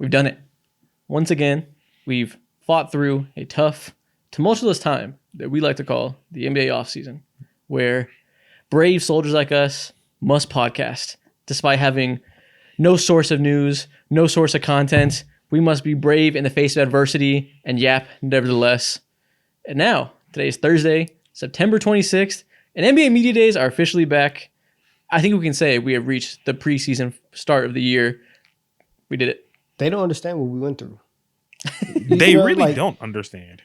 We've done it. Once again, we've fought through a tough, tumultuous time that we like to call the NBA offseason, where brave soldiers like us must podcast. Despite having no source of news, no source of content, we must be brave in the face of adversity and yap nevertheless. And now, today is Thursday, September 26th, and NBA Media Days are officially back. I think we can say we have reached the preseason start of the year. We did it. They don't understand what we went through. They really don't understand.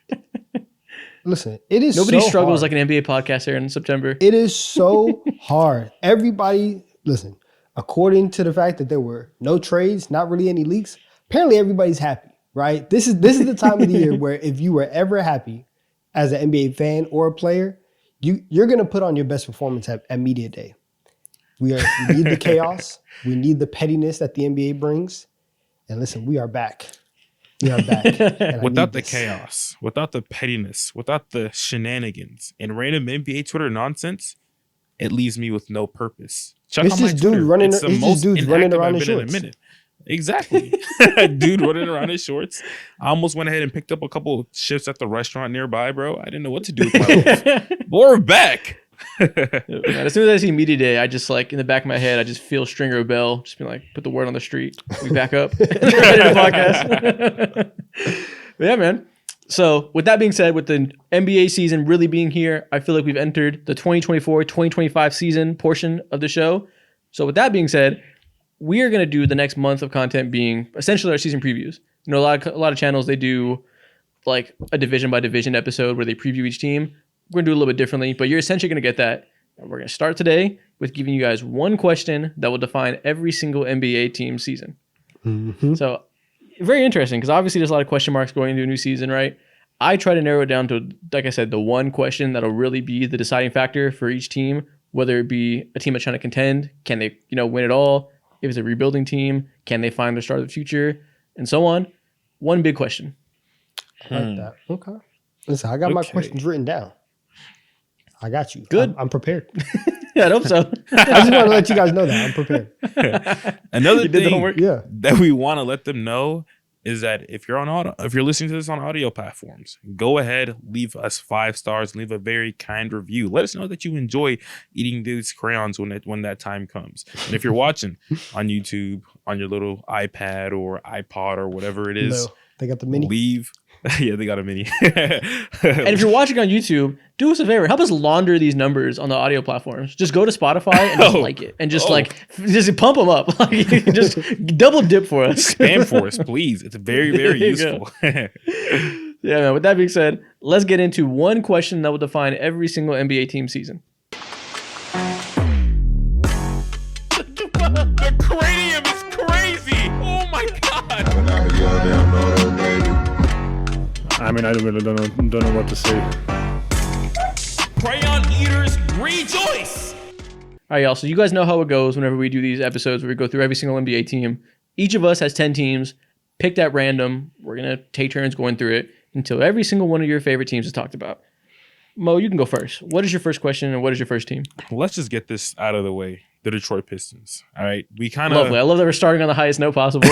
Listen, it is Nobody so struggles hard. like an NBA podcast here in September. It is so hard. Everybody, listen, according to the fact that there were no trades, not really any leaks, apparently everybody's happy, right? This is the time of the year where if you were ever happy as an NBA fan or a player, you're going to put on your best performance at Media Day. We need the chaos. We need the pettiness that the NBA brings. And listen, we are back. We are back. Without the chaos, without the pettiness, without the shenanigans and random NBA Twitter nonsense, it leaves me with no purpose. Check It's on my just dude Twitter. running. It's It's the just most dudes running inactive around I've in been in a shorts. minute. Exactly. Dude running around in shorts. I almost went ahead and picked up a couple of shifts at the restaurant nearby, bro. I didn't know what to do with my life. But we're back. As soon as I see Media Day, I just like in the back of my head, I just feel Stringer Bell just being like, put the word on the street. We back up. Ready to podcast. But yeah, man. So with that being said, with the NBA season really being here, I feel like we've entered the 2024-2025 season portion of the show. So with that being said, we are going to do the next month of content being essentially our season previews. You know, a lot of channels, they do like a division by division episode where they preview each team. We're going to do it a little bit differently, but you're essentially going to get that. And we're going to start today with giving you guys one question that will define every single NBA team season. Mm-hmm. So very interesting because obviously there's a lot of question marks going into a new season, right? I try to narrow it down to, like I said, the one question that'll really be the deciding factor for each team, whether it be a team that's trying to contend, can they, win it all? If it's a rebuilding team, can they find their start of the future? And so on. One big question. I like that. Okay. Listen, I got my questions written down. I got you. Good. I'm prepared. Yeah, I hope so. I just want to let you guys know that I'm prepared. Another thing homework? Yeah. that we want to let them know is that if you're listening to this on audio platforms, go ahead, leave us 5 stars, leave a very kind review. Let us know that you enjoy eating these crayons when that time comes. And if you're watching on YouTube, on your little iPad or iPod or whatever it is, No, they got the mini. leave. Yeah, they got a mini. And if you're watching on YouTube, do us a favor. Help us launder these numbers on the audio platforms. Just go to Spotify and just like it. And just just pump them up. Like, just double dip for us. Spam for us, please. It's very, very useful. Yeah, man. With that being said, let's get into one question that will define every single NBA team season. The cranium is crazy. Oh my God. I mean, I really don't know what to say. Crayon eaters rejoice. All right, y'all. So you guys know how it goes whenever we do these episodes where we go through every single NBA team. Each of us has 10 teams picked at random. We're going to take turns going through it until every single one of your favorite teams is talked about. Mo, you can go first. What is your first question and what is your first team? Let's just get this out of the way. The Detroit Pistons. All right. We kind of Lovely. I love that we're starting on the highest note possible.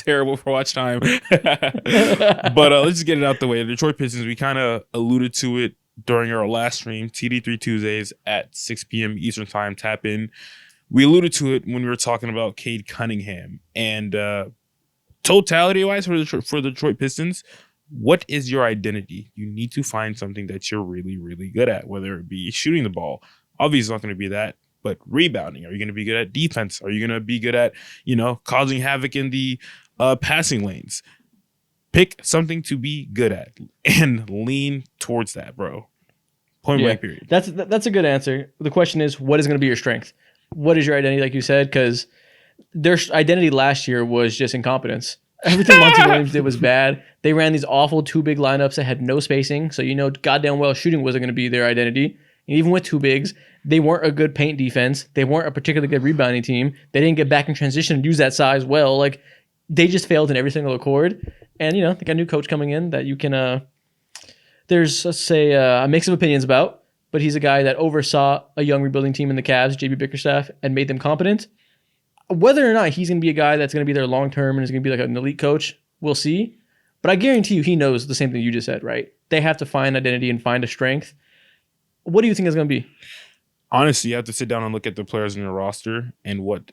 terrible for watch time. But let's just get it out the way. The Detroit Pistons, we kind of alluded to it during our last stream, TD3 Tuesdays at 6 p.m. Eastern time, tap in. We alluded to it when we were talking about Cade Cunningham. And totality-wise for the Detroit Pistons, what is your identity? You need to find something that you're really, really good at, whether it be shooting the ball. Obviously, it's not going to be that. But rebounding, are you going to be good at defense? Are you going to be good at, causing havoc in the passing lanes? Pick something to be good at and lean towards that, bro. Point blank, period. That's a good answer. The question is, what is going to be your strength? What is your identity, like you said? Because their identity last year was just incompetence. Everything Monty Williams did was bad. They ran these awful 2 big lineups that had no spacing. So goddamn well shooting wasn't going to be their identity. And even with 2 bigs, they weren't a good paint defense. They weren't a particularly good rebounding team. They didn't get back in transition and use that size well. Like, they just failed in every single accord. And, they got a new coach coming in that you can, there's, let's say, a mix of opinions about. But he's a guy that oversaw a young rebuilding team in the Cavs, JB Bickerstaff, and made them competent. Whether or not he's going to be a guy that's going to be there long term and is going to be like an elite coach, we'll see. But I guarantee you he knows the same thing you just said, right? They have to find identity and find a strength. What do you think it's going to be? Honestly, you have to sit down and look at the players in your roster and what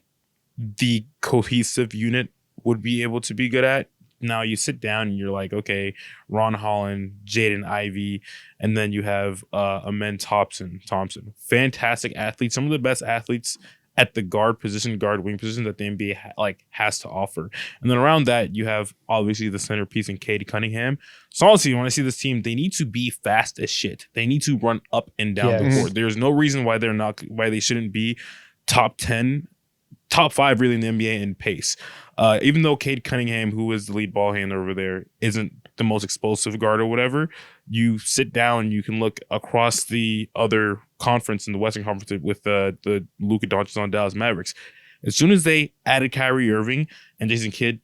the cohesive unit would be able to be good at. Now you sit down and you're like, okay, Ron Holland, Jaden Ivey, and then you have Amen Thompson. Fantastic athletes, some of the best athletes at the guard wing position that the NBA has to offer. And then around that, you have obviously the centerpiece in Cade Cunningham. So honestly, when I see this team, they need to be fast as shit. They need to run up and down the court. There's no reason why they shouldn't be top 10, top 5 really in the NBA in pace. Even though Cade Cunningham, who is the lead ball handler over there, isn't the most explosive guard or whatever, you sit down, you can look across the other conference in the Western Conference with the Luka Doncic on Dallas Mavericks. As soon as they added Kyrie Irving and Jason Kidd,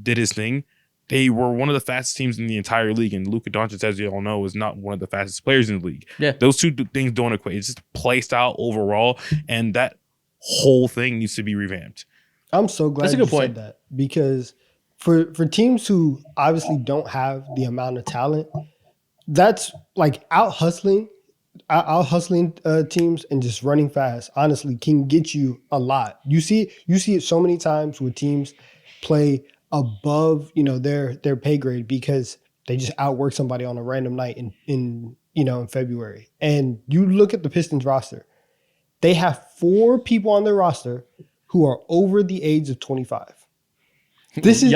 did his thing, they were one of the fastest teams in the entire league. And Luka Doncic, as you all know, is not one of the fastest players in the league. Yeah. Those two things don't equate. It's just play style overall, and that whole thing needs to be revamped. I'm so glad you said that, because for teams who obviously don't have the amount of talent, that's like out hustling teams and just running fast, honestly, can get you a lot. You see it so many times where teams play above, their pay grade because they just outwork somebody on a random night in February. And you look at the Pistons roster, they have 4 people on their roster who are over the age of 25. This is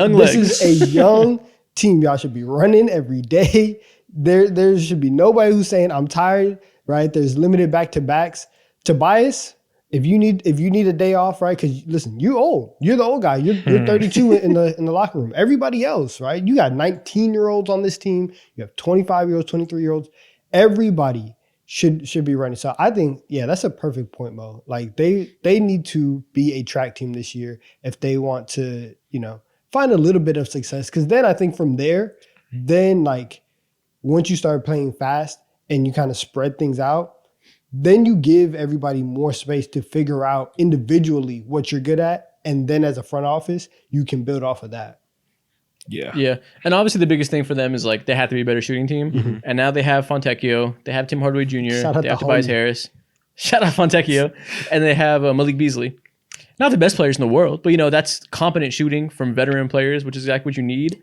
a young team. Y'all should be running every day. There should be nobody who's saying I'm tired, right? There's limited back-to-backs. Tobias, if you need a day off, right? Because listen, you're old. You're the old guy. You're 32 in the locker room. Everybody else, right? You got 19-year-olds on this team. You have 25-year-olds, 23-year-olds. Everybody should be running. So I think, that's a perfect point, Mo. Like they need to be a track team this year if they want to, find a little bit of success. Because then I think from there, once you start playing fast and you kind of spread things out, then you give everybody more space to figure out individually what you're good at. And then as a front office, you can build off of that. Yeah. And obviously the biggest thing for them is they have to be a better shooting team. Mm-hmm. And now they have Fontecchio. They have Tim Hardaway Jr. They have Tobias Harris. Shout out Fontecchio. And they have Malik Beasley. Not the best players in the world, but that's competent shooting from veteran players, which is exactly what you need.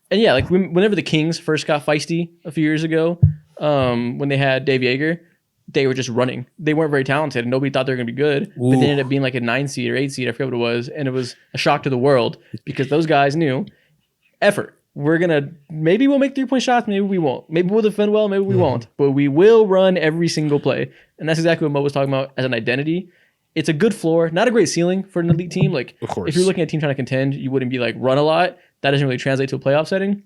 And whenever the Kings first got feisty a few years ago, when they had Dave Yeager, they were just running. They weren't very talented, and nobody thought they were going to be good. Ooh. But they ended up being like a 9 seed or 8 seed. I forget what it was. And it was a shock to the world because those guys knew effort. Maybe we'll make 3-point shots, maybe we won't. Maybe we'll defend well, maybe we won't. But we will run every single play. And that's exactly what Mo was talking about as an identity. It's a good floor, not a great ceiling for an elite team. Of course. If you're looking at a team trying to contend, you wouldn't be run a lot. That doesn't really translate to a playoff setting.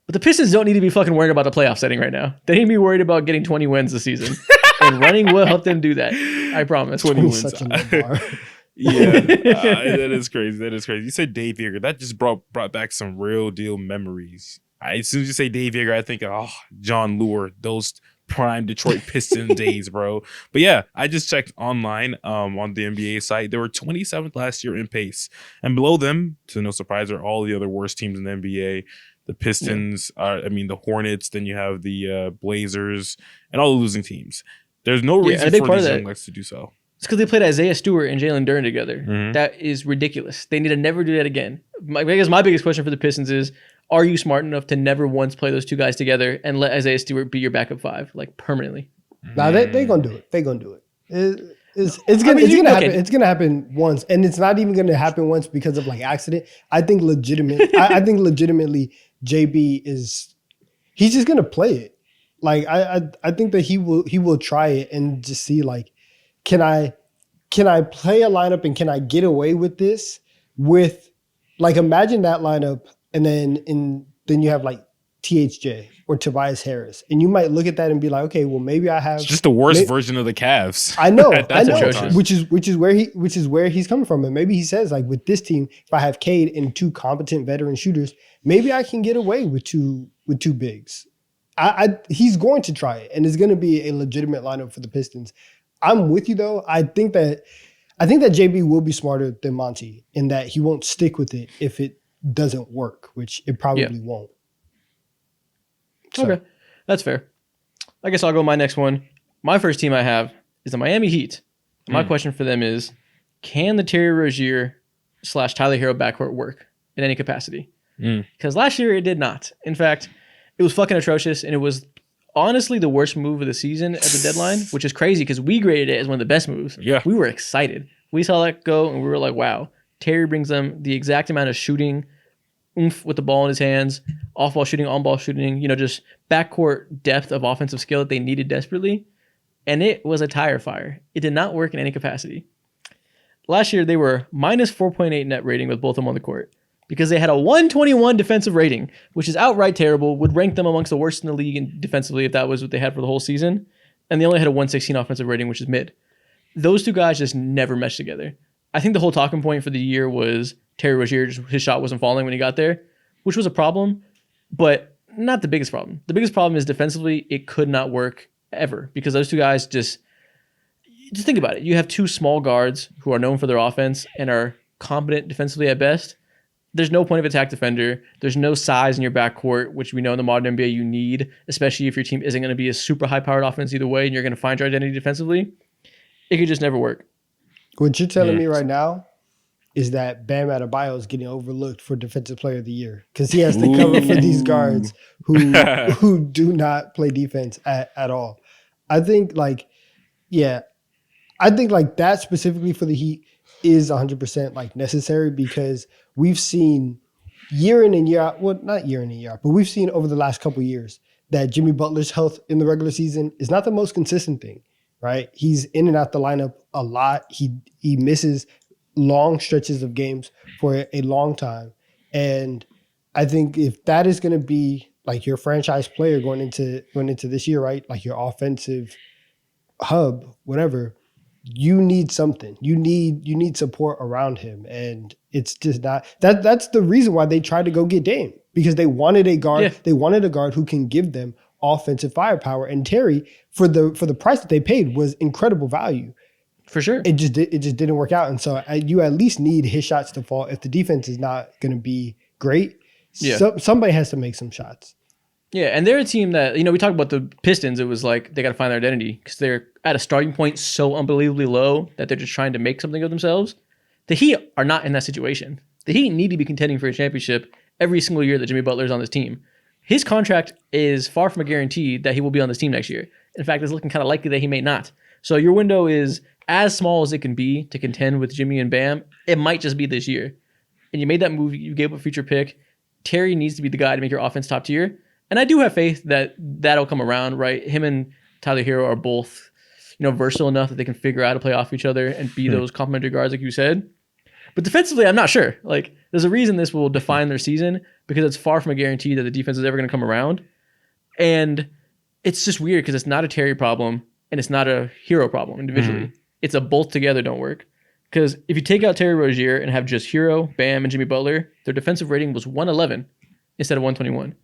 But the Pistons don't need to be fucking worried about the playoff setting right now. They need to be worried about getting 20 wins this season. And running will help them do that. I promise. 20 wins. Such a low bar. That is crazy. You said Dave Yeager. That just brought back some real deal memories. As soon as you say Dave Yeager, I think, John Lure, those prime Detroit Pistons days, bro. But I just checked online on the NBA site. They were 27th last year in pace. And below them, to no surprise, are all the other worst teams in the NBA. The Pistons, the Hornets, then you have the Blazers, and all the losing teams. There's no reason for these young legs to do so. It's because they played Isaiah Stewart and Jalen Duren together. Mm-hmm. That is ridiculous. They need to never do that again. I guess my biggest question for the Pistons is, are you smart enough to never once play those two guys together and let Isaiah Stewart be your backup 5, permanently? Nah, they're going to do it. They're going to do it. It's gonna happen. It's gonna happen once, and it's not even gonna happen once because of accident. I think legitimately, JB he's just gonna play it. I think that he will try it and just see can I play a lineup and can I get away with this with imagine that lineup and then you have THJ or Tobias Harris. And you might look at that and be like, okay, well maybe I have. It's just the worst version of the Cavs. I know. Which is where he's coming from. And maybe he says with this team, if I have Cade and 2 competent veteran shooters, maybe I can get away with two bigs. He's going to try it, and it's going to be a legitimate lineup for the Pistons. I'm with you though. I think that I think that JB will be smarter than Monty in that he won't stick with it if it doesn't work, which it probably won't. So. Okay, that's fair. I guess I'll go my next one. My first team I have is the Miami Heat. My question for them is, can the Terry Rozier / Tyler Hero backcourt work in any capacity? Because last year it did not. In fact, it was fucking atrocious, and it was honestly the worst move of the season at the deadline, which is crazy because we graded it as one of the best moves. Yeah. We were excited. We saw that go, and we were like, wow. Terry brings them the exact amount of shooting, oomph with the ball in his hands, off-ball shooting, on-ball shooting, just backcourt depth of offensive skill that they needed desperately. And it was a tire fire. It did not work in any capacity. Last year, they were minus 4.8 net rating with both of them on the court because they had a 121 defensive rating, which is outright terrible, would rank them amongst the worst in the league defensively if that was what they had for the whole season. And they only had a 116 offensive rating, which is mid. Those two guys just never meshed together. I think the whole talking point for the year was Terry Rozier, his shot wasn't falling when he got there, which was a problem, but not the biggest problem. The biggest problem is defensively, it could not work ever because those two guys just think about it. You have two small guards who are known for their offense and are competent defensively at best. There's no point of attack defender. There's no size in your backcourt, which we know in the modern NBA you need, especially if your team isn't going to be a super high-powered offense either way and you're going to find your identity defensively. It could just never work. What you're telling me right now is that Bam Adebayo is getting overlooked for Defensive Player of the Year because he has to cover for these guards who do not play defense at all. I think that specifically for the Heat is 100% necessary because we've seen year in and year out, well, not year in and year out, but we've seen over the last couple of years that Jimmy Butler's health in the regular season is not the most consistent thing, right? He's in and out the lineup a lot. He misses long stretches of games for a long time. And I think if that is going to be your franchise player going into this year, right? Your offensive hub, whatever, you need something. You need support around him. And it's just not that's the reason why they tried to go get Dame, because they wanted a guard. Yeah. They wanted a guard who can give them offensive firepower. And Terry, for the price that they paid, was incredible value. For sure. It just didn't work out. And so you at least need his shots to fall. If the defense is not going to be great, somebody has to make some shots. Yeah, and they're a team that, we talked about the Pistons. It was like they got to find their identity because they're at a starting point so unbelievably low that they're just trying to make something of themselves. The Heat are not in that situation. The Heat need to be contending for a championship every single year that Jimmy Butler is on this team. His contract is far from a guarantee that he will be on this team next year. In fact, it's looking kind of likely that he may not. So your window is as small as it can be to contend with Jimmy and Bam. It might just be this year. And you made that move. You gave up a future pick. Terry needs to be the guy to make your offense top tier. And I do have faith that that'll come around, right? Him and Tyler Hero are both, versatile enough that they can figure out how to play off each other and be those complementary guards, like you said. But defensively, I'm not sure. There's a reason this will define their season because it's far from a guarantee that the defense is ever going to come around. And it's just weird because it's not a Terry problem and it's not a Hero problem individually. It's a both together don't work. Because if you take out Terry Rozier and have just Hero, Bam, and Jimmy Butler, their defensive rating was 111 instead of 121.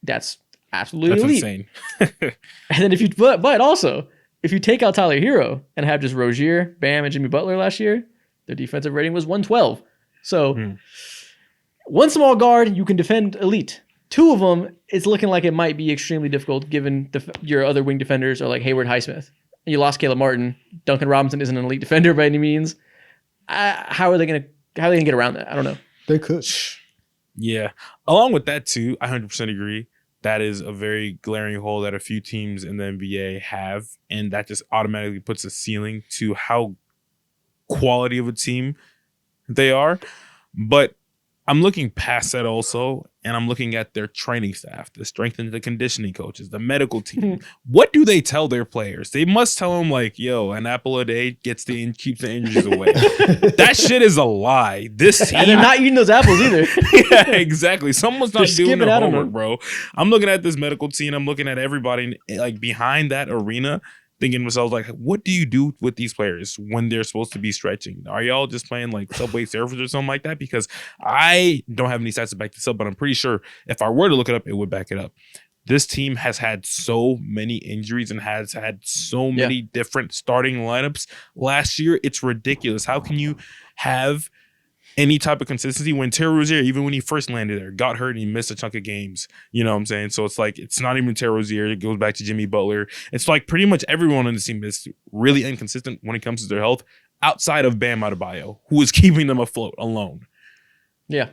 That's absolutely elite. Insane. And then but also, if you take out Tyler Hero and have just Rozier, Bam, and Jimmy Butler last year, their defensive rating was 112. So one small guard, you can defend elite. Two of them, it's looking like it might be extremely difficult given your other wing defenders are like Hayward, Highsmith. And you lost Caleb Martin. Duncan Robinson isn't an elite defender by any means. How are they going to get around that? I don't know. They could. Yeah. Along with that too, I 100% agree. That is a very glaring hole that a few teams in the NBA have, and that just automatically puts a ceiling to how quality of a team they are. But I'm looking past that also, and I'm looking at their training staff, the strength and the conditioning coaches, the medical team. What do they tell their players? They must tell them an apple a day keeps the injuries away. That shit is a lie. This team, and they're not eating those apples either. Yeah, exactly. Someone's not doing their homework, bro. I'm looking at this medical team. I'm looking at everybody behind that arena, thinking to myself, what do you do with these players when they're supposed to be stretching? Are y'all just playing Subway Surfers or something like that? Because I don't have any stats to back this up, but I'm pretty sure if I were to look it up, it would back it up. this team has had so many injuries and has had so many different starting lineups last year. It's ridiculous. How can you have any type of consistency when Terry Rozier, even when he first landed there, got hurt and he missed a chunk of games? You know what I'm saying? So it's like, it's not even Terry Rozier. It goes back to Jimmy Butler. It's like pretty much everyone on the team is really inconsistent when it comes to their health outside of Bam Adebayo, who is keeping them afloat alone. Yeah.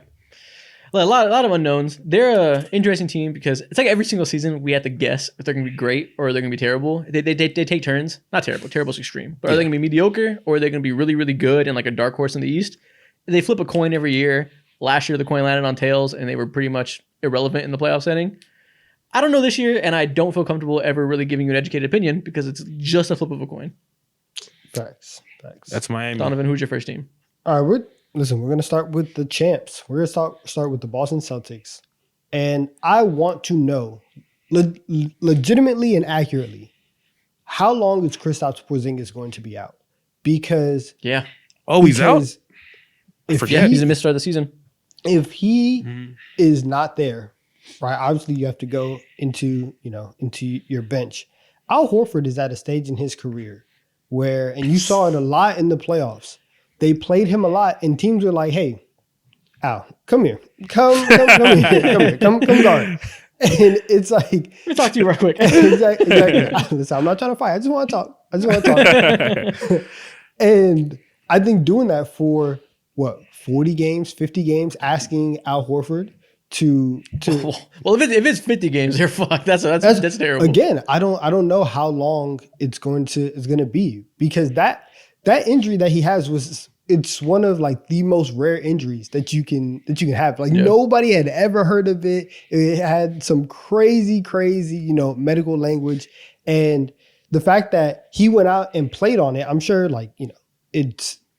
A lot of unknowns. They're an interesting team because it's like every single season we have to guess if they're going to be great or they're going to be terrible. They take turns. Not terrible. Terrible's extreme. But are they going to be mediocre or are they going to be really, really good and like a dark horse in the East? They flip a coin every year. Last year, the coin landed on tails, and they were pretty much irrelevant in the playoff setting. I don't know this year, and I don't feel comfortable ever really giving you an educated opinion because it's just a flip of a coin. Facts. That's Miami. Donovan, who's your first team? All right, we're going to start with the champs. We're going to start with the Boston Celtics. And I want to know, legitimately and accurately, how long is Kristaps Porzingis going to be out? Because... Yeah. Oh, he's out? He's a missed start of the season. If he is not there, right? Obviously, you have to go into your bench. Al Horford is at a stage in his career where, and you saw it a lot in the playoffs. They played him a lot, and teams were like, "Hey, Al, come here, come here, come guard." And it's like, let me talk to you real quick. Exactly. Listen, I'm not trying to fight. I just want to talk. And I think doing that for 40 games, 50 games, asking Al Horford to well, if it's 50 games, they're fucked. That's terrible. Again, I don't know how long it's going to be because that injury that he has it's one of like the most rare injuries that you can have. Like nobody had ever heard of it. It had some crazy, medical language, and the fact that he went out and played on it, I'm sure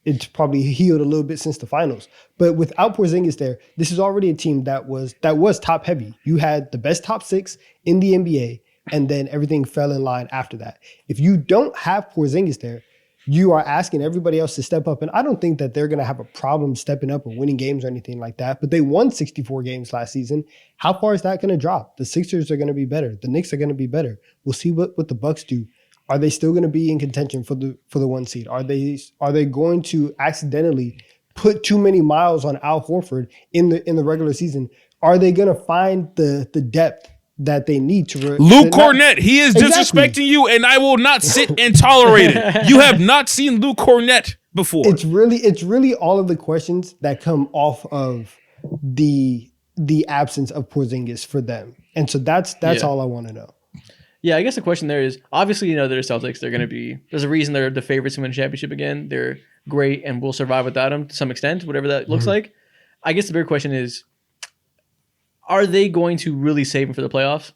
it's probably healed a little bit since the finals. But without Porzingis there, this is already a team that was top heavy. You had the best top 6 in the NBA, and then everything fell in line after that. If you don't have Porzingis there, you are asking everybody else to step up. And I don't think that they're going to have a problem stepping up or winning games or anything like that. But they won 64 games last season. How far is that going to drop? The Sixers are going to be better. The Knicks are going to be better. We'll see what the Bucks do. Are they still going to be in contention for the 1 seed? Are they going to accidentally put too many miles on Al Horford in the regular season? Are they going to find the depth that they need to? Luke Cornett, he is disrespecting you, and I will not sit and tolerate it. You have not seen Luke Cornett before. It's really all of the questions that come off of the absence of Porzingis for them, and so that's all I want to know. Yeah, I guess the question there is, obviously, they're Celtics. They're going to be, there's a reason they're the favorites to win a championship again. They're great and will survive without them to some extent, whatever that looks like. I guess the bigger question is, are they going to really save him for the playoffs?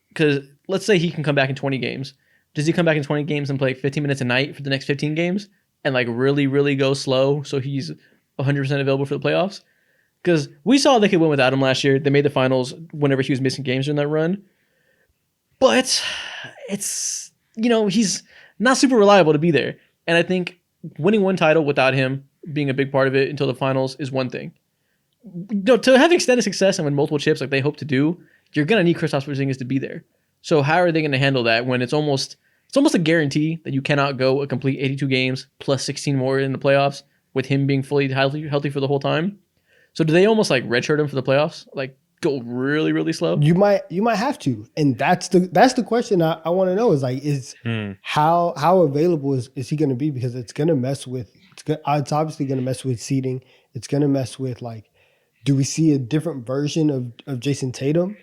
Because let's say he can come back in 20 games. Does he come back in 20 games and play 15 minutes a night for the next 15 games and like really, really go slow so he's 100% available for the playoffs? Because we saw they could win without him last year. They made the finals whenever he was missing games during that run. But it's, he's not super reliable to be there. And I think winning one title without him being a big part of it until the finals is one thing. To have extended success and win multiple chips like they hope to do, you're going to need Kristaps Porzingis to be there. So how are they going to handle that when it's almost a guarantee that you cannot go a complete 82 games plus 16 more in the playoffs with him being fully healthy for the whole time? So do they almost like redshirt him for the playoffs? Like, go really, really slow? You might have to. And that's the question I want to know is how available is he going to be? Because it's going to mess with, it's obviously going to mess with seeding. It's going to mess with do we see a different version of Jason Tatum?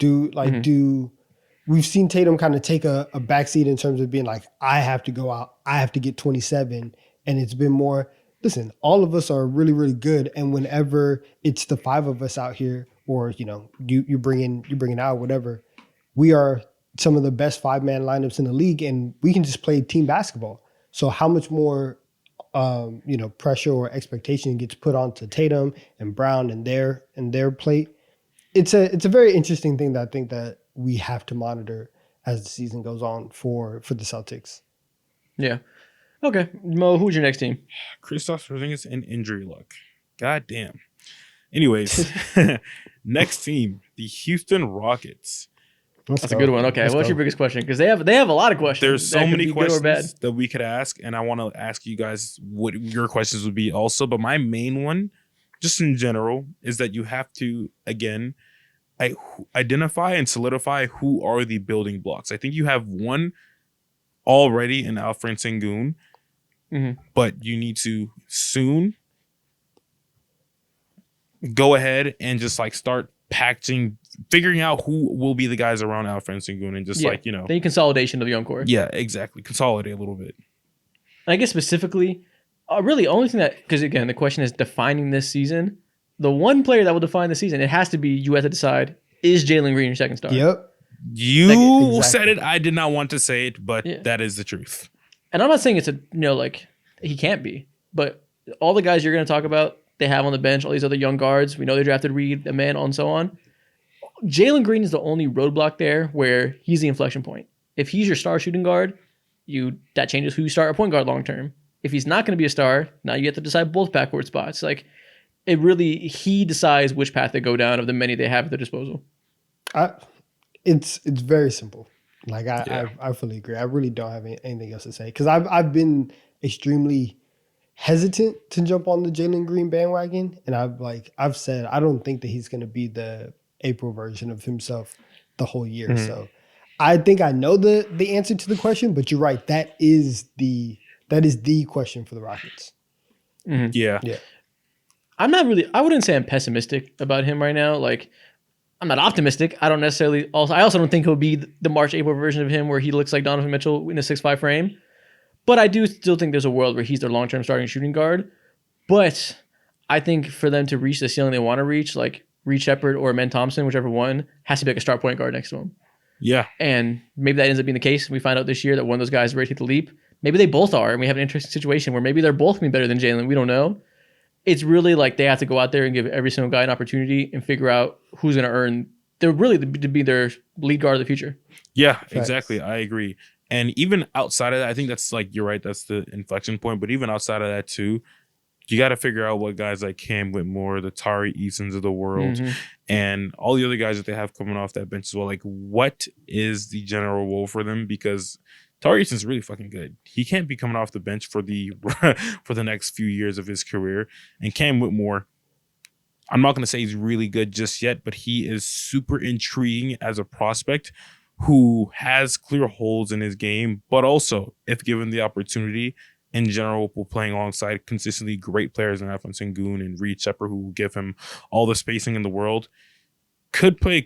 We've seen Tatum kind of take a backseat in terms of being like, I have to go out, I have to get 27. And it's been more, listen, all of us are really, really good. And whenever it's the 5 of us out here, or you bring in out whatever, we are some of the best 5-man lineups in the league, and we can just play team basketball. So how much more pressure or expectation gets put onto Tatum and Brown and their plate? It's a very interesting thing that I think that we have to monitor as the season goes on for the Celtics. Yeah. Okay, Mo, who's your next team? Kristaps Porzingis and injury luck. God damn. Anyways, next team, the Houston Rockets. That's a good one. Okay, what's your biggest question? Because they have a lot of questions. There's so many questions that we could ask, and I want to ask you guys what your questions would be also. But my main one, just in general, is that you have to, again, identify and solidify who are the building blocks. I think you have one already in Alfred Sengun, but you need to soon go ahead and just like start figuring out who will be the guys around Alfred Sengun and just the consolidation of the young core. Yeah, exactly. Consolidate a little bit. And I guess specifically, really only thing because again, the question is defining this season. The one player that will define the season, it has to be you have to decide, is Jalen Green your second star? Yep. You said it. I did not want to say it, but that is the truth. And I'm not saying it's he can't be, but all the guys you're going to talk about, they have on the bench, all these other young guards. We know they drafted Reed, Amen, and so on. Jalen Green is the only roadblock there where he's the inflection point. If he's your star shooting guard, that changes who you start at point guard long term. If he's not going to be a star, now you have to decide both backcourt spots. Like he decides which path they go down of the many they have at their disposal. It's very simple. Like I fully agree. I really don't have anything else to say because I've been extremely hesitant to jump on the Jalen Green bandwagon, and I've said I don't think that he's going to be the April version of himself the whole year. So I think I know the answer to the question, but you're right. That is the question for the Rockets. Yeah. I wouldn't say I'm pessimistic about him right now. Like, I'm not optimistic. I also don't think he'll be the March, April version of him where he looks like Donovan Mitchell in a 6'5" frame. But I do still think there's a world where he's their long-term starting shooting guard. But I think for them to reach the ceiling they want to reach, like Reed Shepherd or Amen Thompson, whichever one, has to be like a star point guard next to him. Yeah. And maybe that ends up being the case. We find out this year that one of those guys is ready to take the leap. Maybe they both are, and we have an interesting situation where maybe they're both going to be better than Jalen. We don't know. It's really like they have to go out there and give every single guy an opportunity and figure out who's going to earn. They're really to be their lead guard of the future. Yeah, exactly. I agree. And even outside of that, I think that's like, you're right, that's the inflection point. But even outside of that too, you got to figure out what guys like Cam Whitmore, the Tari Easons of the world, and all the other guys that they have coming off that bench as well. Like, what is the general role for them? Because Tari Eason's really fucking good. He can't be coming off the bench for the next few years of his career. And Cam Whitmore, I'm not going to say he's really good just yet, but he is super intriguing as a prospect who has clear holes in his game, but also, if given the opportunity, in general, will playing alongside consistently great players in Alfred Sengun and Reed Shepherd, who will give him all the spacing in the world, could play a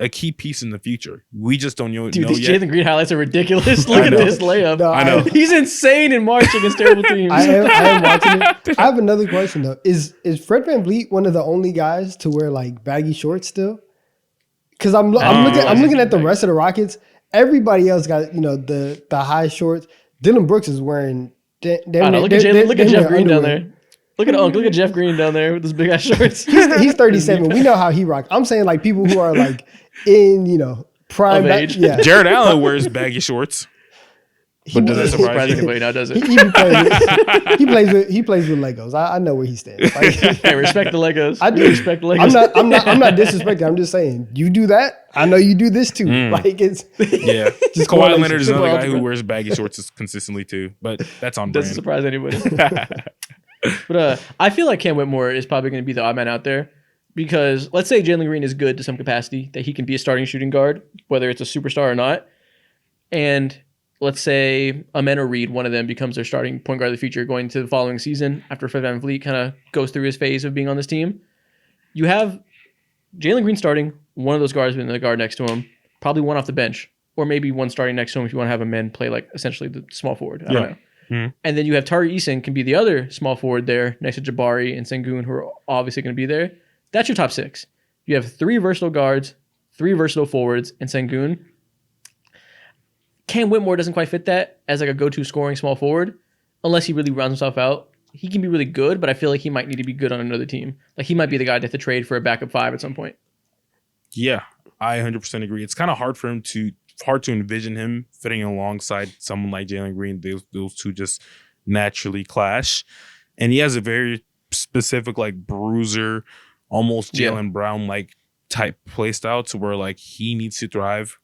key piece in the future. We just don't know. Dude, these Jalen Green highlights are ridiculous. Look at this layup. No, I know. He's insane in March against terrible teams. I am watching it. I have another question though. Is Fred VanVleet one of the only guys to wear like baggy shorts still? Because I'm looking at the rest of the Rockets. Everybody else got the high shorts. Dylan Brooks is wearing. Look at Jeff Green down there. Look at Jeff Green down there with his big ass shorts. He's 37. We know how he rocks. I'm saying like people who are like in prime age. Yeah. Jared Allen wears baggy shorts. But does that surprise anybody now, does it? He plays with Legos. I know where he stands. Like, hey, respect the Legos. I do respect the Legos. I'm not disrespecting. I'm just saying you do that. I know you do this too. Like it's just Kawhi Leonard is another guy who wears baggy shorts consistently too. But that's on brand. Doesn't surprise anybody. But I feel like Cam Whitmore is probably going to be the odd man out there because let's say Jalen Green is good to some capacity that he can be a starting shooting guard, whether it's a superstar or not, and let's say Amen or Reed, one of them becomes their starting point guard of the future going to the following season after Fred VanVleet kind of goes through his phase of being on this team. You have Jalen Green starting, one of those guards being the guard next to him, probably one off the bench, or maybe one starting next to him if you want to have Amen play like essentially the small forward. I don't know. Mm-hmm. And then you have Tari Eason can be the other small forward there next to Jabari and Sengun who are obviously going to be there. That's your top six. You have 3 versatile guards, 3 versatile forwards, and Sengun. Cam Whitmore doesn't quite fit that as like a go-to scoring small forward unless he really rounds himself out. He can be really good, but I feel like he might need to be good on another team. Like he might be the guy to have to trade for a backup 5 at some point. Yeah, I 100% agree. It's kind of hard to envision him fitting alongside someone like Jalen Green. Those two just naturally clash. And he has a very specific like bruiser, almost Jaylen Brown like type play style to where like he needs to thrive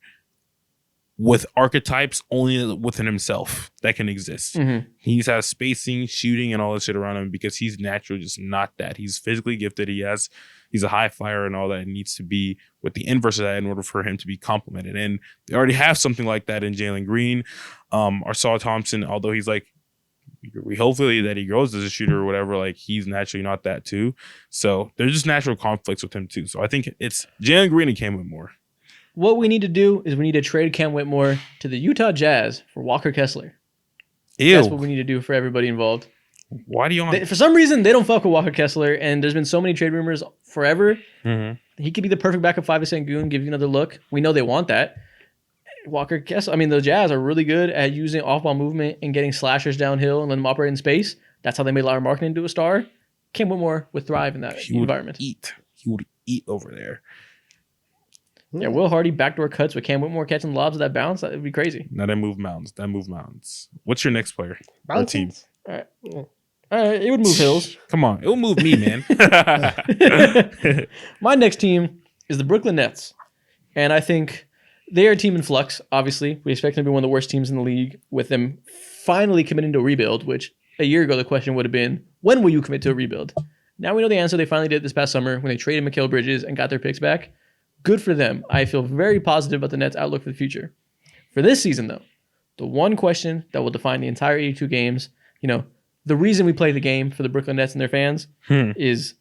with archetypes only within himself that can exist. Mm-hmm. He needs to have spacing, shooting, and all that shit around him because he's naturally just not that. He's physically gifted. He's a high flyer and all that. It needs to be with the inverse of that in order for him to be complemented. And they already have something like that in Jalen Green. Saul Thompson, although he's like, we hopefully that he grows as a shooter or whatever, like he's naturally not that too. So there's just natural conflicts with him too. So I think it's Jalen Green and Cam Whitmore. What we need to do is we need to trade Cam Whitmore to the Utah Jazz for Walker Kessler. Ew. That's what we need to do for everybody involved. Why do you For some reason, they don't fuck with Walker Kessler, and there's been so many trade rumors forever. Mm-hmm. He could be the perfect backup 5 to Sengun, give you another look. We know they want that. Walker Kessler, I mean, the Jazz are really good at using off-ball movement and getting slashers downhill and letting them operate in space. That's how they made Larry Markkinen into a star. Cam Whitmore would thrive in that environment. He would eat over there. Yeah, Will Hardy backdoor cuts with Cam Whitmore catching lobs of that bounce. That would be crazy. Now that move mountains. What's your next player or team? All right, it would move Hills. Come on, it will move me, man. My next team is the Brooklyn Nets. And I think they are a team in flux, obviously. We expect them to be one of the worst teams in the league with them finally committing to a rebuild, which a year ago the question would have been, when will you commit to a rebuild? Now we know the answer. They finally did this past summer when they traded Mikal Bridges and got their picks back. Good for them. I feel very positive about the Nets' outlook for the future. For this season, though, the one question that will define the entire 82 games, the reason we play the game for the Brooklyn Nets and their fans is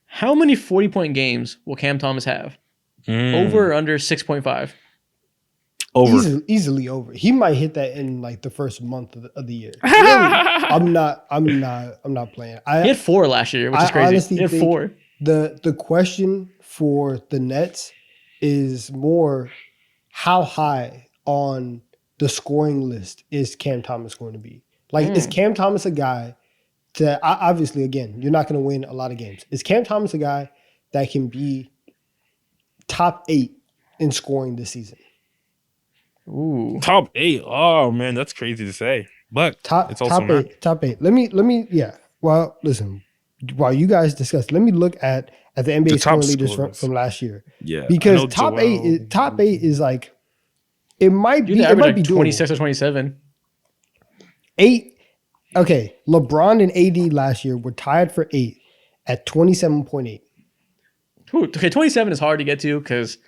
how many 40-point games will Cam Thomas have? Over or under 6.5? Over. Easily over. He might hit that in like the first month of the year. Really, I'm not playing. He had 4 last year, which is crazy. Honestly He had 4. The question for the Nets is more how high on the scoring list is Cam Thomas going to be? Like, is Cam Thomas a guy that, obviously, again, you're not going to win a lot of games. Is Cam Thomas a guy that can be top 8 in scoring this season? Ooh. Top 8. Oh, man, that's crazy to say. But it's also top 8. Top 8. Let me, yeah. Well, listen, while you guys discuss, let me look at the NBA scoring leaders from last year. Yeah. Because top 8 is like, it might be like 26 or 27. 8. Okay, LeBron and AD last year were tied for 8 at 27.8. Okay, 27 is hard to get to because,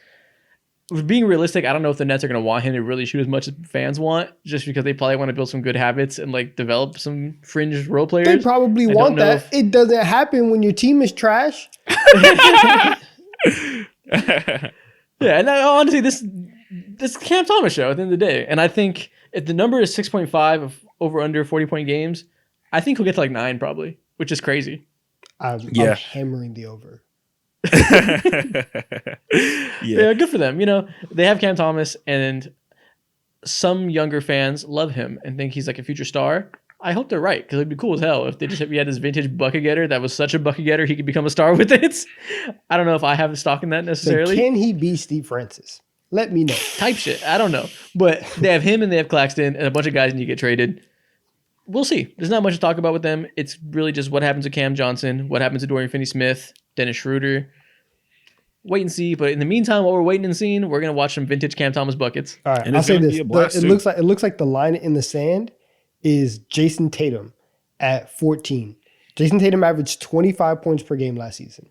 being realistic, I don't know if the Nets are going to want him to really shoot as much as fans want, just because they probably want to build some good habits and like develop some fringe role players. They probably want that. It doesn't happen when your team is trash. Yeah, and honestly, this Cam Thomas show at the end of the day, and I think if the number is 6.5 of over under 40-point games, I think he'll get to like 9 probably, which is crazy. I'm hammering the over. Yeah, good for them. They have Cam Thomas, and some younger fans love him and think he's like a future star. I hope they're right, because it'd be cool as hell if we had this vintage bucket getter that was such a bucket getter he could become a star with it. I don't know if I have stock in that necessarily. So can he be Steve Francis? Let me know. Type shit. I don't know. But they have him and they have Claxton and a bunch of guys need to get traded. We'll see. There's not much to talk about with them. It's really just what happens to Cam Johnson, what happens to Dorian Finney-Smith, Dennis Schroeder. Wait and see. But in the meantime, while we're waiting and seeing, we're going to watch some vintage Cam Thomas buckets. All right, and I'll say this. It looks like the line in the sand is Jason Tatum at 14. Jason Tatum averaged 25 points per game last season.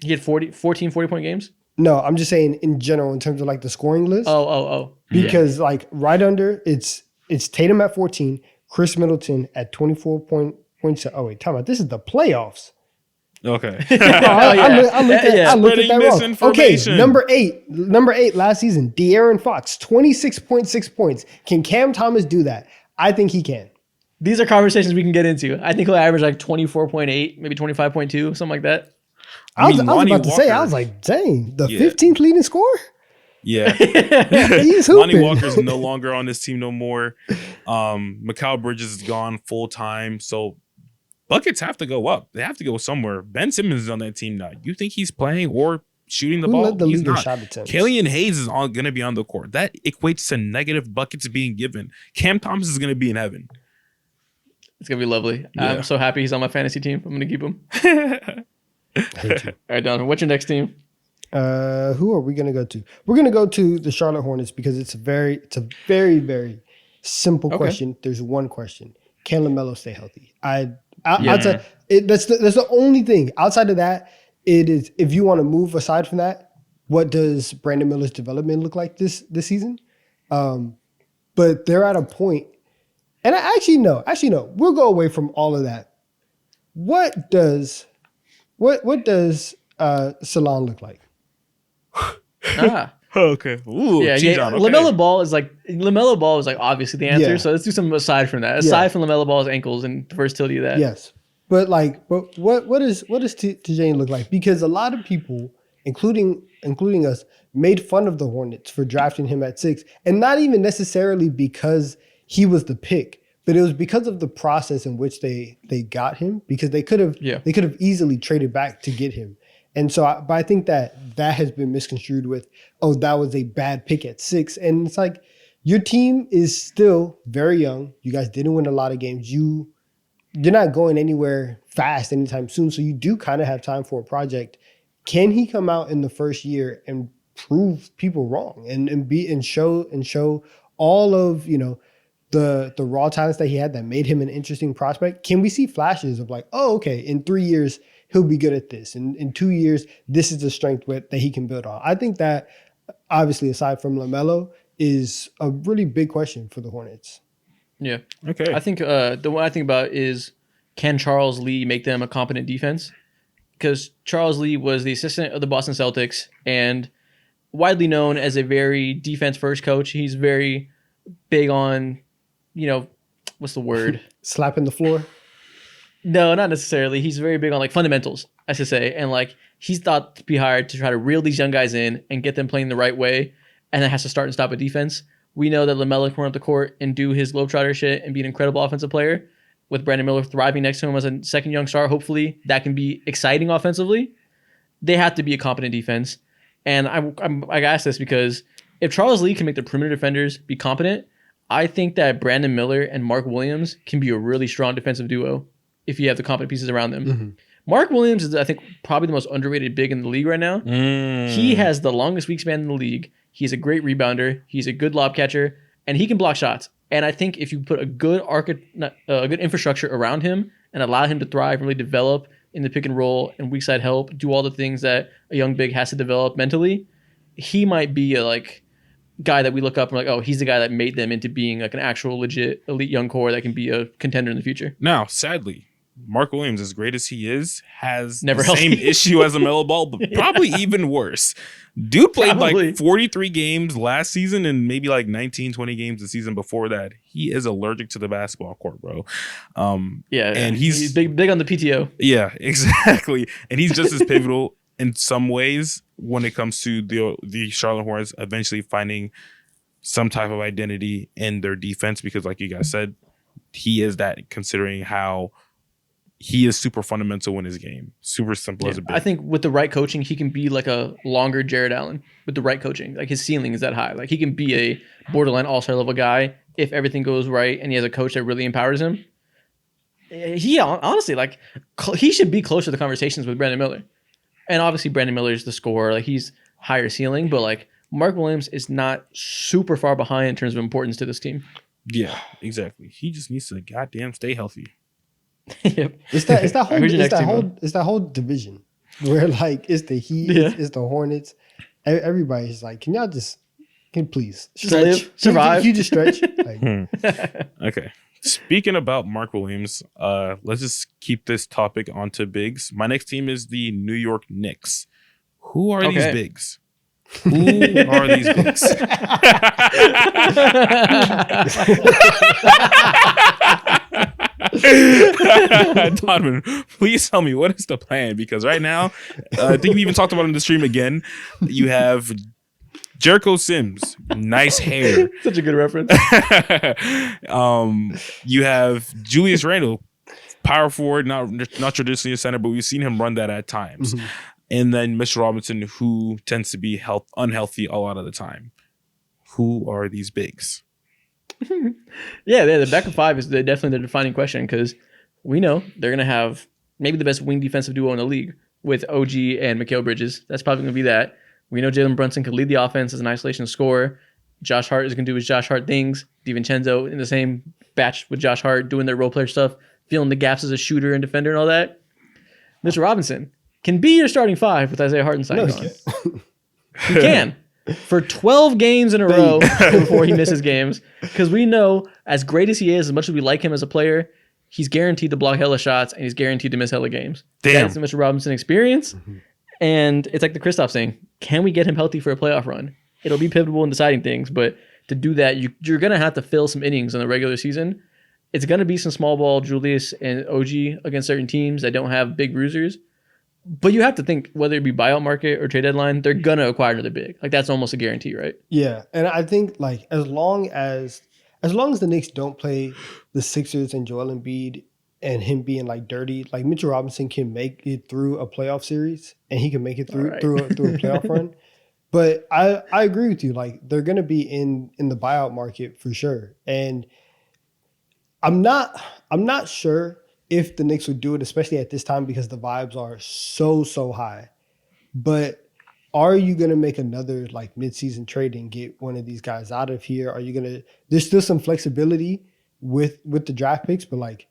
He had 14 40-point games? No, I'm just saying in general in terms of like the scoring list. Oh. Because like right under, it's Tatum at 14, Chris Middleton at 24 points. Oh, wait, time out. This is the playoffs. Okay. I looked at that wrong. Okay, number eight last season, De'Aaron Fox, 26.6 points. Can Cam Thomas do that? I think he can. These are conversations we can get into. I think he'll average like 24.8, maybe 25.2, something like that. I was about to say, I was like, dang, the 15th leading scorer? Yeah. He's Lonnie hooping. Walker's no longer on this team no more. Mikal Bridges is gone full time. So buckets have to go up. They have to go somewhere. Ben Simmons is on that team now. You think he's playing or shooting the ball? The He's leader not. shot attempts. Killian Hayes is going to be on the court. That equates to negative buckets being given. Cam Thomas is going to be in heaven. It's going to be lovely. Yeah. I'm so happy he's on my fantasy team. I'm going to keep him. I hate you. All right, Donovan, what's your next team? Who are we going to go to? We're going to go to the Charlotte Hornets because it's a very, very simple question. There's one question: can LaMelo stay healthy? Outside, that's the only thing. Outside of that, it is. If you want to move aside from that, what does Brandon Miller's development look like this season? But they're at a point, and I actually no. We'll go away from all of that. What does Salon look like? Okay. Ooh, yeah. okay. LaMelo Ball is like obviously the answer. Yeah. So let's do something aside from that. Aside from LaMelo Ball's ankles and the versatility of that. Yes, but what does Tijane look like? Because a lot of people, including us, made fun of the Hornets for drafting him at 6, and not even necessarily because he was the pick, but it was because of the process in which they got him. Because they could have easily traded back to get him. And so, but I think that has been misconstrued with, oh, that was a bad pick at 6. And it's like, your team is still very young. You guys didn't win a lot of games. You're not going anywhere fast anytime soon. So you do kind of have time for a project. Can he come out in the first year and prove people wrong and show all of, the raw talents that he had that made him an interesting prospect? Can we see flashes of like, oh, okay, in 3 years, he'll be good at this. And in 2 years, this is the strength that he can build on. I think that, obviously, aside from LaMelo, is a really big question for the Hornets. Yeah. Okay. I think the one I think about is, can Charles Lee make them a competent defense? Because Charles Lee was the assistant of the Boston Celtics and widely known as a very defense-first coach. He's very big on, what's the word? Slapping the floor? No, not necessarily. He's very big on like fundamentals, I should say. And like he's thought to be hired to try to reel these young guys in and get them playing the right way. And then has to start and stop a defense. We know that LaMelo can run up the court and do his globetrotter shit and be an incredible offensive player. With Brandon Miller thriving next to him as a second young star, hopefully that can be exciting offensively. They have to be a competent defense. And I ask this because if Charles Lee can make the perimeter defenders be competent, I think that Brandon Miller and Mark Williams can be a really strong defensive duo if you have the competent pieces around them. Mm-hmm. Mark Williams is, I think, probably the most underrated big in the league right now. He has the longest wingspan in the league. He's a great rebounder. He's a good lob catcher, and he can block shots. And I think if you put a good infrastructure around him and allow him to thrive and really develop in the pick and roll and weak side help, do all the things that a young big has to develop mentally, he might be a guy that we look up and we're like, oh, he's the guy that made them into being like an actual legit elite young core that can be a contender in the future. Now, sadly, Mark Williams, as great as he is, has never the same issue as LaMelo Ball, but probably even worse. Dude played like 43 games last season and maybe like 19, 20 games the season before that. He is allergic to the basketball court, bro. And he's big on the PTO. Yeah, exactly. And he's just as pivotal in some ways when it comes to the Charlotte Hornets eventually finding some type of identity in their defense, because like you guys said, he is that, considering how he is super fundamental in his game. Super simple as a bit. I think with the right coaching, he can be like a longer Jared Allen with the right coaching. Like his ceiling is that high. Like he can be a borderline all-star level guy if everything goes right and he has a coach that really empowers him. He honestly, he should be closer to the conversations with Brandon Miller. And obviously Brandon Miller is the scorer. Like he's higher ceiling, but Mark Williams is not super far behind in terms of importance to this team. Yeah, exactly. He just needs to goddamn stay healthy. Yep. It's that whole division where it's the Heat, it's the Hornets. Everybody's like, can please stretch, live, survive? Can you just stretch? Okay. Speaking about Mark Williams, let's just keep this topic onto bigs. My next team is the New York Knicks. Who are these bigs? Who are these bigs? Donovan, please tell me, what is the plan? Because right now, I think we even talked about it in the stream again. You have Jericho Sims, nice hair. Such a good reference. You have Julius Randle, power forward, not traditionally a center, but we've seen him run that at times. Mm-hmm. And then Mr. Robinson, who tends to be unhealthy a lot of the time. Who are these bigs? Yeah, the back of five is definitely the defining question, because we know they're going to have maybe the best wing defensive duo in the league with OG and Mikal Bridges. That's probably going to be that. We know Jalen Brunson could lead the offense as an isolation scorer. Josh Hart is going to do his Josh Hart things. DiVincenzo in the same batch with Josh Hart, doing their role player stuff, filling the gaps as a shooter and defender and all that. Mr. Robinson can be your starting 5 with Isaiah Hartenstein No, gone. He can. For 12 games in a row before he misses games. Because we know, as great as he is, as much as we like him as a player, he's guaranteed to block hella shots and he's guaranteed to miss hella games. Damn. That's the Mr. Robinson experience. And it's like the Kristaps saying, can we get him healthy for a playoff run? It'll be pivotal in deciding things, but to do that, you're going to have to fill some innings in the regular season. It's going to be some small ball Julius and OG against certain teams that don't have big bruisers. But you have to think, whether it be buyout market or trade deadline, they're going to acquire another big. Like, that's almost a guarantee, right? Yeah, and I think like as long as the Knicks don't play the Sixers and Joel Embiid and him being like dirty, like Mitchell Robinson can make it through a playoff series and he can make it through a playoff run. But I agree with you. Like, they're going to be in the buyout market for sure, and I'm not sure if the Knicks would do it, especially at this time, because the vibes are so high. But are you going to make another like midseason trade and get one of these guys out of here? Are you going to? There's still some flexibility with the draft picks, but like,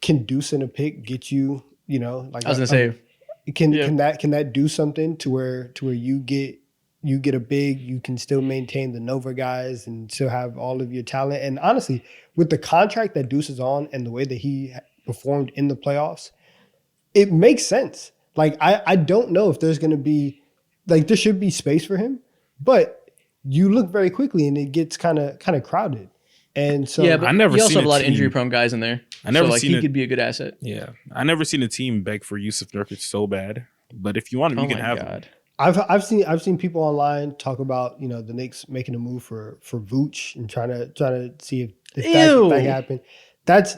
can deucing a pick get you? You know, like I was going to say, can that do something to where you get a big, you can still maintain the Nova guys and still have all of your talent. And honestly, with the contract that Deuce is on and the way that he performed in the playoffs, it makes sense. Like, I don't know if there's going to be, like, there should be space for him, but you look very quickly and it gets kind of crowded. And so, yeah, but you also seen have a lot of team- injury-prone guys in there. He could be a good asset. Yeah, I never seen a team beg for Yusuf Nurkic so bad. But if you want him, you can have him. I've seen people online talk about, you know, the Knicks making a move for Vooch and trying to see if that happened. That's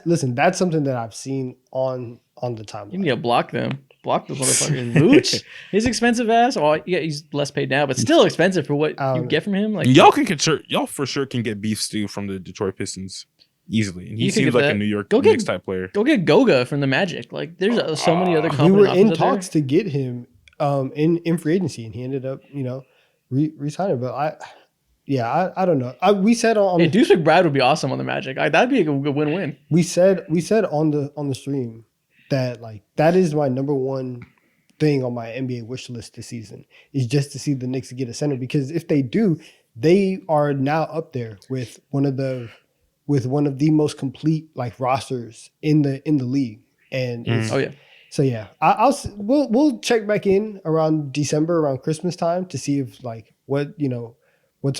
something that I've seen on the timeline. You need to block them. Block those motherfuckers. Vooch, his expensive ass. Oh, yeah, he's less paid now, but still expensive for what you get from him. Like, y'all for sure can get beef stew from the Detroit Pistons easily, and he seems like a New York Knicks type player. Go get Goga from the Magic. Like, there's so many other. We were in talks to get him in free agency, and he ended up, you know, re-signing. But I don't know. We said on Deuce McBride would be awesome on the Magic. That'd be a good win-win. We said on the stream that like that is my number one thing on my NBA wish list this season is just to see the Knicks get a center, because if they do, they are now up there with one of the most complete like rosters in the league. And so yeah, we'll check back in around December, around Christmas time, to see if like what's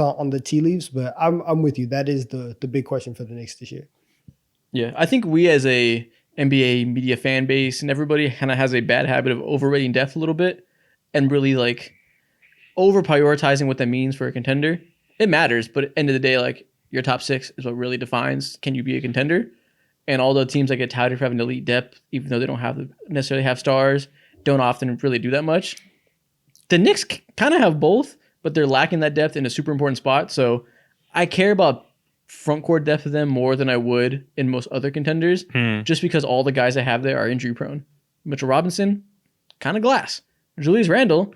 on the tea leaves. But I'm with you. That is the big question for the Knicks this year. Yeah, I think we as a NBA media fan base and everybody kind of has a bad habit of overrating depth a little bit and really like over prioritizing what that means for a contender. It matters, but at the end of the day, like, your top 6 is what really defines can you be a contender. And all the teams that get touted for having elite depth, even though they don't necessarily have stars, don't often really do that much. The Knicks kind of have both, but they're lacking that depth in a super important spot. So I care about front court depth of them more than I would in most other contenders, just because all the guys I have there are injury prone. Mitchell Robinson, kind of glass. Julius Randle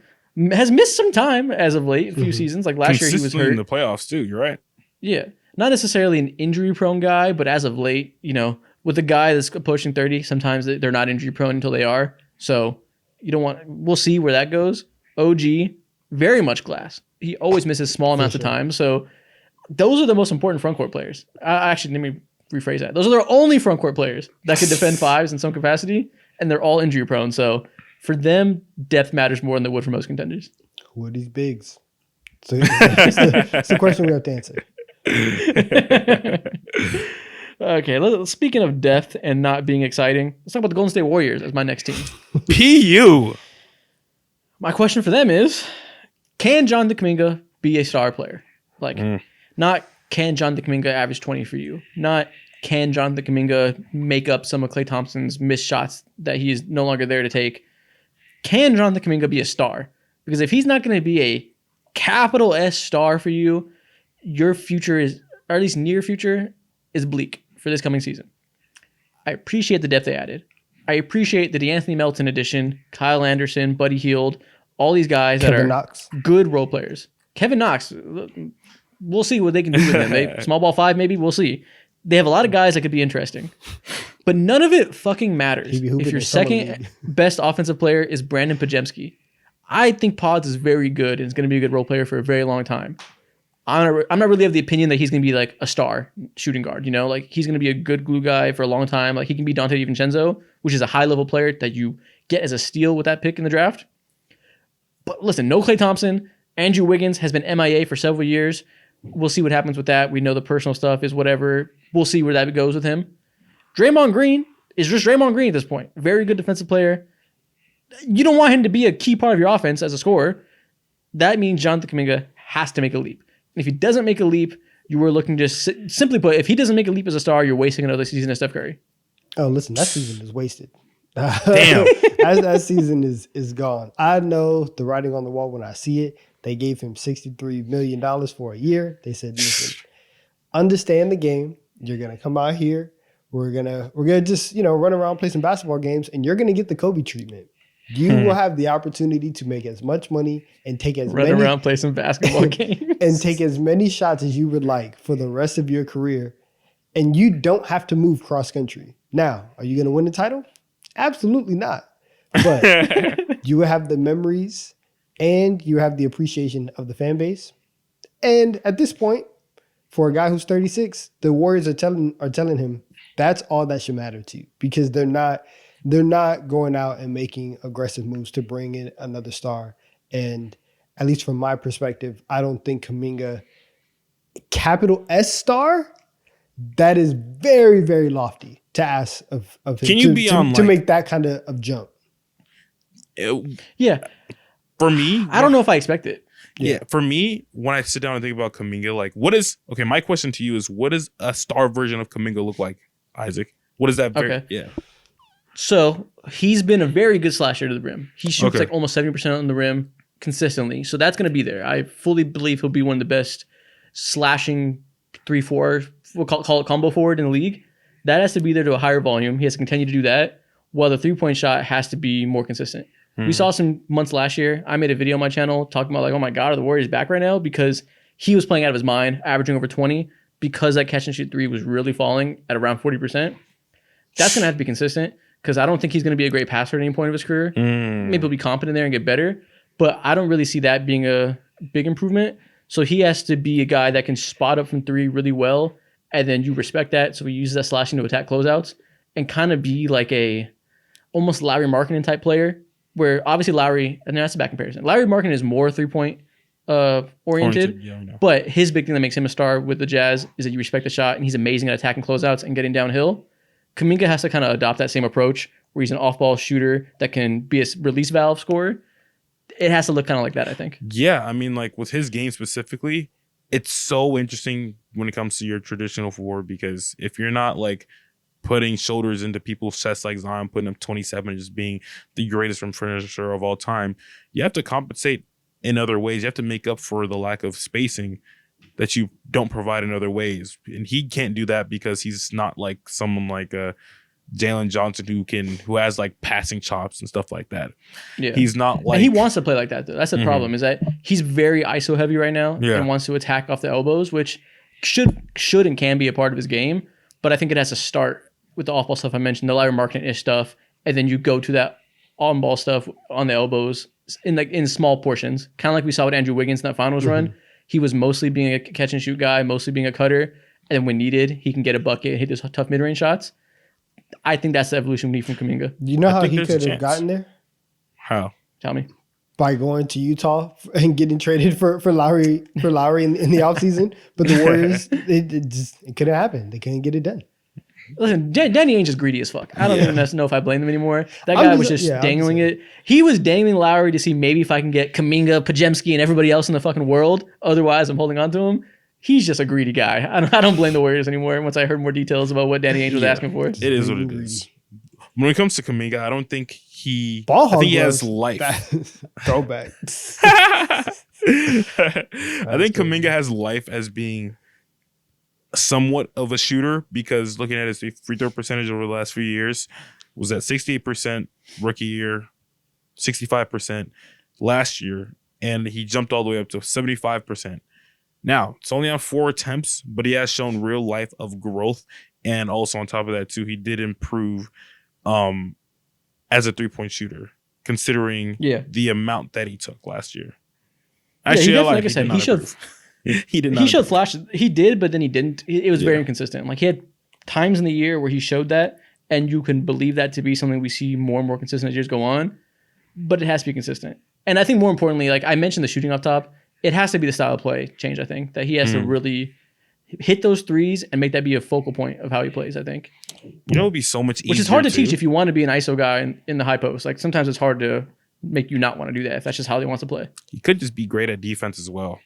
has missed some time as of late, a few seasons. Like last year he was hurt in the playoffs too. You're right. Yeah, not necessarily an injury prone guy, but as of late, you know, with a guy that's approaching 30, sometimes they're not injury prone until they are. So we'll see where that goes. OG, very much glass. He always misses small amounts of time. So those are the most important front court players. Actually, let me rephrase that. Those are the only front court players that could defend 5s in some capacity, and they're all injury prone. So for them, depth matters more than it would for most contenders. Who are these bigs? So it's the question we have to answer. Okay, speaking of depth and not being exciting, let's talk about the Golden State Warriors as my next team. PU. My question for them is, can Jonathan Kuminga be a star player? Like, not can Jonathan Kuminga average 20 for you? Not can Jonathan Kuminga make up some of Klay Thompson's missed shots that he is no longer there to take? Can Jonathan Kuminga be a star? Because if he's not going to be a capital S star for you, your future is, or at least near future, is bleak for this coming season. I appreciate the depth they added. I appreciate the DeAnthony Melton addition, Kyle Anderson, Buddy Hield, all these guys that Kevin are Knox. good role players. Kevin Knox, we'll see what they can do with him. Small ball 5, maybe. We'll see. They have a lot of guys that could be interesting. But none of it fucking matters if your second best offensive player is Brandon Pajemski. I think Pods is very good and is going to be a good role player for a very long time. I'm not really of the opinion that he's going to be like a star shooting guard, like he's going to be a good glue guy for a long time. Like he can be Dante DiVincenzo, which is a high level player that you get as a steal with that pick in the draft. But listen, no Klay Thompson. Andrew Wiggins has been MIA for several years. We'll see what happens with that. We know the personal stuff is whatever. We'll see where that goes with him. Draymond Green is just Draymond Green at this point. Very good defensive player. You don't want him to be a key part of your offense as a scorer. That means Jonathan Kuminga has to make a leap. And if he doesn't make a leap, you were looking to simply put, if he doesn't make a leap as a star, you're wasting another season of Steph Curry. Oh, listen, that season is wasted. Damn. that season is gone. I know the writing on the wall when I see it. They gave him $63 million for a year. They said, listen, understand the game. You're gonna come out here. We're gonna just run around, play some basketball games, and you're gonna get the Kobe treatment. You will have the opportunity to make as much money and take as run around, play some basketball games, and take as many shots as you would like for the rest of your career. And you don't have to move cross country. Now, are you gonna win the title? Absolutely not. But you will have the memories and you have the appreciation of the fan base. And at this point, for a guy who's 36, the Warriors are telling him that's all that should matter to you, because they're not going out and making aggressive moves to bring in another star. And at least from my perspective, I don't think Kuminga, capital S star, that is very, very lofty to ask of him. Can you be on to make that kind of jump? Yeah. For me, I don't know if I expect it. Yeah. For me, when I sit down and think about Kuminga, like my question to you is, what does a star version of Kuminga look like, Isaac? What is that? Yeah. So he's been a very good slasher to the rim. He shoots like almost 70% on the rim consistently. So that's going to be there. I fully believe he'll be one of the best slashing 3-4, we'll call it combo forward in the league. That has to be there to a higher volume. He has to continue to do that, while the 3-point shot has to be more consistent. We saw some months last year. I made a video on my channel talking about like, oh my God, are the Warriors back right now? Because he was playing out of his mind, averaging over 20, because that catch and shoot 3 was really falling at around 40%. That's going to have to be consistent, because I don't think he's going to be a great passer at any point of his career. Maybe he'll be competent there and get better, but I don't really see that being a big improvement. So he has to be a guy that can spot up from 3 really well, and then you respect that. So he uses that slashing to attack closeouts and kind of be like a almost Larry Markkinen type player, where obviously Lowry, and that's a bad comparison. Larry Markkinen is more 3-point oriented, but his big thing that makes him a star with the Jazz is that you respect the shot, and he's amazing at attacking closeouts and getting downhill. Kuminga has to kind of adopt that same approach, where he's an off-ball shooter that can be a release valve scorer. It has to look kind of like that, I think. Yeah, I mean, like with his game specifically, it's so interesting when it comes to your traditional forward, because if you're not like putting shoulders into people's chests like Zion, putting up 27 and just being the greatest rim finisher of all time, you have to compensate in other ways. You have to make up for the lack of spacing that you don't provide in other ways. And he can't do that because he's not like someone like Jalen Johnson who has like passing chops and stuff like that. Yeah. He's not like... And he wants to play like that, though. That's the problem, is that he's very ISO heavy right now and wants to attack off the elbows, which should and can be a part of his game. But I think it has to start with the off-ball stuff I mentioned, the Larry Markkinen-ish stuff, and then you go to that on-ball stuff on the elbows in small portions. Kind of like we saw with Andrew Wiggins in that finals run. He was mostly being a catch-and-shoot guy, mostly being a cutter, and when needed, he can get a bucket and hit those tough mid-range shots. I think that's the evolution we need from Kuminga. You know how he could have gotten there? How? Tell me. By going to Utah and getting traded for Lowry in the offseason. But the Warriors, it couldn't happen. They couldn't get it done. Listen, Danny Ainge is greedy as fuck. I don't even know if I blame him anymore. That guy was just dangling it. He was dangling Lowry to see maybe if I can get Kuminga, Pajemski, and everybody else in the fucking world. Otherwise, I'm holding on to him. He's just a greedy guy. I don't blame the Warriors anymore once I heard more details about what Danny Ainge was asking for. It is what it is. When it comes to Kuminga, I don't think he... I think he has life. Throwback. I think Kuminga has life as being somewhat of a shooter, because looking at his free throw percentage over the last few years was at 68% rookie year, 65%. last year, and he jumped all the way up to 75%. Now, it's only on 4 attempts, but he has shown real life of growth. And also on top of that, too, he did improve as a 3-point shooter, considering the amount that he took last year. Actually, like I said, he showed he did not. He showed flashes. He did, but then he didn't. It was very inconsistent. Like he had times in the year where he showed that, and you can believe that to be something we see more and more consistent as years go on. But it has to be consistent. And I think more importantly, like I mentioned the shooting off top, it has to be the style of play change, I think. That he has to really hit those threes and make that be a focal point of how he plays, I think. You know, it would be so much easier. Which is hard to teach if you want to be an ISO guy in the high post. Like sometimes it's hard to make you not want to do that if that's just how he wants to play. He could just be great at defense as well.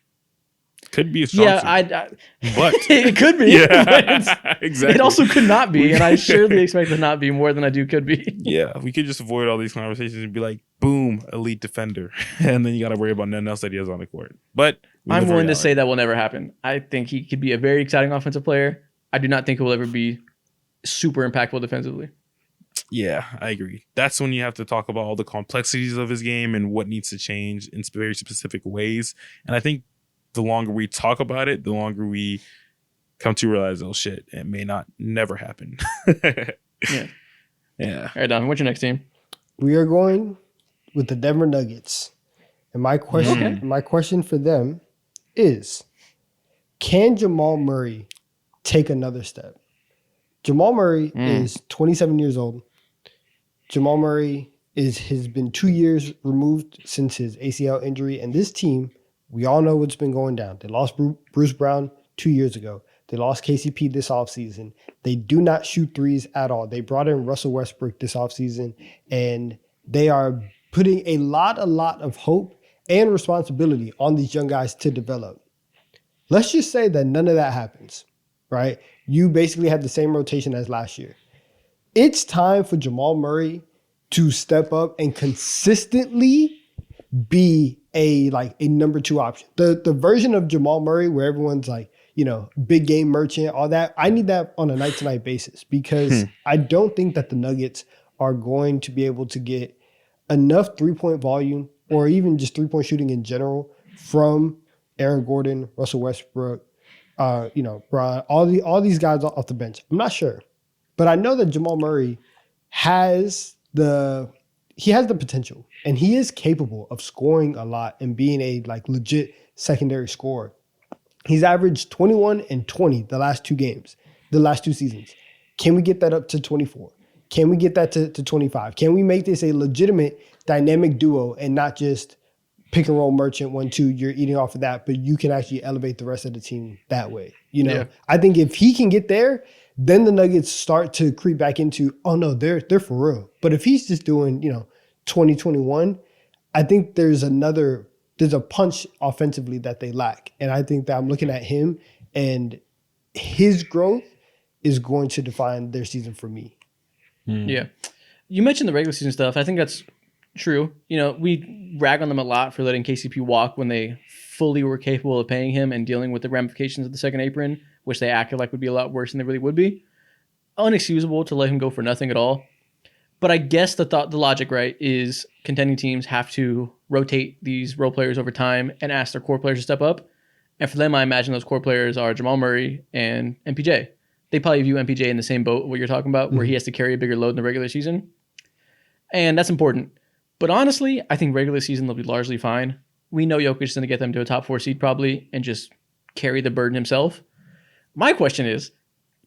Could be a strong suit. But it could be. Yeah, exactly. It also could not be, and I surely expect it to not be more than I do could be. Yeah, we could just avoid all these conversations and be like, boom, elite defender. And then you got to worry about nothing else that he has on the court. But I'm willing to say that will never happen. I think he could be a very exciting offensive player. I do not think he will ever be super impactful defensively. Yeah, I agree. That's when you have to talk about all the complexities of his game and what needs to change in very specific ways. And I think the longer we talk about it, the longer we come to realize, oh shit, it may not never happen. Yeah. Yeah. All right, Don, what's your next team? We are going with the Denver Nuggets. And my question for them is, can Jamal Murray take another step? Jamal Murray is 27 years old. Jamal Murray has been 2 years removed since his ACL injury. And this team, we all know what's been going down. They lost Bruce Brown 2 years ago. They lost KCP this offseason. They do not shoot threes at all. They brought in Russell Westbrook this offseason, and they are putting a lot of hope and responsibility on these young guys to develop. Let's just say that none of that happens, right? You basically have the same rotation as last year. It's time for Jamal Murray to step up and consistently be a number 2 option. The version of Jamal Murray where everyone's like, big game merchant, all that. I need that on a night-to-night basis because I don't think that the Nuggets are going to be able to get enough 3-point volume or even just 3-point shooting in general from Aaron Gordon, Russell Westbrook, Brian, all these guys off the bench. I'm not sure. But I know that Jamal Murray has the potential, and he is capable of scoring a lot and being a legit secondary scorer. He's averaged 21 and 20 the last 2 seasons. Can we get that up to 24? Can we get that to 25? Can we make this a legitimate dynamic duo and not just pick and roll merchant 1-2, you're eating off of that, but you can actually elevate the rest of the team that way. I think if he can get there, then the Nuggets start to creep back into, oh no, they're for real. But if he's just doing, 2021, I think there's a punch offensively that they lack. And I think that I'm looking at him and his growth is going to define their season for me. Yeah. You mentioned the regular season stuff. I think that's true. We rag on them a lot for letting KCP walk when they fully were capable of paying him and dealing with the ramifications of the second apron, which they acted like would be a lot worse than they really would be. Unexcusable to let him go for nothing at all. But I guess the logic, right, is contending teams have to rotate these role players over time and ask their core players to step up. And for them, I imagine those core players are Jamal Murray and MPJ. They probably view MPJ in the same boat what you're talking about, where he has to carry a bigger load in the regular season. And that's important. But honestly, I think regular season they'll be largely fine. We know Jokic is going to get them to a top 4 seed probably and just carry the burden himself. My question is,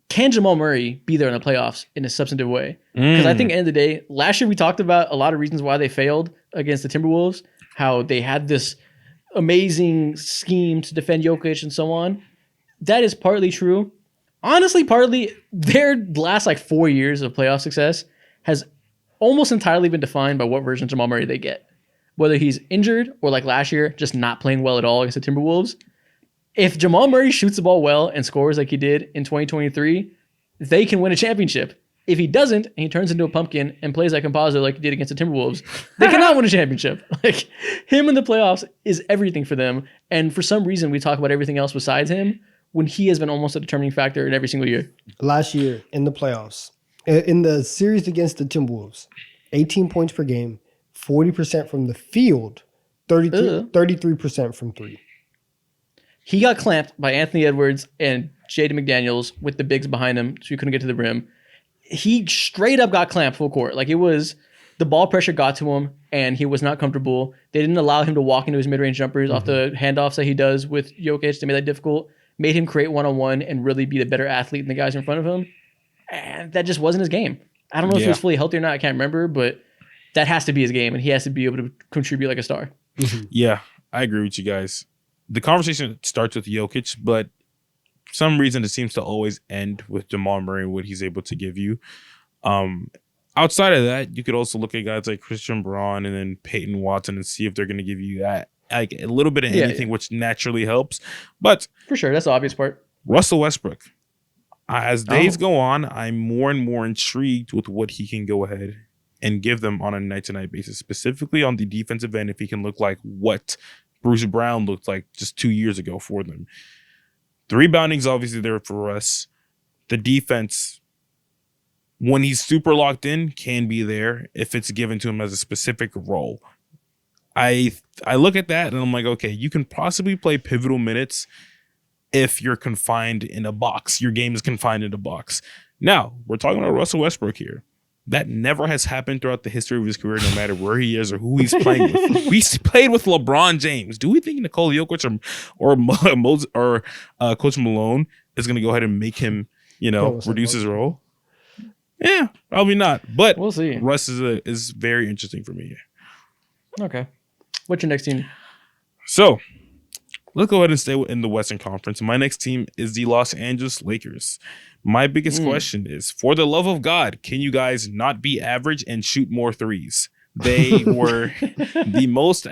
can Jamal Murray be there in the playoffs in a substantive way? Because I think at the end of the day, last year we talked about a lot of reasons why they failed against the Timberwolves, how they had this amazing scheme to defend Jokic and so on. That is partly true. Honestly, partly their last 4 years of playoff success has almost entirely been defined by what version of Jamal Murray they get. Whether he's injured or like last year, just not playing well at all against the Timberwolves. If Jamal Murray shoots the ball well and scores like he did in 2023, they can win a championship. If he doesn't, and he turns into a pumpkin and plays like composer like he did against the Timberwolves, they cannot win a championship. Him in the playoffs is everything for them. And for some reason, we talk about everything else besides him when he has been almost a determining factor in every single year. Last year in the playoffs, in the series against the Timberwolves, 18 points per game, 40% from the field, 33% from three. He got clamped by Anthony Edwards and Jaden McDaniels with the bigs behind him, so he couldn't get to the rim. He straight up got clamped full court. Like, it was, the ball pressure got to him, and he was not comfortable. They didn't allow him to walk into his mid-range jumpers off the handoffs that he does with Jokic. They made that difficult, made him create one-on-one and really be the better athlete than the guys in front of him. And that just wasn't his game. I don't know if he was fully healthy or not. I can't remember, but that has to be his game, and he has to be able to contribute like a star. Yeah, I agree with you guys. The conversation starts with Jokic, but for some reason it seems to always end with Jamal Murray and what he's able to give you. Outside of that, you could also look at guys like Christian Braun and then Peyton Watson and see if they're going to give you that, like a little bit of anything, which naturally helps. But for sure, that's the obvious part. Russell Westbrook, as days go on, I'm more and more intrigued with what he can go ahead and give them on a night-to-night basis, specifically on the defensive end, if he can look like what Bruce Brown looked like just 2 years ago for them. The rebounding's obviously there for us. The defense, when he's super locked in, can be there if it's given to him as a specific role. I look at that and I'm like, okay, you can possibly play pivotal minutes if you're confined in a box. Your game is confined in a box. Now, we're talking about Russell Westbrook here. That never has happened throughout the history of his career, no matter where he is or who he's playing with. We played with LeBron James. Do we think Nikola Jokic or Coach Malone is going to go ahead and make him, reduce his role? Yeah, probably not. But we'll see. Russ is very interesting for me. Okay. What's your next team? So let's go ahead and stay in the Western Conference. My next team is the Los Angeles Lakers. My biggest question is, for the love of God, can you guys not be average and shoot more threes? They were the most,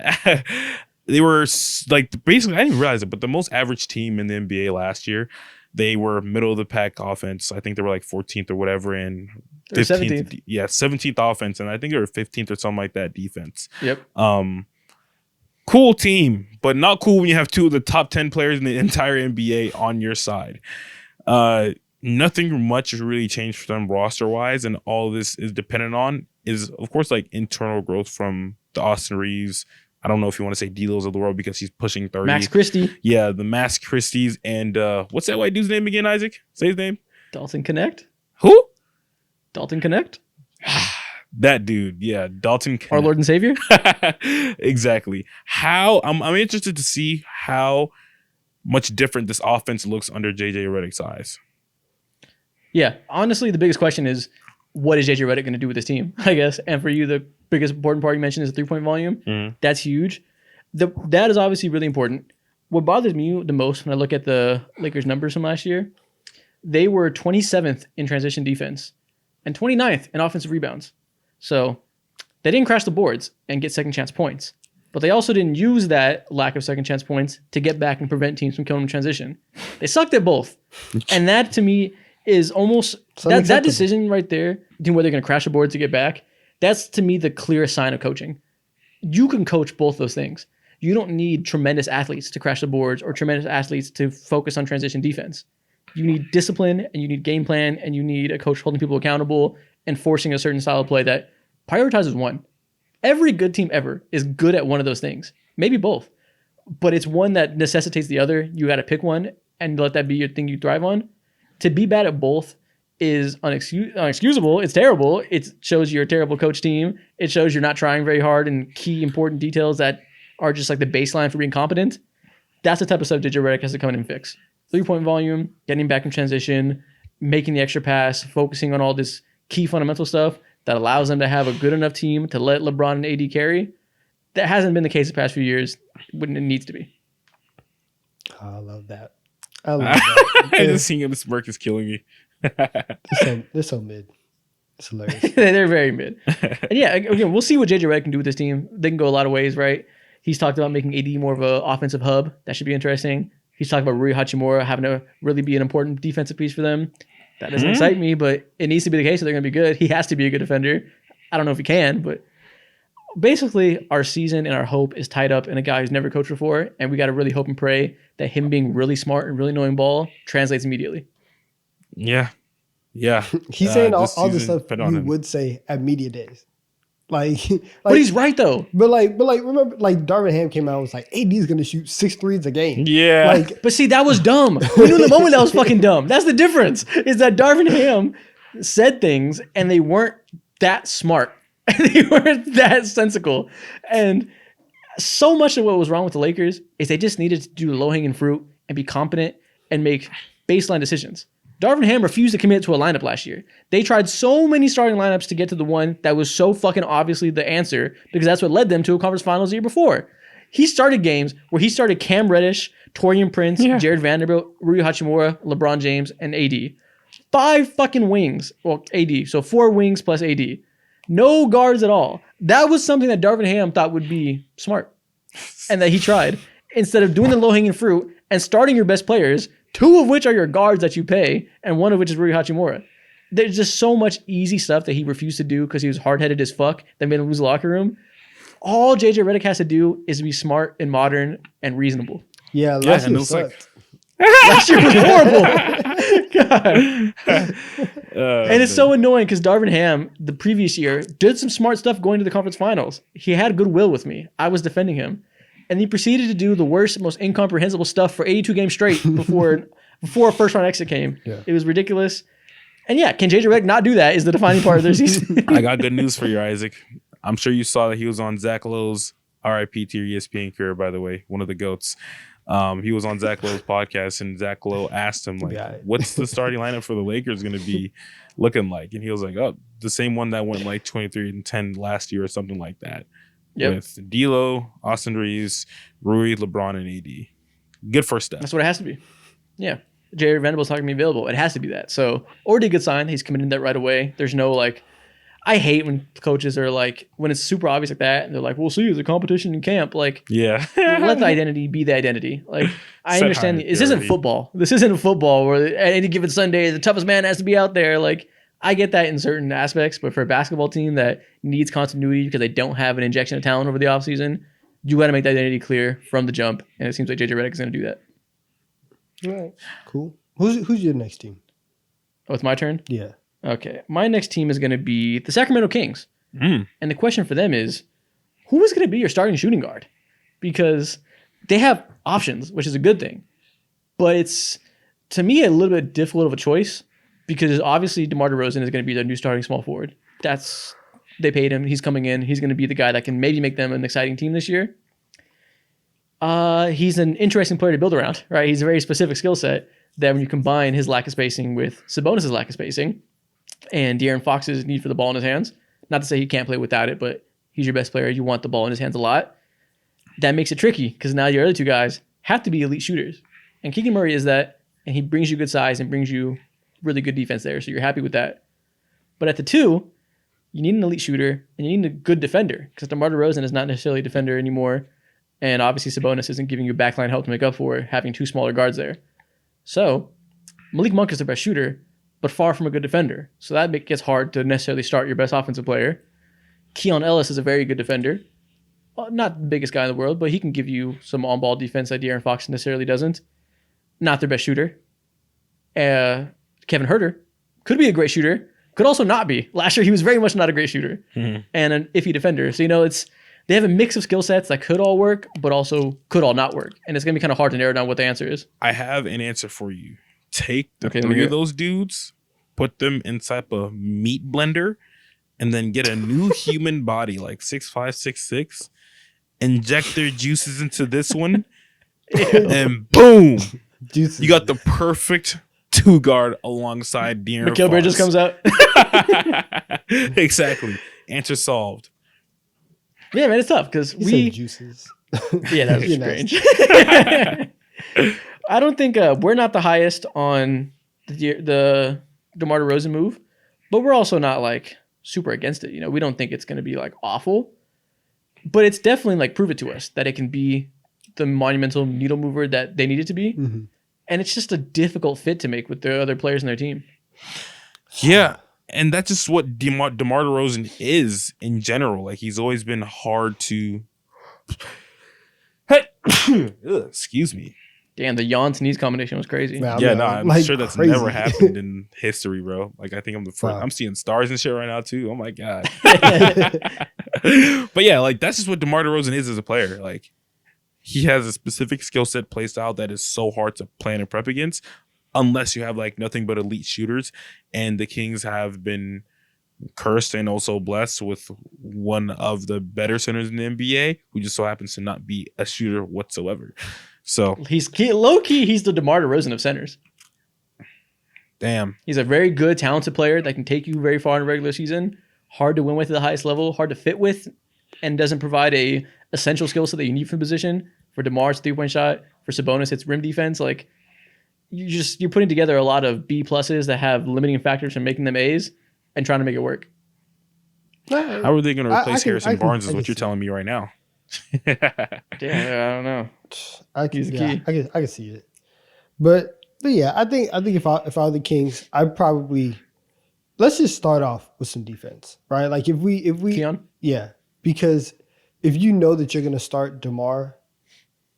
they were like, basically, I didn't realize it, but the most average team in the NBA last year. They were middle of the pack offense. I think they were like 14th or whatever, and 15th. Yeah, 17th offense, and I think they were 15th or something like that defense. Yep. Cool team, but not cool when you have two of the top 10 players in the entire NBA on your side. Nothing much has really changed for them roster-wise, and all this is dependent on is, of course, like internal growth from the Austin Reeves. I don't know if you want to say D-Lo's of the world because he's pushing 30. Max Christie. Yeah, the Max Christies. And what's that white dude's name again, Isaac? Say his name. Dalton Connect. Who? Dalton Connect. That dude. Yeah, Dalton Connect. Our Lord and Savior. Exactly. I'm interested to see how much different this offense looks under JJ Redick's eyes. Yeah, honestly, the biggest question is, what is JJ Redick going to do with this team, I guess? And for you, the biggest important part you mentioned is the three-point volume. That's huge. That is obviously really important. What bothers me the most when I look at the Lakers' numbers from last year, they were 27th in transition defense and 29th in offensive rebounds. So they didn't crash the boards and get second-chance points. But they also didn't use that lack of second-chance points to get back and prevent teams from killing in transition. They sucked at both. And that, to me, is almost that decision right there, between whether they're going to crash the board to get back, that's to me the clearest sign of coaching. You can coach both those things. You don't need tremendous athletes to crash the boards or tremendous athletes to focus on transition defense. You need discipline and you need game plan and you need a coach holding people accountable and forcing a certain style of play that prioritizes one. Every good team ever is good at one of those things, maybe both, but it's one that necessitates the other. You got to pick one and let that be your thing you thrive on. To be bad at both is unexcusable. It's terrible. It shows you're a terrible coach team. It shows you're not trying very hard in key important details that are just like the baseline for being competent. That's the type of stuff JJ Redick has to come in and fix. 3-point volume, getting back in transition, making the extra pass, focusing on all this key fundamental stuff that allows them to have a good enough team to let LeBron and AD carry. That hasn't been the case the past few years when it needs to be. I love that. I love that. Just seeing him smirk is killing me. They're so mid. It's hilarious. They're very mid. And yeah, again, we'll see what JJ Redick can do with this team. They can go a lot of ways, right? He's talked about making AD more of an offensive hub. That should be interesting. He's talked about Rui Hachimura having to really be an important defensive piece for them. That doesn't excite me, but it needs to be the case if they're going to be good. He has to be a good defender. I don't know if he can, but basically our season and our hope is tied up in a guy who's never coached before, and we got to really hope and pray that him being really smart and really knowing ball translates immediately. Yeah. He's saying all the stuff you would say at media days. Like, But he's right though. But remember, like Darvin Ham came out and was like, AD is gonna shoot 6 threes a game. Yeah. Like, But see, that was dumb. We knew in the moment that was fucking dumb. That's the difference. Is that Darvin Ham said things and they weren't that smart. They weren't that sensical. And so much of what was wrong with the Lakers is they just needed to do low-hanging fruit and be competent and make baseline decisions. Darvin Ham refused to commit to a lineup last year. They tried so many starting lineups to get to the one that was so fucking obviously the answer because that's what led them to a conference finals the year before. He started games where he started Cam Reddish, Taurean Prince, Jared Vanderbilt, Rui Hachimura, LeBron James, and AD. 5 fucking wings. Well, AD. So 4 wings plus AD. No guards at all. That was something that Darvin Ham thought would be smart and that he tried. Instead of doing the low-hanging fruit and starting your best players, 2 of which are your guards that you pay, and 1 of which is Rui Hachimura. There's just so much easy stuff that he refused to do because he was hard-headed as fuck that made him lose the locker room. All JJ Redick has to do is be smart and modern and reasonable. yeah, last year it was sucked. Last year was horrible. God. And it's so annoying because Darvin Ham, the previous year, did some smart stuff going to the conference finals. He had goodwill with me. I was defending him. And he proceeded to do the worst, most incomprehensible stuff for 82 games straight before a first-round exit came. Yeah. It was ridiculous. And yeah, can JJ Redick not do that is the defining part of their season. I got good news for you, Isaac. I'm sure you saw that he was on Zach Lowe's RIP to your ESPN career, by the way, one of the GOATs. He was on Zach Lowe's podcast, and Zach Lowe asked him, like, what's the starting lineup for the Lakers going to be looking like? And he was like, oh, the same one that went like 23-10 last year or something like that. Yep. With D'Lo, Austin Reeves, Rui, LeBron, and AD. Good first step. That's what it has to be. Yeah. Jared Vanderbilt's not going to be available. It has to be that. So already a good sign. He's committed that right away. There's no like, I hate when coaches are like, when it's super obvious like that, and they're like, we'll see, there's a competition in camp. Like, Yeah. let the identity be the identity. Like, I Set understand. This isn't hierarchy. football. This isn't football where at any given Sunday, the toughest man has to be out there. Like, I get that in certain aspects, but for a basketball team that needs continuity because they don't have an injection of talent over the offseason, you got to make that identity clear from the jump. And it seems like JJ Redick is going to do that. All right, cool. Who's your next team? Oh, it's my turn? Yeah. Okay. My next team is going to be the Sacramento Kings. Mm. And the question for them is, who is going to be your starting shooting guard? Because they have options, which is a good thing. But it's, to me, a little bit difficult of a choice because obviously DeMar DeRozan is going to be their new starting small forward. They paid him. He's coming in. He's going to be the guy that can maybe make them an exciting team this year. He's an interesting player to build around, right? He's a very specific skill set that when you combine his lack of spacing with Sabonis' lack of spacing and De'Aaron Fox's need for the ball in his hands, not to say he can't play without it, but he's your best player. You want the ball in his hands a lot. That makes it tricky because now your other 2 guys have to be elite shooters. And Keegan Murray is that, and he brings you good size and brings you really good defense there, so you're happy with that. But at the 2, you need an elite shooter and you need a good defender because DeMar DeRozan is not necessarily a defender anymore, and obviously Sabonis isn't giving you backline help to make up for having 2 smaller guards there. So Malik Monk is the best shooter, but far from a good defender. So that gets hard to necessarily start your best offensive player. Keon Ellis is a very good defender. Not the biggest guy in the world, but he can give you some on-ball defense that De'Aaron Fox necessarily doesn't. Not their best shooter. Kevin Huerter could be a great shooter, could also not be. Last year, he was very much not a great shooter and an iffy defender. So, they have a mix of skill sets that could all work, but also could all not work. And it's going to be kind of hard to narrow down what the answer is. I have an answer for you. Take the Okay, let me 3 hear of those dudes, put them inside a meat blender, and then get a new human body like 6'5", 6'6", inject their juices into this one, and boom, Juices. you got the perfect 2 guard alongside De'Aaron Mikal Bridges Fox. comes out. Exactly. Answer solved. Yeah, man, it's tough because You said juices. Yeah, that was You're strange. I don't think we're not the highest on the DeMar DeRozan move, but we're also not like super against it. We don't think it's going to be like awful, but it's definitely like prove it to us that it can be the monumental needle mover that they need it to be. Mm-hmm. And it's just a difficult fit to make with the other players in their team. Yeah. And that's just what DeMar DeRozan is in general. Like, he's always been hard to... Excuse me. Damn, the yawn sneeze combination was crazy. Man, I'm like sure that's crazy. never happened in history, bro. Like I think I'm the first. Wow. I'm seeing stars and shit right now too. Oh my god. But yeah, like that's just what DeMar DeRozan is as a player. Like he has a specific skill set, play style that is so hard to plan and prep against, unless you have like nothing but elite shooters. And the Kings have been cursed and also blessed with one of the better centers in the NBA, who just so happens to not be a shooter whatsoever. So He's low key. He's the DeMar DeRozan of centers. damn. He's a very good, talented player that can take you very far in the regular season. Hard to win with at the highest level, hard to fit with, and doesn't provide a essential skill set that you need for the position. For DeMar, it's a 3-point shot. For Sabonis, it's rim defense. Like you're putting together a lot of B pluses that have limiting factors and making them A's and trying to make it work. How are they going to replace Harrison Barnes? Is I what can you're telling me right now. Yeah, I don't know. He's the key. key. I can see it, but yeah, I think if I were the Kings, I'd probably let's just start off with some defense, right? Like if we Keon? yeah, because if you know that you're gonna start DeMar,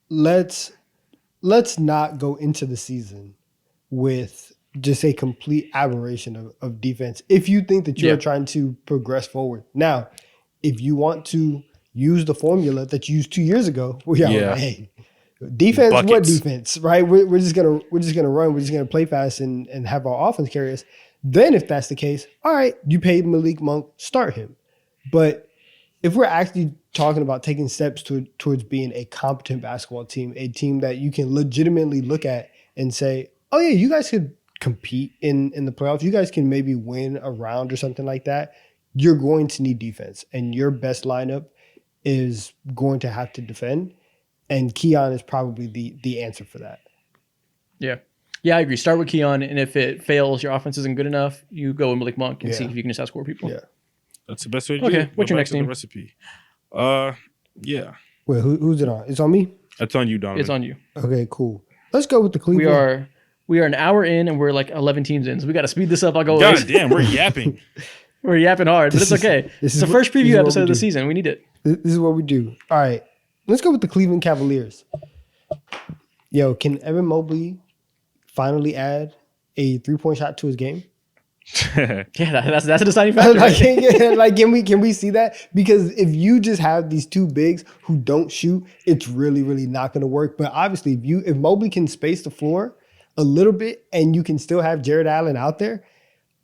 let's not go into the season with just a complete aberration of defense. If you think that you're trying to progress forward, now if you want to use the formula that you used 2 years ago, hey, defense, Buckets. what defense, right? We're just gonna run, we're just gonna play fast and have our offense carry us. Then if that's the case, all right, you paid Malik Monk, start him. But if we're actually talking about taking steps towards being a competent basketball team, a team that you can legitimately look at and say, oh yeah, you guys could compete in the playoffs, you guys can maybe win a round or something like that, you're going to need defense. And your best lineup is going to have to defend. And Keon is probably the answer for that. Yeah. Yeah, I agree. Start with Keon, and if it fails, your offense isn't good enough, you go with Malik Monk and see if you can just outscore people. Yeah. That's the best way to do it. Okay, what's your next Go back to team? the recipe. Yeah. Wait, who's it on? It's on me? That's on you, Donovan. It's on you. Okay, cool. Let's go with the Cleveland. We are an hour in, and we're like 11 teams in, so we got to speed this up. I'll go. God damn, we're yapping. We're yapping hard, but it's okay. It's the first preview episode of the season. We need it. This is what we do. All right. Let's go with the Cleveland Cavaliers. Yo, can Evan Mobley finally add a 3-point shot to his game? Yeah, that's a deciding factor. Can we see that? Because if you just have these two bigs who don't shoot, it's really, really not going to work. But obviously, if Mobley can space the floor a little bit and you can still have Jared Allen out there,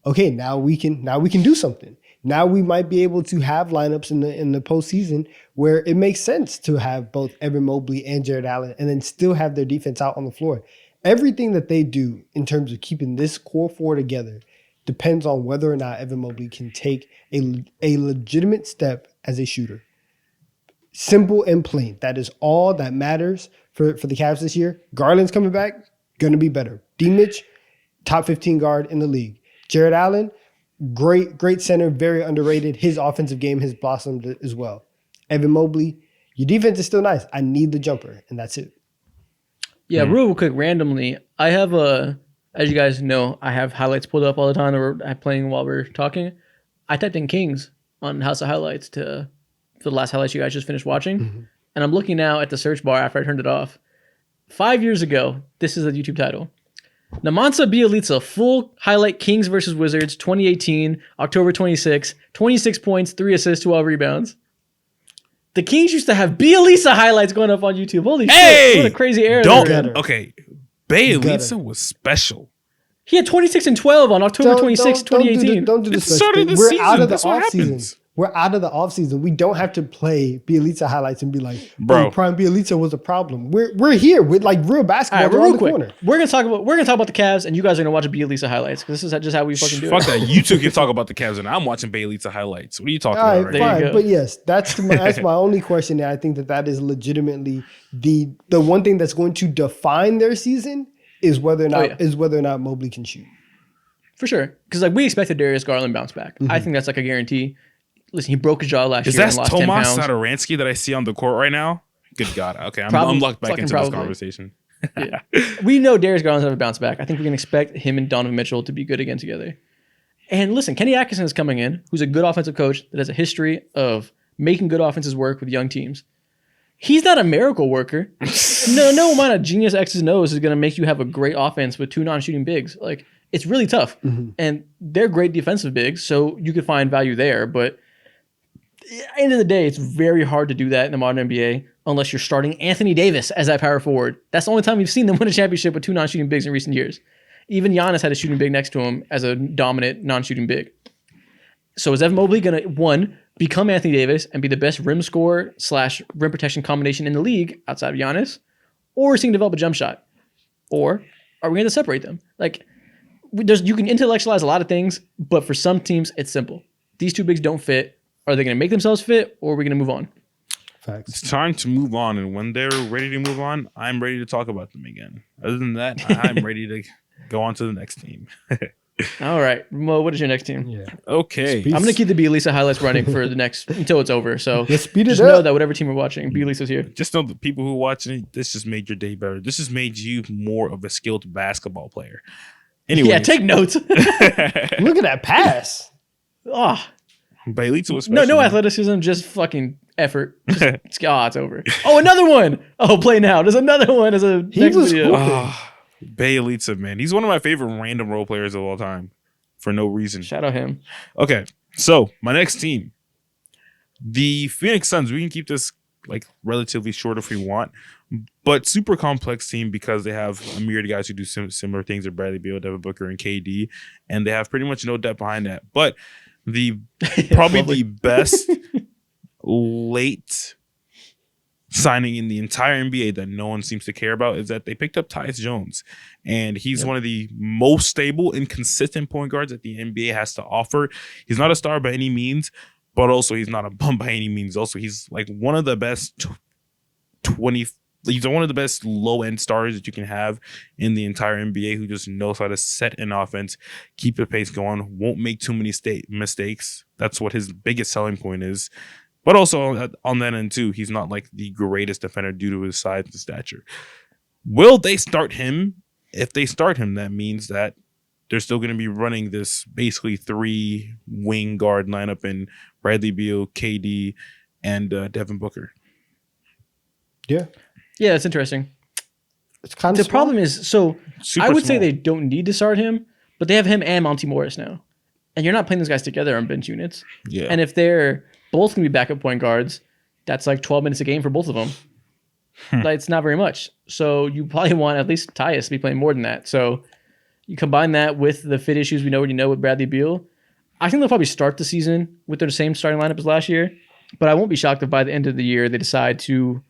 okay, now we can do something. Now we might be able to have lineups in the postseason where it makes sense to have both Evan Mobley and Jared Allen and then still have their defense out on the floor. Everything that they do in terms of keeping this core four together depends on whether or not Evan Mobley can take a legitimate step as a shooter. Simple and plain. That is all that matters for the Cavs this year. Garland's coming back, going to be better. D-Mitch, top 15 guard in the league. Jared Allen, great center, very underrated. His offensive game has blossomed as well. Evan Mobley, your defense is still nice. I need the jumper, and that's it. Yeah, real quick, randomly, I have as you guys know, I have highlights pulled up all the time that we're playing while we're talking. I typed in Kings on House of Highlights for the last highlights you guys just finished watching. And I'm looking now at the search bar after I turned it off. 5 years ago, this is the YouTube title. Namansa Bielitsa, full highlight Kings versus Wizards, 2018, October 26, 26 points, 3 assists, 12 rebounds. The Kings used to have Bielitsa highlights going up on YouTube. Holy shit, what a crazy era. Okay, Bielitsa was special. He had 26 and 12 on October 26, 2018. Don't do this. We're out of the offseason. We're out of the offseason. We don't have to play Bielitsa highlights and be like, bro, Prime Bielitsa was a problem. We're here with like real basketball. We're on the corner. We're gonna talk about the Cavs, and you guys are gonna watch Bielitsa highlights because this is just how we fucking do it. Fuck that. You two can talk about the Cavs, and I'm watching Bielitsa highlights. What are you talking about? Right, fine. But yes, that's my only question. And I think that is legitimately the one thing that's going to define their season is whether or not Mobley can shoot. For sure, because like we expected Darius Garland bounce back. I think that's like a guarantee. Listen, he broke his jaw last year. Is that Tomas Satoransky that I see on the court right now? Good God. Okay, I'm locked back into this conversation. Yeah. We know Darius Garland's never bounce back. I think we can expect him and Donovan Mitchell to be good again together. And listen, Kenny Atkinson is coming in, who's a good offensive coach that has a history of making good offenses work with young teams. He's not a miracle worker. No amount of genius X's and O's is going to make you have a great offense with 2 non-shooting bigs. Like, it's really tough. And they're great defensive bigs, so you could find value there. But at the end of the day, it's very hard to do that in the modern NBA unless you're starting Anthony Davis as that power forward. That's the only time we've seen them win a championship with 2 non-shooting bigs in recent years. Even Giannis had a shooting big next to him as a dominant non-shooting big. So is Evan Mobley going to, 1, become Anthony Davis and be the best rim scorer / rim protection combination in the league outside of Giannis? Or is he going to develop a jump shot? Or are we going to separate them? Like, you can intellectualize a lot of things, but for some teams, it's simple. These 2 bigs don't fit. Are they going to make themselves fit, or are we going to move on? Facts. It's time to move on, and when they're ready to move on, I'm ready to talk about them again. Other than that, I'm ready to go on to the next team. All right. Mo, what is your next team? Yeah. Okay. Speed. I'm going to keep the Bielisa highlights running for the next until it's over. So Let's speed it just up. know that whatever team we're watching, Bielisa's here. Just know the people who are watching it, this just made your day better. This just made you more of a skilled basketball player. Anyway, Yeah, take notes. Look at that pass. Oh, Bielitsa was no special. athleticism, just fucking effort. Just, it's over. Oh, another one. Oh, play now. There's another one as a He next was video. cool. Bielitsa, man. He's one of my favorite random role players of all time for no reason. Shout out him. Okay, so my next team, the Phoenix Suns. We can keep this like relatively short if we want, but super complex team because they have a myriad of guys who do similar things with Bradley Beal, Devin Booker, and KD, and they have pretty much no depth behind that. But the probably the best late signing in the entire NBA that no one seems to care about is that they picked up Tyus Jones, and he's one of the most stable and consistent point guards that the NBA has to offer. He's not a star by any means, but also he's not a bum by any means. Also, he's like one of the best 20. He's one of the best low-end stars that you can have in the entire NBA who just knows how to set an offense, keep the pace going, won't make too many mistakes. That's what his biggest selling point is. But also on that end too, he's not like the greatest defender due to his size and stature. Will they start him? If they start him, that means that they're still going to be running this basically 3 wing guard lineup in Bradley Beal, KD, and Devin Booker. Yeah. Yeah, that's interesting. It's kind The of problem is, so Super I would say small. they don't need to start him, but they have him and Monty Morris now. And you're not playing those guys together on bench units. Yeah. And if they're both going to be backup point guards, that's like 12 minutes a game for both of them. Like, it's not very much. So you probably want at least Tyus to be playing more than that. So you combine that with the fit issues we already know with Bradley Beal. I think they'll probably start the season with their same starting lineup as last year. But I won't be shocked if by the end of the year they decide to...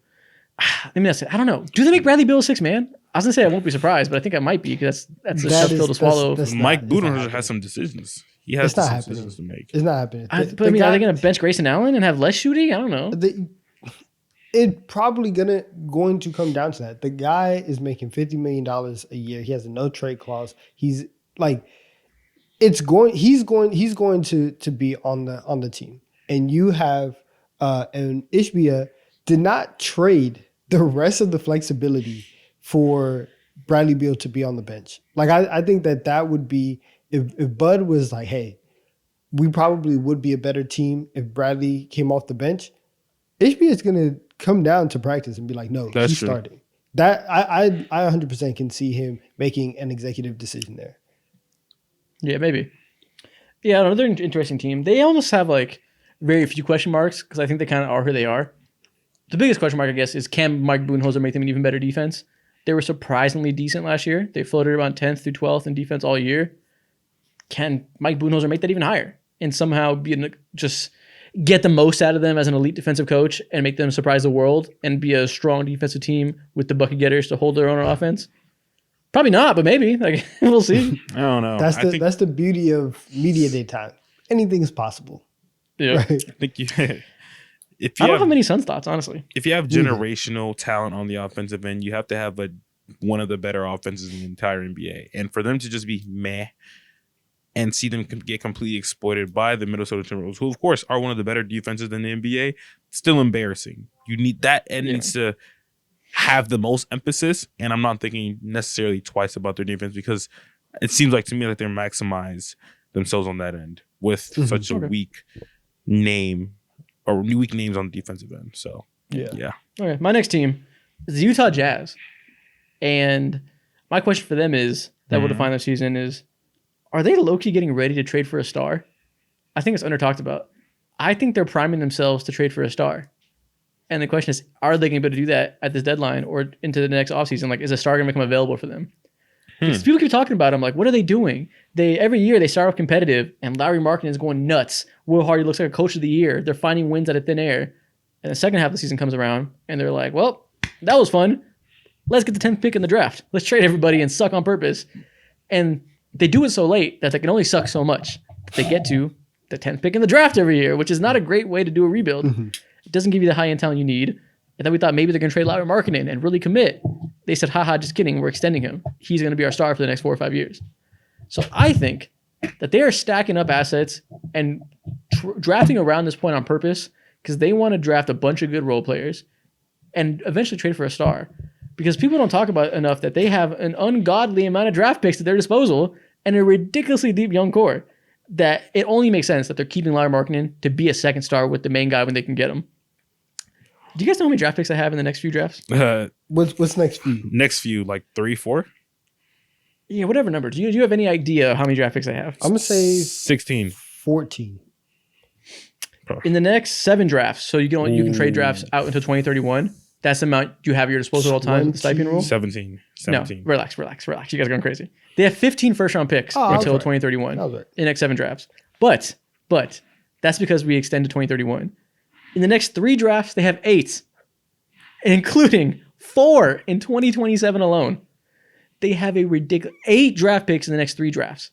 I don't know. Do they make Bradley Beal a 6 man? I was gonna say I won't be surprised, but I think I might be because that's a tough pill to swallow. Mike Budenholzer has some decisions. He has some decisions to make. It's not happening. But I mean, are they gonna bench Grayson Allen and have less shooting? I don't know. It's probably going to come down to that. The guy is making $50 million a year. He has a no trade clause. He's like, he's going to be on the team. And you have and Ishbia did not trade the rest of the flexibility for Bradley Beal to be on the bench. Like I think that would be if Bud was like, hey, we probably would be a better team if Bradley came off the bench. Ishbia is gonna come down to practice and be like, no, That's he's true. starting. That I 100% can see him making an executive decision there. Yeah, maybe. Yeah, I don't know. They're an interesting team. They almost have like very few question marks because I think they kind of are who they are. The biggest question mark, I guess, is can Mike Budenholzer make them an even better defense? They were surprisingly decent last year. They floated around 10th through 12th in defense all year. Can Mike Budenholzer make that even higher and somehow just get the most out of them as an elite defensive coach and make them surprise the world and be a strong defensive team with the bucket getters to hold their own offense? Probably not, but maybe. Like, we'll see. I don't know. That's the beauty of media day time. Anything is possible. Yeah. Right? I think if I you don't have many Suns thoughts, honestly. if you have generational talent on the offensive end, you have to have one of the better offenses in the entire NBA. And for them to just be meh and see them get completely exploited by the Minnesota Timberwolves, who of course are one of the better defenses in the NBA, still embarrassing. You need that and needs to have the most emphasis. And I'm not thinking necessarily twice about their defense because it seems like to me that they're maximize themselves on that end with such a weak name or weak names on the defensive end. So Yeah. Okay, my next team is the Utah Jazz. And my question for them is, that will define their season, is, are they low-key getting ready to trade for a star? I think it's under-talked about. I think they're priming themselves to trade for a star. And the question is, are they going to be able to do that at this deadline or into the next offseason? Like, is a star going to become available for them? Because people keep talking about them, like, what are they doing? Every year they start off competitive, and Lauri Markkanen is going nuts. Will Hardy looks like a coach of the year. They're finding wins out of thin air. And the second half of the season comes around, and they're like, well, that was fun. Let's get the 10th pick in the draft. Let's trade everybody and suck on purpose. And they do it so late that they can only suck so much. They get to the 10th pick in the draft every year, which is not a great way to do a rebuild. It doesn't give you the high-end talent you need. And then we thought maybe they're going to trade Lauri Markkanen and really commit. They said, haha, just kidding. We're extending him. He's going to be our star for the next 4 or 5 years. So I think that they are stacking up assets and drafting around this point on purpose because they want to draft a bunch of good role players and eventually trade for a star. Because people don't talk about enough that they have an ungodly amount of draft picks at their disposal and a ridiculously deep young core that it only makes sense that they're keeping Lauri Markkanen to be a second star with the main guy when they can get him. Do you guys know how many draft picks I have in the next few drafts? What's next few? Next few, like 3, 4? Yeah, whatever number. Do you have any idea how many draft picks I have? I'm going to say 16. 14. In the next 7 drafts, so you can trade drafts out until 2031. That's the amount you have at your disposal at all times with the stipend rule? 17. No, relax. You guys are going crazy. They have 15 first-round picks until 2031 in the next 7 drafts. But that's because we extend to 2031. In the next 3 drafts, they have 8, including 4 in 2027 alone. They have a ridiculous 8 draft picks in the next 3 drafts.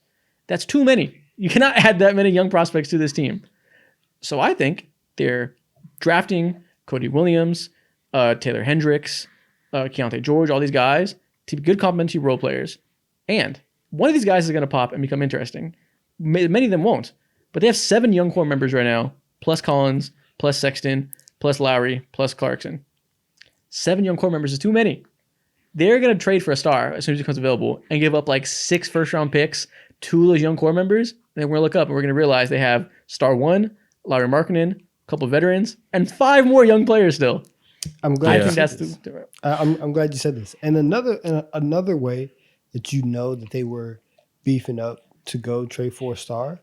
That's too many. You cannot add that many young prospects to this team. So I think they're drafting Cody Williams, Taylor Hendricks, Keontae George, all these guys to be good complementary role players. And one of these guys is going to pop and become interesting. Many of them won't. But they have 7 young core members right now, plus Collins, plus Sexton, plus Lowry, plus Clarkson. 7 young core members is too many. They're going to trade for a star as soon as it becomes available and give up like 6 first-round picks to those young core members. And then we're going to look up and we're going to realize they have star 1, Lauri Markkanen, a couple of veterans, and 5 more young players still. I'm glad. I think that's I'm glad you said this. And another way that you know that they were beefing up to go trade for a star.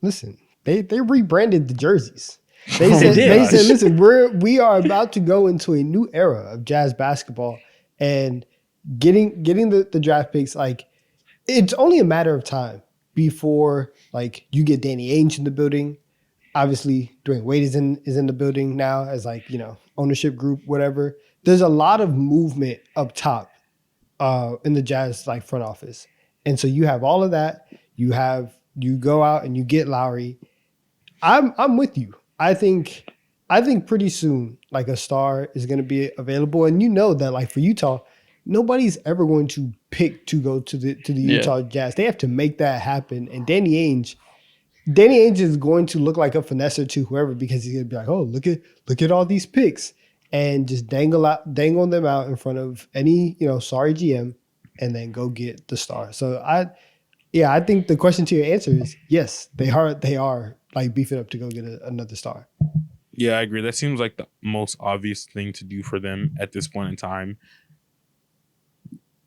Listen, they rebranded the jerseys. They said, listen, we are about to go into a new era of Jazz basketball, and getting the draft picks, like, it's only a matter of time before, like, you get Danny Ainge in the building. Obviously, Dwayne Wade is in the building now as, like, ownership group, whatever. There's a lot of movement up top in the Jazz, like, front office. And so you have all of that. You go out and you get Lowry. I'm with you. I think pretty soon, like, a star is going to be available. And you know that, like, for Utah, nobody's ever going to pick to go to the Utah Jazz. They have to make that happen. And Danny Ainge is going to look like a finesser to whoever, because he's going to be like, oh, look at all these picks, and just dangle them out in front of any, sorry GM, and then go get the star. So I think the question to your answer is yes, they are like beefing up to go get another star. Yeah, I agree. That seems like the most obvious thing to do for them at this point in time.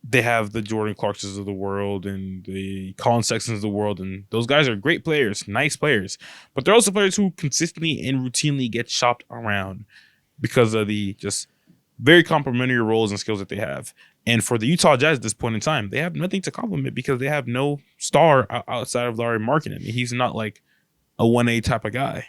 They have the Jordan Clarksons of the world and the Colin Sextons of the world, and those guys are great players, nice players, but they're also players who consistently and routinely get shopped around because of the just very complementary roles and skills that they have. And for the Utah Jazz at this point in time, they have nothing to complement because they have no star outside of Lauri Markkanen. He's not like a 1A type of guy.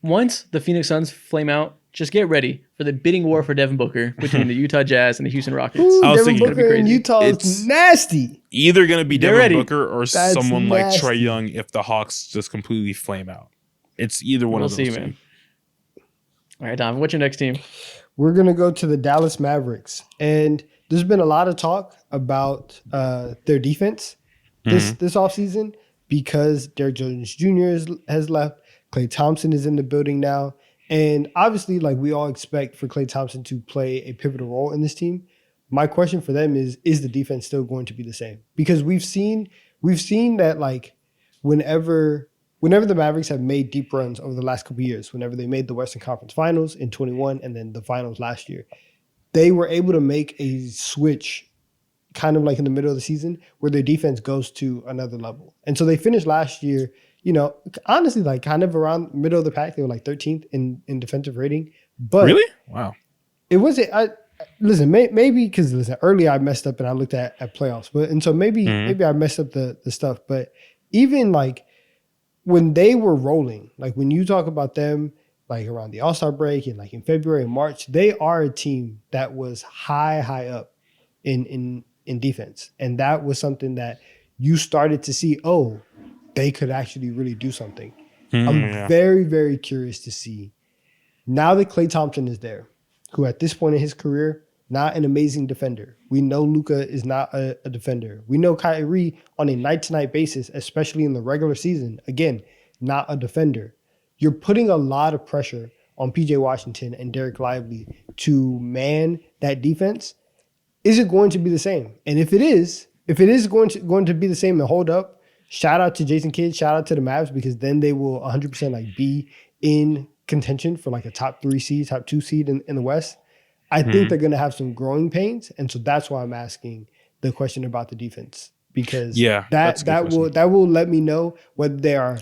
Once the Phoenix Suns flame out, just get ready for the bidding war for Devin Booker between the Utah Jazz and the Houston Rockets. Ooh, Devin Booker in Utah is nasty. Either going to be Devin Booker or someone like Trae Young if the Hawks just completely flame out. It's either one of those two. Man. All right, Dom, what's your next team? We're going to go to the Dallas Mavericks. And there's been a lot of talk about their defense this offseason because Derrick Jones Jr. has left. Klay Thompson is in the building now. And obviously, like, we all expect for Klay Thompson to play a pivotal role in this team. My question for them is the defense still going to be the same? Because we've seen that, like, whenever whenever the Mavericks have made deep runs over the last couple of years, whenever they made the Western Conference Finals in 21 and then the finals last year, they were able to make a switch kind of like in the middle of the season where their defense goes to another level. And so they finished last year, honestly, like kind of around middle of the pack. They were like 13th in defensive rating. But really? Wow. It wasn't. Listen, maybe because earlier I messed up and I looked at playoffs, so maybe I messed up the stuff. But even like when they were rolling, like when you talk about them, like around the All-Star break and like in February and March, they are a team that was high up in defense, and that was something that you started to see. Oh, they could actually really do something. I'm very, very curious to see now that Klay Thompson is there, who at this point in his career, not an amazing defender. We know Luka is not a defender. We know Kyrie on a night-to-night basis, especially in the regular season, again, not a defender. You're putting a lot of pressure on PJ Washington and Derek Lively to man that defense. Is it going to be the same? And if it is going to be the same and hold up, shout out to Jason Kidd, shout out to the Mavs, because then they will 100% like be in contention for like a top 2 seed in the West. I think they're going to have some growing pains, and so that's why I'm asking the question about the defense, because that will let me know whether they are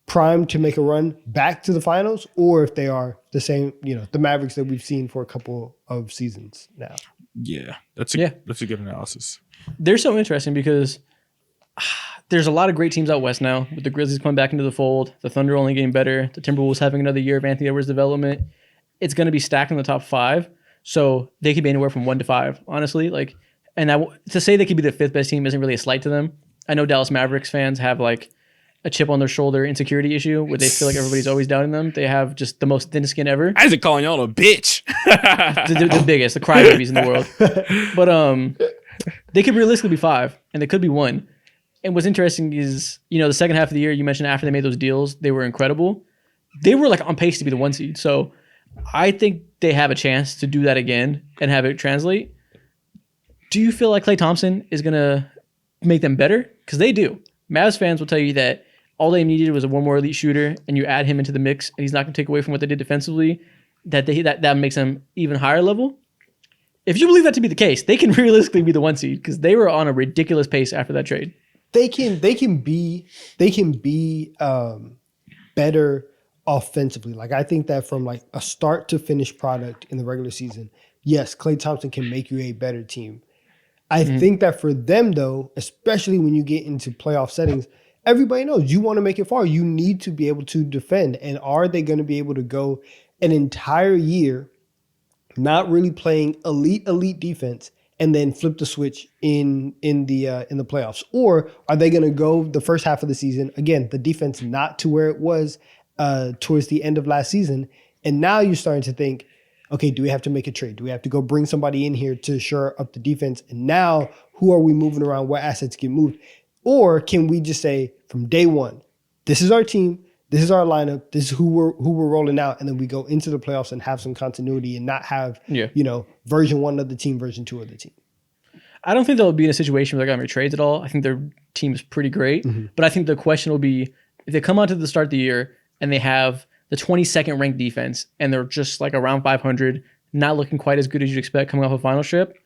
primed to make a run back to the finals or if they are the same, the Mavericks that we've seen for a couple of seasons now. Yeah, that's a good analysis. They're so interesting because there's a lot of great teams out west now, with the Grizzlies coming back into the fold, the Thunder only getting better, the Timberwolves having another year of Anthony Edwards development. It's going to be stacked in the top 5, so they could be anywhere from 1 to 5, honestly. Like, and to say they could be the 5th best team isn't really a slight to them. I know Dallas Mavericks fans have like a chip on their shoulder insecurity issue where they feel like everybody's always doubting them. They have just the most thin skin ever. I isn't calling y'all a bitch. the biggest, the crybabies in the world. But they could realistically be 5, and they could be 1. And what's interesting is, the second half of the year, you mentioned after they made those deals, they were incredible. They were like on pace to be the 1 seed. So I think they have a chance to do that again and have it translate. Do you feel like Klay Thompson is going to make them better? Because they do. Mavs fans will tell you that all they needed was one more elite shooter, and you add him into the mix, and he's not going to take away from what they did defensively. That makes them even higher level. If you believe that to be the case, they can realistically be the 1 seed because they were on a ridiculous pace after that trade. They can be better offensively. Like I think that from like a start to finish product in the regular season, yes, Klay Thompson can make you a better team. I think that for them though, especially when you get into playoff settings, everybody knows you want to make it far. You need to be able to defend. And are they going to be able to go an entire year not really playing elite defense and then flip the switch in the playoffs? Or are they going to go the first half of the season, again, the defense not to where it was towards the end of last season, and now you're starting to think, okay, do we have to make a trade? Do we have to go bring somebody in here to shore up the defense? And now who are we moving around? What assets get moved? Or can we just say from day one, this is our team, this is our lineup, this is who we're rolling out, and then we go into the playoffs and have some continuity and not have version 1 of the team, version 2 of the team. I don't think they'll be in a situation where they're going to make trades at all. I think their team is pretty great. But I think the question will be, if they come out to the start of the year and they have the 22nd ranked defense and they're just like around 500, not looking quite as good as you'd expect coming off a final trip,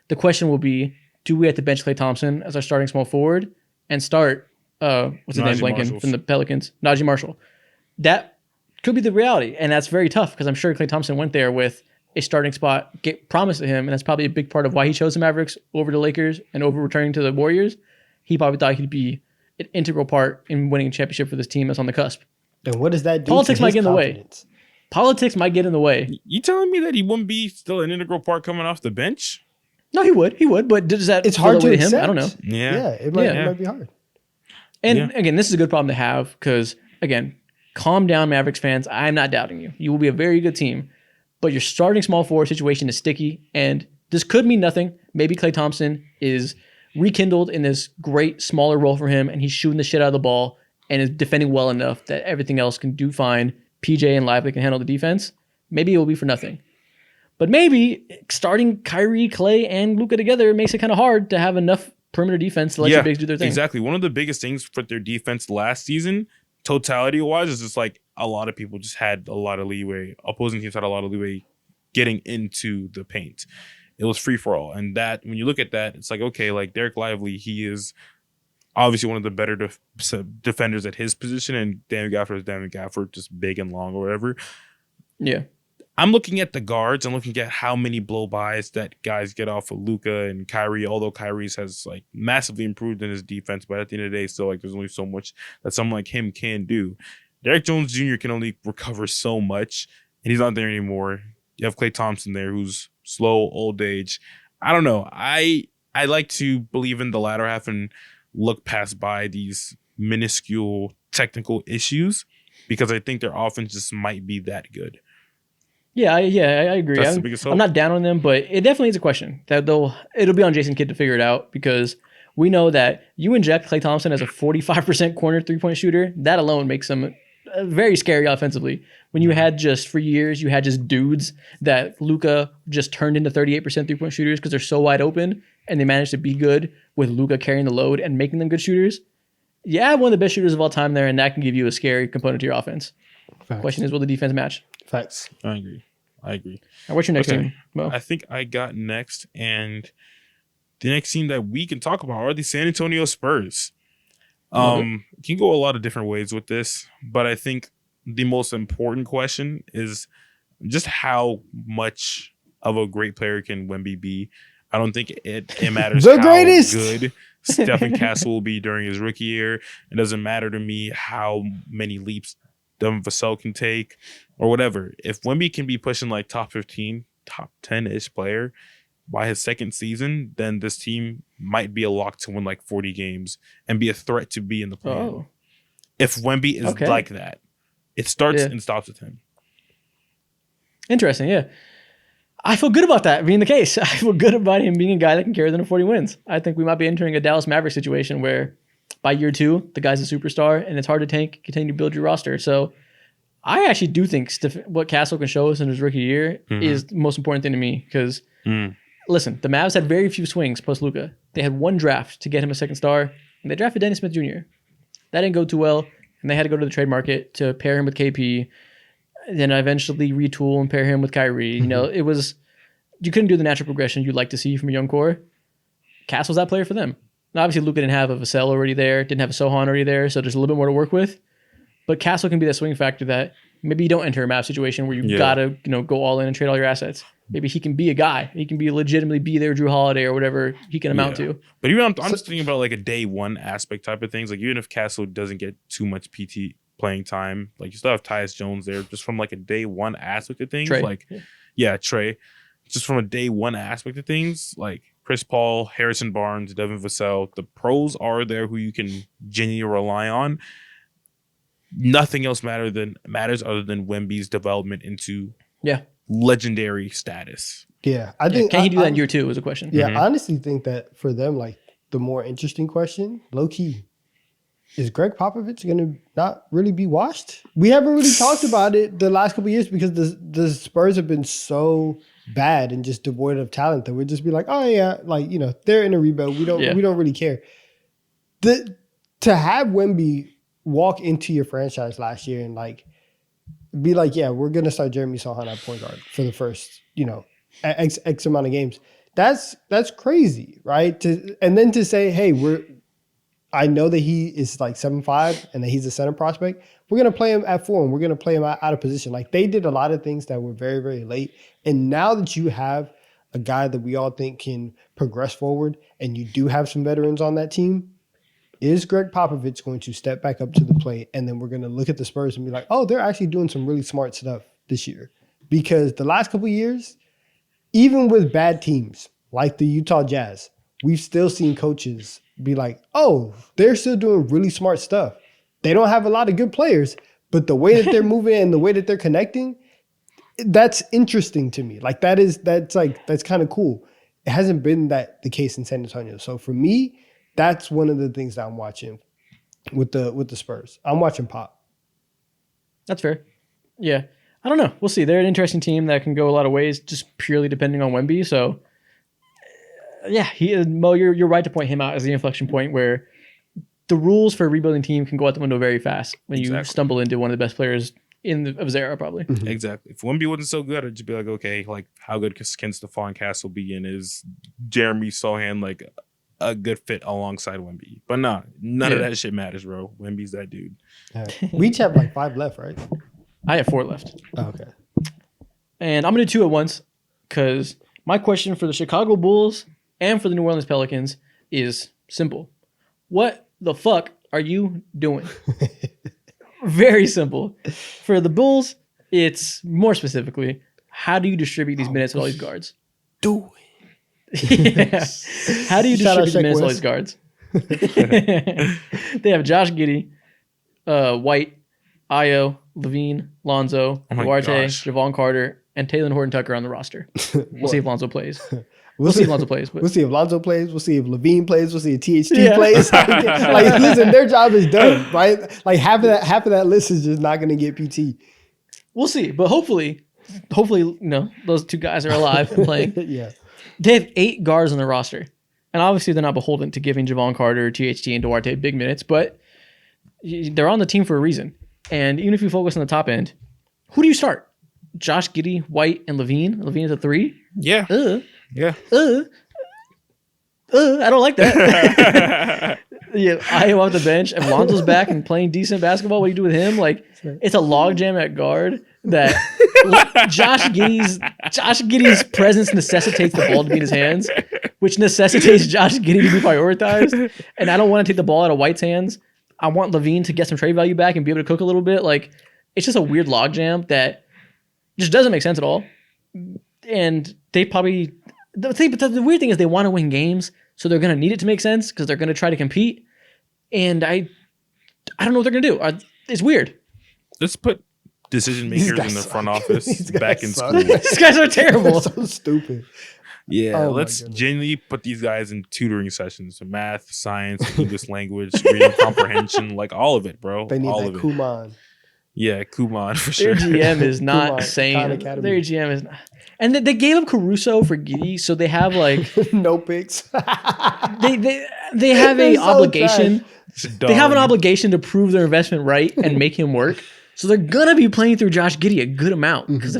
the question will be, do we have to bench Klay Thompson as our starting small forward and start, what's his name, blanking, from the Pelicans, Najee Marshall? That could be the reality. And that's very tough because I'm sure Klay Thompson went there with a starting spot promised to him, and that's probably a big part of why he chose the Mavericks over the Lakers and over returning to the Warriors. He probably thought he'd be an integral part in winning a championship for this team that's on the cusp. And what does that do? Politics might get in the way. Politics might get in the way. You telling me that he wouldn't be still an integral part coming off the bench? No, he would. But does that? It's hard to accept. Him? I don't know. Yeah, it might be hard. And again, this is a good problem to have because again, calm down, Mavericks fans. I'm not doubting you. You will be a very good team, but your starting small forward situation is sticky, and this could mean nothing. Maybe Klay Thompson is rekindled in this great smaller role for him, and he's shooting the shit out of the ball and is defending well enough that everything else can do fine. PJ and Lively can handle the defense. Maybe it will be for nothing. But maybe starting Kyrie, Klay, and Luka together makes it kind of hard to have enough perimeter defense to let your bigs do their thing. Exactly. One of the biggest things for their defense last season totality wise, it's just like a lot of people just had a lot of leeway. Opposing teams had a lot of leeway getting into the paint. It was free for all. And that, when you look at that, it's like, okay, like Derek Lively, he is obviously one of the better defenders at his position, and Daniel Gafford is Daniel Gafford, just big and long or whatever. Yeah. I'm looking at the guards. I'm looking at how many blow-bys that guys get off of Luka and Kyrie, although Kyrie's has like massively improved in his defense, but at the end of the day, still like there's only so much that someone like him can do. Derek Jones Jr. can only recover so much, and he's not there anymore. You have Klay Thompson there, who's slow, old age. I don't know. I like to believe in the latter half and look past by these minuscule technical issues because I think their offense just might be that good. Yeah, I agree. That's the biggest hope. I'm not down on them, but it definitely is a question that it'll be on Jason Kidd to figure it out because we know that you inject Klay Thompson as a 45% corner 3-point shooter, that alone makes him very scary offensively. When you had just for years, you had just dudes that Luka just turned into 38% 3-point shooters because they're so wide open and they managed to be good with Luka carrying the load and making them good shooters. You add one of the best shooters of all time there, and that can give you a scary component to your offense. Facts. Question is, will the defense match? Facts. I agree. Now, what's your next Okay. team, Mo? I think I got next, and the next team that we can talk about are the San Antonio Spurs. Can go a lot of different ways with this, but I think the most important question is just how much of a great player can Wemby be. I don't think it matters The how greatest. good Stephen Castle will be during his rookie year. It doesn't matter to me how many leaps Devin Vassell can take or whatever. If Wemby can be pushing like top 15, top 10-ish player by his second season, then this team might be a lock to win like 40 games and be a threat to be in the play-in. Oh, If Wemby is Okay. like that, it starts Yeah. and stops with him. interesting. Yeah. I feel good about that being the case. I feel good about him being a guy that can carry them to 40 wins. I think we might be entering a Dallas Mavericks situation where by year 2, the guy's a superstar and it's hard to continue to build your roster. So I actually do think what Castle can show us in his rookie year is the most important thing to me because, listen, the Mavs had very few swings post-Luka. They had one draft to get him a second star, and they drafted Dennis Smith Jr. That didn't go too well, and they had to go to the trade market to pair him with KP, then eventually retool and pair him with Kyrie. You know, you couldn't do the natural progression you'd like to see from a young core. Castle's that player for them. Now, obviously, Luka didn't have a Vassell already there, didn't have a Sohan already there, so there's a little bit more to work with. But Castle can be that swing factor that maybe you don't enter a Mavs situation where you gotta, go all in and trade all your assets. Maybe he can be a guy. He can be legitimately be their Drew Holiday or whatever he can amount to. But even I'm just thinking about like a day one aspect type of things. Like even if Castle doesn't get too much PT playing time, like you still have Tyus Jones there, just from like a day one aspect of things. Trey. Like Trey. Just from a day one aspect of things, like Chris Paul, Harrison Barnes, Devin Vassell, the pros are there who you can genuinely rely on. Nothing else matters other than Wemby's development into legendary status. Yeah, I think Can he do that in year 2 is a question. Yeah, I honestly think that for them, like the more interesting question, low key, is Greg Popovich going to not really be washed? We haven't really talked about it the last couple of years because the Spurs have been so bad and just devoid of talent that we'd just be like, oh yeah, like they're in a rebuild. We don't really care. To have Wemby walk into your franchise last year and like be like, yeah, we're gonna start Jeremy Sohan at point guard for the first X amount of games. That's crazy, right? And then to say, hey, I know that he is like 7'5" and that he's a center prospect. We're going to play him at 4 and we're going to play him out of position. Like they did a lot of things that were very, very late. And now that you have a guy that we all think can progress forward and you do have some veterans on that team, is Greg Popovich going to step back up to the plate? And then we're going to look at the Spurs and be like, oh, they're actually doing some really smart stuff this year. Because the last couple of years, even with bad teams like the Utah Jazz, we've still seen coaches be like, oh, they're still doing really smart stuff. They don't have a lot of good players, but the way that they're moving and the way that they're connecting, that's interesting to me. Like that's kind of cool. It hasn't been the case in San Antonio. So for me, that's one of the things that I'm watching with the Spurs. I'm watching Pop. That's fair. Yeah. I don't know. We'll see. They're an interesting team that can go a lot of ways, just purely depending on Wemby. So, yeah, Mo, you're right to point him out as the inflection point where the rules for a rebuilding team can go out the window very fast when you Exactly. stumble into one of the best players of his era, probably. Exactly. If Wemby wasn't so good, I'd just be like, okay, like how good can Stephon Castle be, and is Jeremy Sohan like a good fit alongside Wemby? But nah, none of that shit matters, bro. Wemby's that dude. We each have like 5 left, right? I have 4 left. Oh, okay. And I'm going to do 2 at once because my question for the Chicago Bulls and for the New Orleans Pelicans is simple. What the fuck are you doing? Very simple. For the Bulls, it's more specifically, how do you distribute these minutes with all these guards? Do Yeah. How do you Shout out distribute the minutes with all Shaq these guards? They have Josh Giddey, White, Ayo, Levine, Lonzo, Oh my Duarte, gosh. Javon Carter, and Taylor Horton-Tucker on the roster. We'll see if Lonzo plays. We'll see if Lonzo plays. But We'll see if Lonzo plays. We'll see if Levine plays. We'll see if THT Yeah. plays. Like, listen, their job is done, right? Like half of that list is just not going to get PT. we'll see. But hopefully, those 2 guys are alive and playing. Yeah. They have 8 guards on the roster. And obviously, they're not beholden to giving Javon Carter, THT, and Duarte big minutes, but they're on the team for a reason. And even if you focus on the top end, who do you start? Josh Giddey, White, and Levine? Levine at the 3? Yeah. Yeah. I don't like that. Yeah, Ayo off the bench. If Lonzo's back and playing decent basketball, what do you do with him? Like, it's a logjam at guard that Josh Giddey's presence necessitates the ball to be in his hands, which necessitates Josh Giddey to be prioritized. And I don't want to take the ball out of White's hands. I want Levine to get some trade value back and be able to cook a little bit. Like, it's just a weird logjam that just doesn't make sense at all. And they probably the weird thing is they want to win games, so they're going to need it to make sense because they're going to try to compete. And I don't know what they're going to do. It's weird. Let's put decision makers in the front office These guys back in suck. school. These guys are terrible. So stupid. Yeah, Oh my let's goodness. genuinely put these guys in tutoring sessions: math, science, English language, reading comprehension, like all of it, bro. They need all that of it. Kumon. Yeah, Kumon for Their sure. GM is not Come on, saying. Khan Academy. Their GM is not. And they gave up Caruso for Giddey, so they have like No picks. they have They're a so obligation. It's They have an dumb. obligation to prove their investment right and make him work. So they're gonna be playing through Josh Giddey a good amount because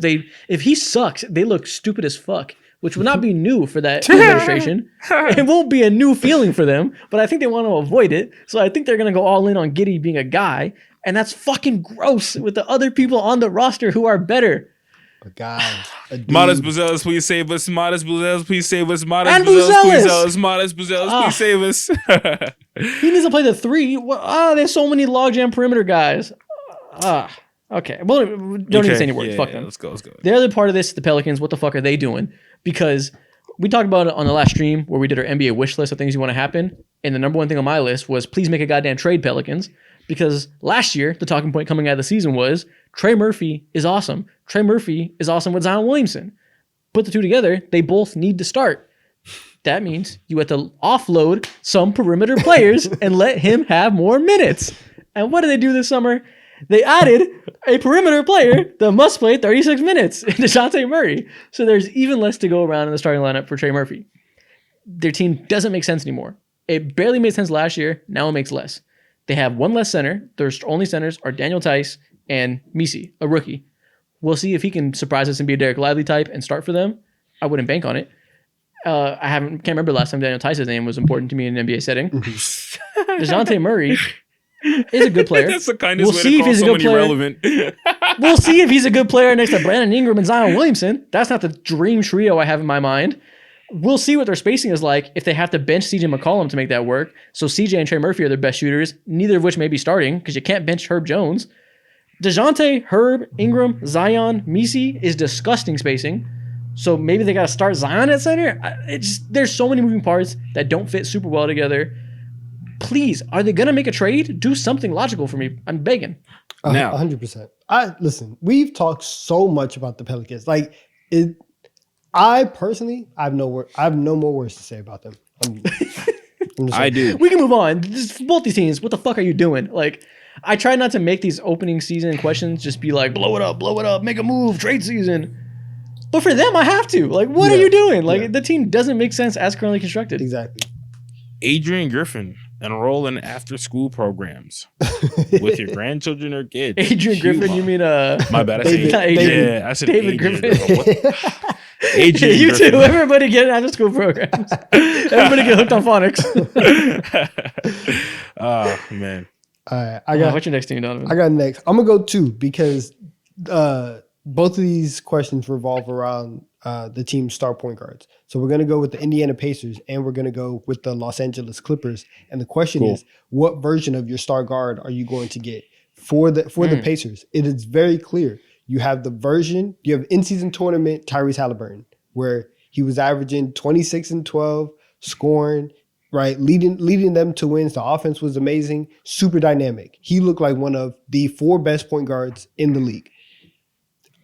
if he sucks, they look stupid as fuck, which would not be new for that administration. It won't be a new feeling for them, but I think they want to avoid it. So I think they're gonna go all in on Giddey being a guy, and that's fucking gross with the other people on the roster who are better. A guy. A dude. Modest Buzelis, please save us. Modest Buzelis, please save us. Modest And Buzelis, please Buzelis! save us. Modest Buzelis, Ah. please save us. He needs to play the 3. There's so many logjam perimeter guys. Okay. Well, don't even say any words. Fuck them. Let's go. The other part of this, the Pelicans, what the fuck are they doing? Because we talked about it on the last stream where we did our NBA wish list of things you want to happen. And the number one thing on my list was please make a goddamn trade, Pelicans. Because last year, the talking point coming out of the season was Trey Murphy is awesome. Trey Murphy is awesome with Zion Williamson. Put the 2 together, they both need to start. That means you have to offload some perimeter players and let him have more minutes. And what did they do this summer? They added a perimeter player that must play 36 minutes in DeJounte Murray. So there's even less to go around in the starting lineup for Trey Murphy. Their team doesn't make sense anymore. It barely made sense last year. Now it makes less. They have one less center. Their only centers are Daniel Tice and Misi, a rookie. We'll see if he can surprise us and be a Derek Lively type and start for them. I wouldn't bank on it. I can't remember the last time Daniel Tice's name was important to me in an NBA setting. DeJounte Murray is a good player. That's the kindest We'll way see to if call he's a someone good player. irrelevant. We'll see if he's a good player next to Brandon Ingram and Zion Williamson. That's not the dream trio I have in my mind. We'll see what their spacing is like if they have to bench CJ McCollum to make that work. So CJ and Trey Murphy are their best shooters, neither of which may be starting because you can't bench Herb Jones. DeJounte, Herb, Ingram, Zion, Misi is disgusting spacing. So maybe they got to start Zion at center. There's so many moving parts that don't fit super well together. Please, are they going to make a trade? Do something logical for me. I'm begging. Now. 100%. Listen, we've talked so much about the Pelicans. Like, I personally, I have no more words to say about them. I'm just I do. We can move on. Both these teams, what the fuck are you doing? Like, I try not to make these opening season questions just be like, blow it up, make a move, trade season. But for them, I have to. Like, what are you doing? Like, the team doesn't make sense as currently constructed. Exactly. Adrian Griffin enroll in after-school programs with your grandchildren or kids. Adrian Griffin, you mean My bad. I David- said David- yeah. I said David Adrian Griffin. What? Adrian you Griffin. too. Everybody get out of school programs. Everybody get hooked on phonics. Oh man. All right, I got What's your next team, Donovan? I got next. I'm gonna go 2 because both of these questions revolve around the team's star point guards. So we're gonna go with the Indiana Pacers and we're gonna go with the Los Angeles Clippers. And the question is, what version of your star guard are you going to get for the Pacers? It is very clear. You have in-season tournament Tyrese Halliburton, where he was averaging 26 and 12, scoring, right, leading them to wins. The offense was amazing, super dynamic. He looked like one of the 4 best point guards in the league.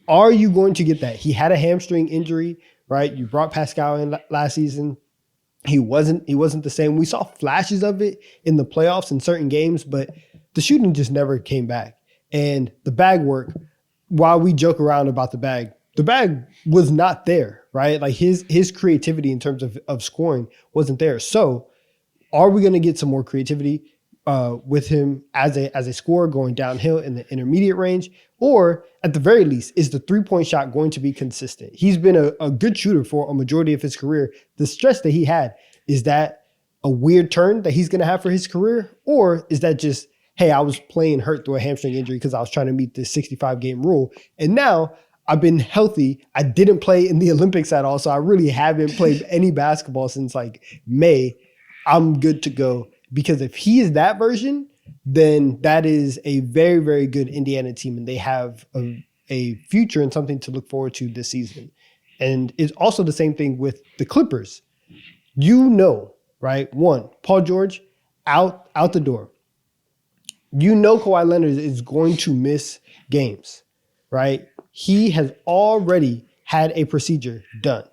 Are you going to get that? He had a hamstring injury, right? You brought Pascal in last season. He wasn't the same. We saw flashes of it in the playoffs in certain games, but the shooting just never came back. And the bag work, while we joke around about the bag was not there, right? Like his creativity in terms of scoring wasn't there. So are we going to get some more creativity with him as a scorer going downhill in the intermediate range? Or at the very least, is the 3-point shot going to be consistent? He's been a good shooter for a majority of his career. The stress that he had, is that a weird turn that he's going to have for his career? Or is that just, hey, I was playing hurt through a hamstring injury because I was trying to meet this 65-game rule. And now I've been healthy. I didn't play in the Olympics at all. So I really haven't played any basketball since like May. I'm good to go. Because if he is that version, then that is a very, very good Indiana team. And they have a future and something to look forward to this season. And it's also the same thing with the Clippers. You know, right? 1, Paul George out the door. You know Kawhi Leonard is going to miss games, right? He has already had a procedure done.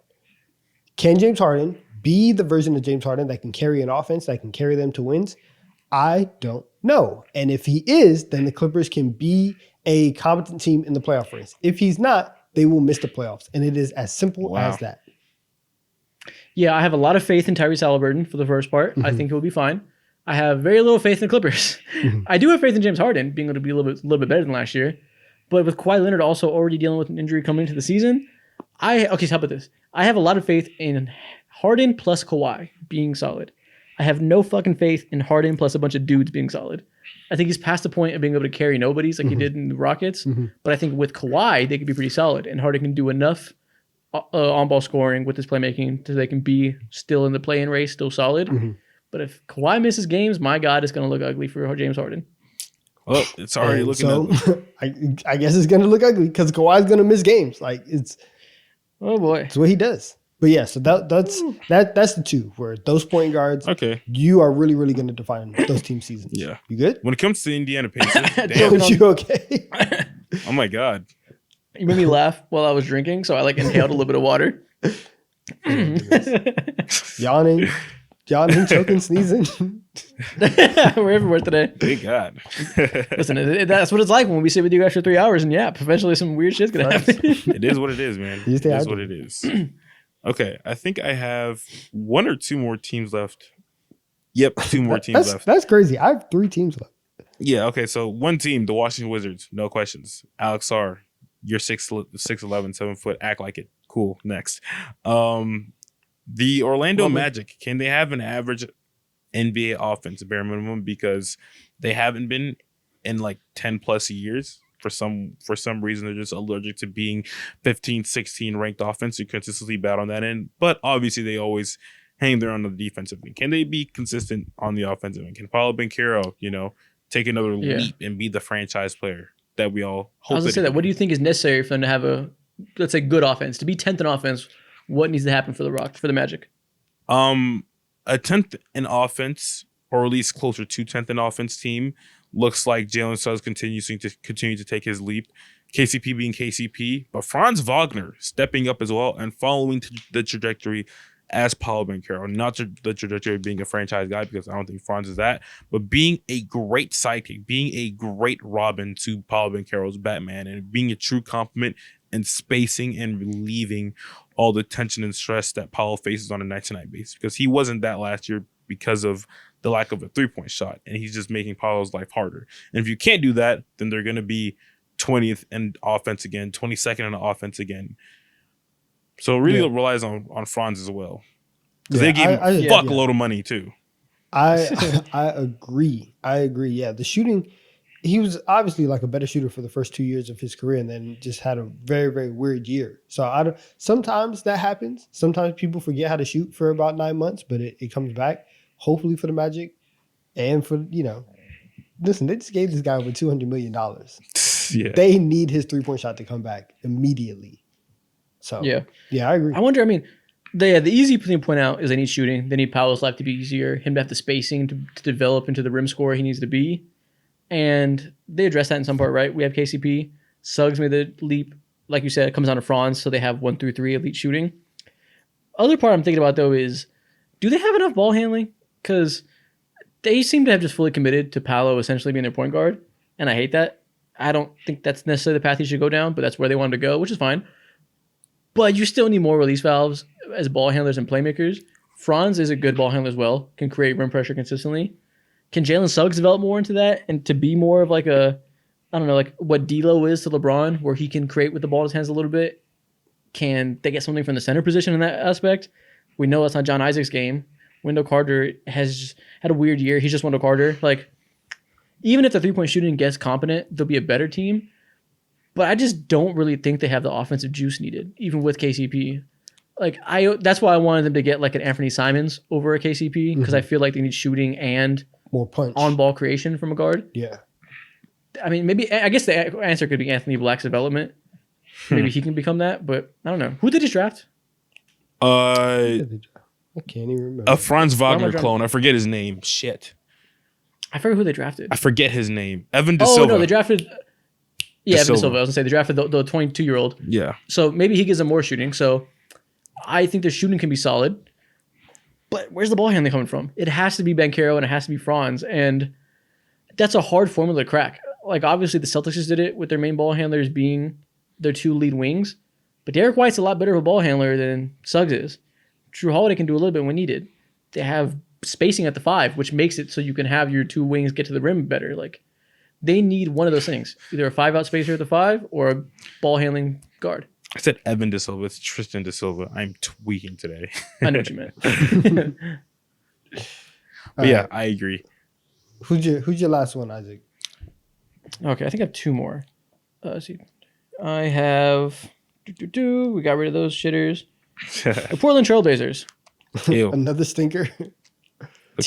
Can James Harden be the version of James Harden that can carry an offense, that can carry them to wins? I don't know. And if he is, then the Clippers can be a competent team in the playoff race. If he's not, they will miss the playoffs. And it is as simple as that. Yeah, I have a lot of faith in Tyrese Halliburton for the first part. I think he'll be fine. I have very little faith in the Clippers. I do have faith in James Harden being able to be a little bit better than last year. But with Kawhi Leonard also already dealing with an injury coming into the season, so how about this? I have a lot of faith in Harden plus Kawhi being solid. I have no fucking faith in Harden plus a bunch of dudes being solid. I think he's past the point of being able to carry nobodies like he did in the Rockets. But I think with Kawhi, they could be pretty solid. And Harden can do enough on-ball scoring with his playmaking so they can be still in the play-in race, still solid. But if Kawhi misses games, my God, it's going to look ugly for James Harden. Well, it's already looking ugly. I guess it's going to look ugly because Kawhi's going to miss games. Like it's what he does. But yeah, so that's the 2 where those point guards. Okay, you are really, really going to define those team seasons. Yeah, you good? When it comes to the Indiana Pacers, You okay? Oh my God, you made me laugh while I was drinking, so I inhaled a little bit of water. Yawning, choking, sneezing. We're everywhere today. Thank God. Listen, that's what it's like when we sit with you guys for 3 hours, and eventually some weird shit's gonna happen. It is what it is, man. It is what it is. Okay, I think I have 1 or 2 more teams left. Yep, 2 more teams left. That's crazy. I have 3 teams left. Yeah, okay, so one team, the Washington Wizards, no questions. Alex R, you're 6'11", 7 foot, act like it. Cool, next. The Orlando Magic, can they have an average NBA offense, bare minimum? Because they haven't been in 10 plus years. For some reason, they're just allergic to being 15, 16 ranked offense. You consistently bat on that end. But obviously, they always hang there on the defensive end. Can they be consistent on the offensive end? Can Paulo Banchero, take another leap and be the franchise player that we all hope? I was going to say that. What do you think is necessary for them to have a, let's say, good offense? To be 10th in offense, what needs to happen for the Magic? A 10th in offense, or at least closer to 10th in offense team, looks like Jalen Suggs continues to take his leap. KCP being KCP, but Franz Wagner stepping up as well and following the trajectory as Paulo Banchero. Not the trajectory of being a franchise guy, because I don't think Franz is that, but being a great sidekick, being a great Robin to Paulo Banchero's Batman, and being a true complement and spacing and relieving all the tension and stress that Paulo faces on a night-to-night basis, because he wasn't that last year because of the lack of a 3-point shot, and he's just making Paolo's life harder. And if you can't do that, then they're going to be 20th in offense again, 22nd in offense again. So it really relies on Franz as well. Because they gave him a fuckload of money too. I agree. Yeah, the shooting, he was obviously like a better shooter for the first 2 years of his career, and then just had a very, very weird year. So sometimes that happens. Sometimes people forget how to shoot for about 9 months, but it comes back. Hopefully for the Magic, and for listen, they just gave this guy over $200 million. Yeah. They need his 3-point shot to come back immediately. So yeah, I agree. I wonder. I mean, the easy thing to point out is they need shooting. They need Paolo's life to be easier. Him to have the spacing to develop into the rim scorer he needs to be, and they address that in some part. Right? We have KCP. Suggs made the leap, like you said. It comes down to Franz, so they have 1 through 3 elite shooting. Other part I'm thinking about though is, do they have enough ball handling? Because they seem to have just fully committed to Paolo essentially being their point guard, and I hate that. I don't think that's necessarily the path he should go down, but that's where they want him to go, which is fine. But you still need more release valves as ball handlers and playmakers. Franz is a good ball handler as well, can create rim pressure consistently. Can Jalen Suggs develop more into that and to be more of like a, I don't know, like what D'Lo is to LeBron, where he can create with the ball in his hands a little bit? Can they get something from the center position in that aspect? We know that's not John Isaac's game. Wendell Carter has had a weird year. He's just Wendell Carter. Like, even if the 3-point shooting gets competent, they'll be a better team. But I just don't really think they have the offensive juice needed, even with KCP. Like that's why I wanted them to get like an Anthony Simons over a KCP, because I feel like they need shooting and more punch, on-ball creation from a guard. Yeah. I mean, maybe I guess the answer could be Anthony Black's development. Maybe he can become that, but I don't know. Who did he draft? I can't even remember. A Franz Wagner clone. I forget his name. Shit. I forget who they drafted. I forget his name. Evan De Silva. Oh, no, they drafted... Yeah, Evan De Silva. I was going to say, they drafted the 22-year-old. Yeah. So maybe he gives them more shooting. So I think their shooting can be solid. But where's the ball handling coming from? It has to be Banchero and it has to be Franz. And that's a hard formula to crack. Like, obviously, the Celtics just did it with their main ball handlers being their 2 lead wings. But Derek White's a lot better of a ball handler than Suggs is. Drew Holiday can do a little bit when needed. They have spacing at the 5, which makes it so you can have your 2 wings get to the rim better. Like, they need one of those things. Either a 5-out spacer at the 5 or a ball handling guard. I said Evan De Silva. It's Tristan De Silva. I'm tweaking today. I know what you meant. But yeah, I agree. Who's your last one, Isaac? Okay, I think I have 2 more. Let's see. I have... We got rid of those shitters. The Portland Trailblazers. Ew. Another stinker. Okay.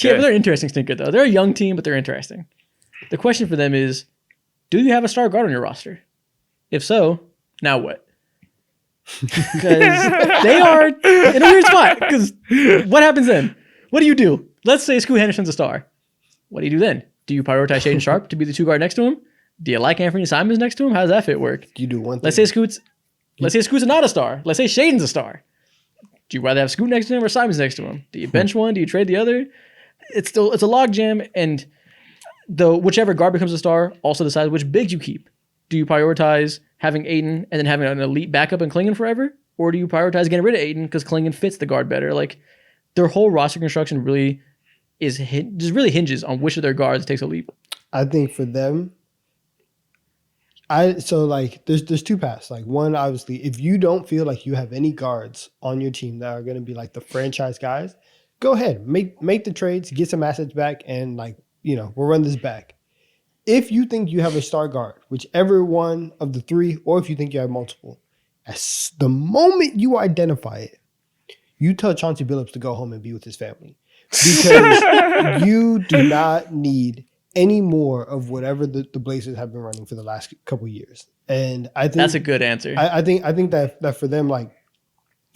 Yeah, but they're an interesting stinker, though. They're a young team, but they're interesting. The question for them is, do you have a star guard on your roster? If so, now what? Because they are in a weird spot. Because what happens then? What do you do? Let's say Scoot Henderson's a star. What do you do then? Do you prioritize Shaedon Sharpe to be the 2 guard next to him? Do you like Anthony Simons next to him? How does that fit work? You do one thing. Let's say Scoot's not a star. Let's say Shaedon's a star. Do you rather have Scoot next to him or Simons next to him? Do you bench one? Do you trade the other? It's a logjam, and whichever guard becomes a star also decides which bigs you keep. Do you prioritize having Ayton and then having an elite backup and Klingon forever? Or do you prioritize getting rid of Ayton because Klingon fits the guard better? Like, their whole roster construction really hinges on which of their guards takes a leap. I think for them, there's 2 paths. Like, one, obviously, if you don't feel like you have any guards on your team that are going to be like the franchise guys, go ahead, make the trades, get some assets back, and we'll run this back. If you think you have a star guard, whichever one of the 3, or if you think you have multiple, as the moment you identify it, you tell Chauncey Billups to go home and be with his family, because you do not need any more of whatever the Blazers have been running for the last couple of years. And I think that's a good answer. I think that for them, like,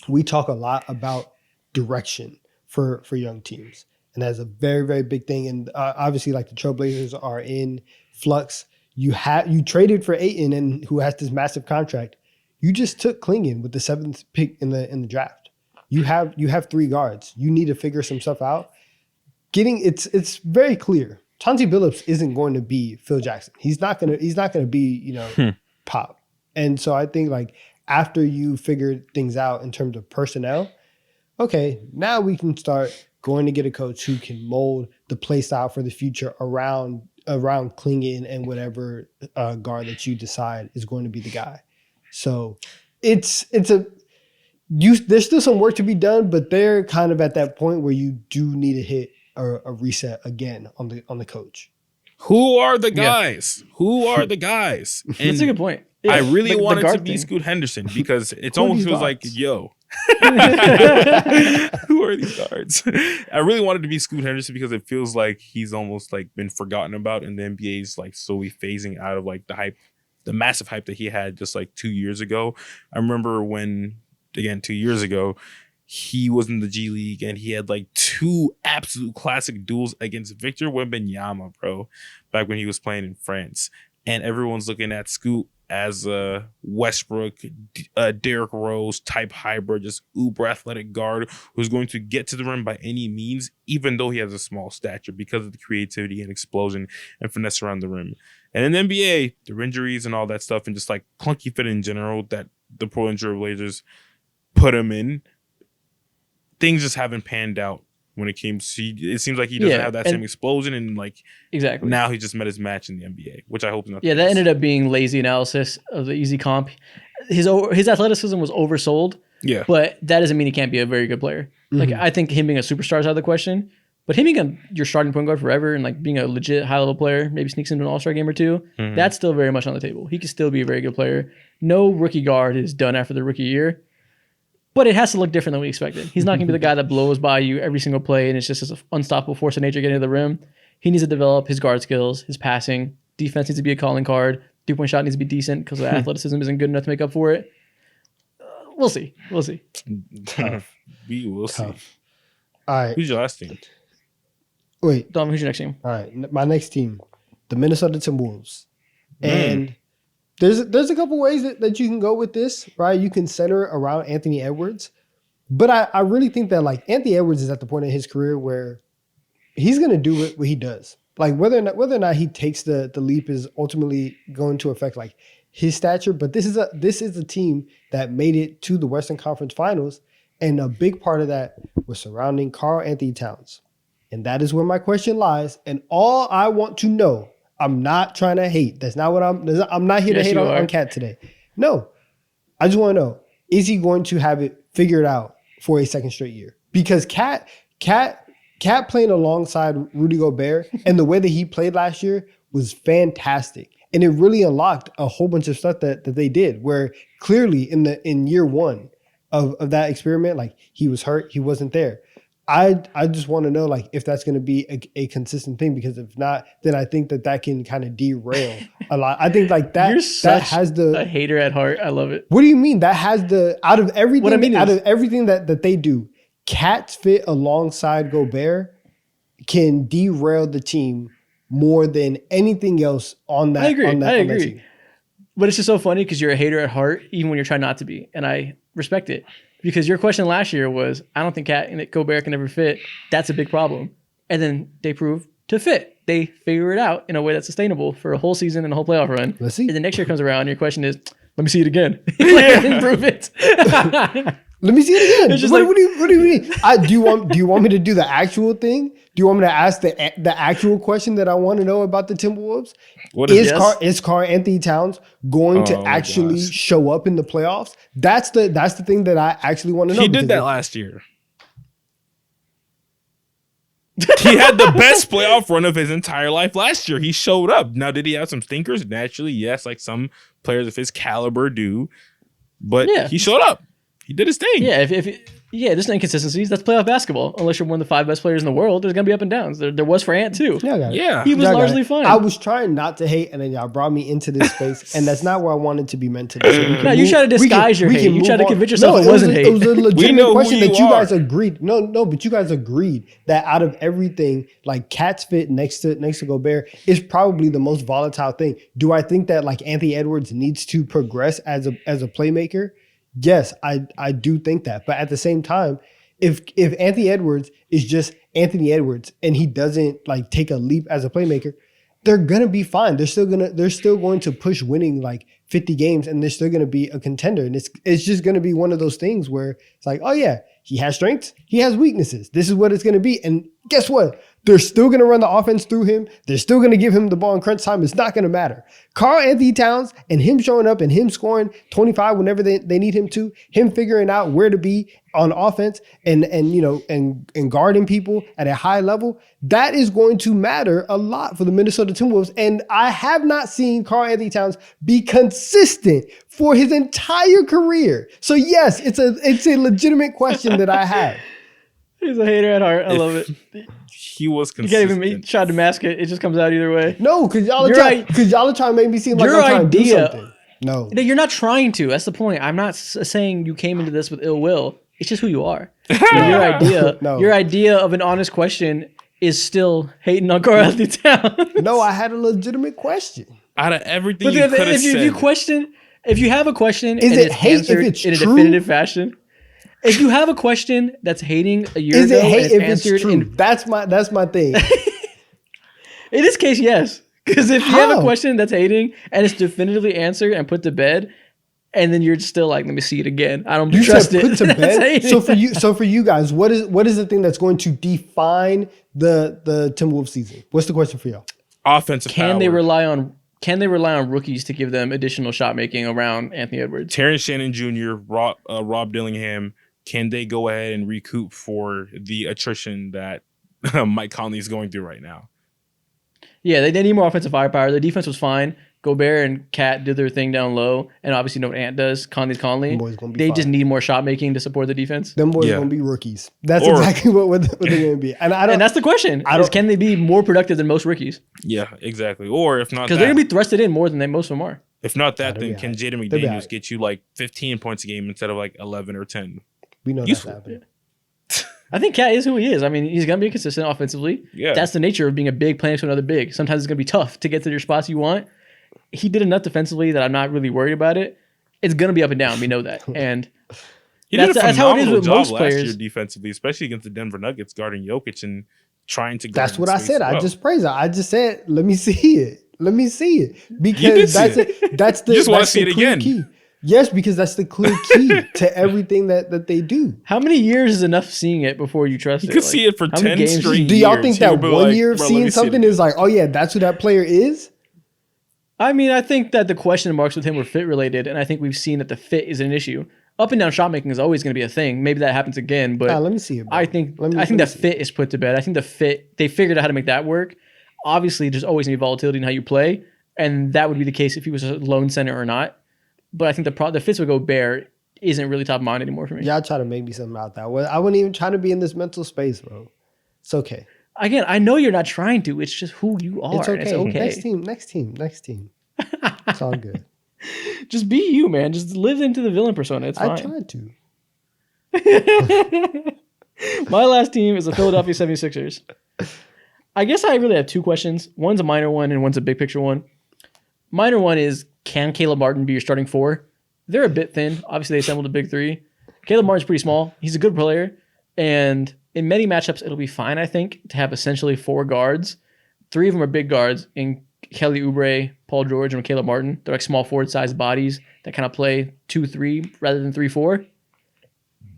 we talk a lot about direction for young teams, and that's a very, very big thing. And obviously, like, the Trailblazers are in flux. You traded for Ayton, and who has this massive contract. You just took Klingon with the 7th pick in the draft. You have 3 guards. You need to figure some stuff out. It's very clear. Chauncey Billups isn't going to be Phil Jackson. He's not gonna be Pop. And so I think, like, after you figure things out in terms of personnel, okay, now we can start going to get a coach who can mold the play style for the future around Klingon and whatever guard that you decide is going to be the guy. So there's still some work to be done, but they're kind of at that point where you do need to hit a reset again on the coach. Who are the guys? Yeah. Who are the guys? And that's a good point. Yeah. I really wanted to be Scoot Henderson because it almost feels like, yo. Who are these guards? I really wanted to be Scoot Henderson because it feels like he's almost like been forgotten about, and the NBA's like slowly phasing out of like the hype, the massive hype that he had just like 2 years ago. I remember when, again, 2 years ago, he was in the G League and he had like 2 absolute classic duels against Victor Wembanyama, bro, back when he was playing in France. And everyone's looking at Scoot as a Westbrook, Derrick Rose type hybrid, just uber athletic guard who's going to get to the rim by any means, even though he has a small stature, because of the creativity and explosion and finesse around the rim. And in the NBA, their injuries and all that stuff, and just like clunky fit in general that the Portland Trailblazers put him in, things just haven't panned out when it came to, it seems like he doesn't have that same explosion, and like exactly now he just met his match in the NBA, which I hope not. Yeah, that ended up being lazy analysis of the easy comp. His athleticism was oversold. Yeah, but that doesn't mean he can't be a very good player. Mm-hmm. Like I think him being a superstar is out of the question, but him being your starting point guard forever and like being a legit high level player, maybe sneaks into an all-star game or two, that's still very much on the table. He can still be a very good player. No rookie guard is done after the rookie year. But it has to look different than we expected. He's not going to be the guy that blows by you every single play and it's just an unstoppable force of nature getting to the rim. He needs to develop his guard skills, his passing. Defense needs to be a calling card. 3-point shot needs to be decent because the athleticism isn't good enough to make up for it. We'll see. Tough. We will see. All right. Who's your last team? Wait. Dom, who's your next team? All right. My next team, the Minnesota Timberwolves. And there's a couple ways that you can go with this, right? You can center around Anthony Edwards. But I really think that like Anthony Edwards is at the point in his career where he's going to do what he does. Like whether or not he takes the leap is ultimately going to affect like his stature. But this is a team that made it to the Western Conference Finals. And a big part of that was surrounding Karl Anthony Towns. And that is where my question lies. And all I want to know, I'm not trying to hate. That's not what I'm not here to hate on Cat today. No. I just want to know, is he going to have it figured out for a second straight year? Because Cat playing alongside Rudy Gobert and the way that he played last year was fantastic. And it really unlocked a whole bunch of stuff that they did, where clearly in year one of that experiment, like he was hurt, he wasn't there. I just want to know like if that's going to be a consistent thing, because if not, then I think that can kind of derail a lot. I think like that has a hater at heart. I love it. What do you mean? That has out of everything that they do, Cat's fit alongside Gobert can derail the team more than anything else on that. I agree. On that team. But it's just so funny because you're a hater at heart, even when you're trying not to be, and I respect it. Because your question last year was, I don't think Cat and Gobert can ever fit. That's a big problem. And then they proved to fit. They figure it out in a way that's sustainable for a whole season and a whole playoff run. Let's see. And the next year comes around, and your question is, let me see it again. Improve it. Let me see it again. What do you mean? Do you want me to do the actual thing? Do you want me to ask the actual question that I want to know about the Timberwolves? Is Karl Anthony Towns going to actually show up in the playoffs? That's the thing that I actually want to know. He did that last year. He had the best playoff run of his entire life last year. He showed up. Now, did he have some stinkers? Naturally, yes, like some players of his caliber do. But he showed up. He did his thing. Yeah, there's no inconsistencies. That's playoff basketball. Unless you're one of the 5 best players in the world, there's going to be up and downs. There was for Ant, too. Yeah. He was largely fine. I was trying not to hate, and then y'all brought me into this space, and that's not where I wanted to be mentally. So you try to disguise your hate. You try to convince yourself it wasn't hate. It was a legitimate question that you guys agreed. No, but you guys agreed that out of everything, like Cat's fit next to Gobert is probably the most volatile thing. Do I think that like Anthony Edwards needs to progress as a playmaker? Yes, I do think that. But at the same time, if Anthony Edwards is just Anthony Edwards and he doesn't like take a leap as a playmaker, they're gonna be fine. They're still going to push winning like 50 games, and they're still gonna be a contender. And it's just gonna be one of those things where it's like, oh yeah, he has strengths, he has weaknesses. This is what it's going to be. And guess what? They're still going to run the offense through him. They're still going to give him the ball in crunch time. It's not going to matter. Karl Anthony Towns and him showing up and him scoring 25 whenever they need him to, him figuring out where to be on offense and guarding people at a high level, that is going to matter a lot for the Minnesota Timberwolves. And I have not seen Karl Anthony Towns be consistent for his entire career. So yes, it's a legitimate question that I have. He's a hater at heart. I love it. He was You consistent. can't even try to mask it. It just comes out either way. No, because y'all are trying to make me seem like I'm trying to do something. No, You're not trying to. That's the point. I'm not saying you came into this with ill will. It's just who you are. Your idea of an honest question is still hating on Karl Anthony Towns. No, I had a legitimate question. Out of everything But you could have said. If you have a question Is and it it's hate if answered it's in a true? definitive fashion, if you have a question that's hating a year Is ago it hate and if it's it's answered true? That's my thing. in this case, yes. Because if you have How? a question that's hating and it's definitively answered and put to bed, and then you're still like, let me see it again. I don't You trust said it. put to That's bed. hating. So for you guys, what is the thing that's going to define the Timberwolves season? What's the question for y'all? Offensive Can power. they rely on rookies to give them additional shot making around Anthony Edwards? Terrence Shannon Jr., Rob Dillingham, can they go ahead and recoup for the attrition that Mike Conley is going through right now? Yeah, they need more offensive firepower. The defense was fine. Gobert and Cat did their thing down low, and obviously know what Ant does. Conley's Conley. Them boys gonna be They fine. just need more shot making to support the defense. Them boys Yeah. are gonna be rookies. That's Or- exactly what they're gonna be. And I don't. And that's the question: I is don't- can they be more productive than most rookies? Yeah, exactly. Or if not Because that, they're gonna be thrusted in more than most of them are. if not that, they'll then be can alright. Jaden They'll be McDaniels alright. get you like 15 points a game instead of like 11 or 10? we know Useful. that's happening. I think Cat is who he is. I mean, he's gonna be consistent offensively. Yeah. That's the nature of being a big playing to another big. Sometimes it's gonna be tough to get to your spots you want. He did enough defensively that I'm not really worried about it. It's gonna be up and down. We know that, and He did a that's how it is phenomenal with job most last players. year defensively, especially against the Denver Nuggets, guarding Jokic and trying to guard That's what I space said. as well. I just praised it. I just said, let me see it. Let me see it. You did Because see that's the You just wanna that's see the it clear again. key. Yes, because that's the clear key to everything that they do. how many years is enough seeing it before you trust You it? could Like, see it for how many 10 games- straight Do y'all years. think He'll that be one like, year of "Bro, let me seeing see it something again." is like, oh yeah, that's who that player is? I mean, I think that the question marks with him were fit related, and I think we've seen that the fit is an issue. Up and down shot making is always going to be a thing. Maybe that happens again, but Let me see it. Bro. I think Let me that see it. fit is put to bed. I think the fit they figured out how to make that work. Obviously, there's always going to be volatility in how you play, and that would be the case if he was a lone center or not. But I think the fits with Gobert isn't really top of mind anymore for me. Y'all try to make me something out that. I wouldn't even try to be in this mental space, bro. It's okay. Again, I know you're not trying to. It's just who you are. It's okay. It's okay. Next team. It's all good. Just be you, man. Just live into the villain persona. It's I fine. tried to. My last team is the Philadelphia 76ers. I guess I really have two questions. One's a minor one and one's a big picture one. Minor one is, can Caleb Martin be your starting four? They're a bit thin. Obviously, they assembled a big three. Caleb Martin's pretty small. He's a good player. And in many matchups, it'll be fine, I think, to have essentially four guards. Three of them are big guards in Kelly Oubre, Paul George, and Caleb Martin. They're like small forward-sized bodies that kind of play 2-3 rather than 3-4.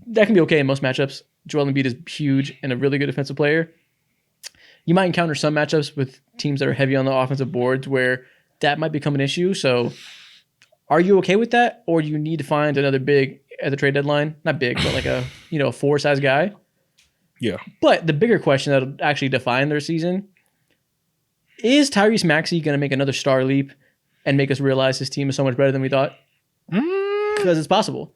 That can be okay in most matchups. Joel Embiid is huge and a really good defensive player. You might encounter some matchups with teams that are heavy on the offensive boards where that might become an issue. So are you okay with that? Or do you need to find another big at the trade deadline? Not big, but like a four-size guy. Yeah. But the bigger question that'll actually define their season is Tyrese Maxey going to make another star leap and make us realize this team is so much better than we thought? Because it's possible.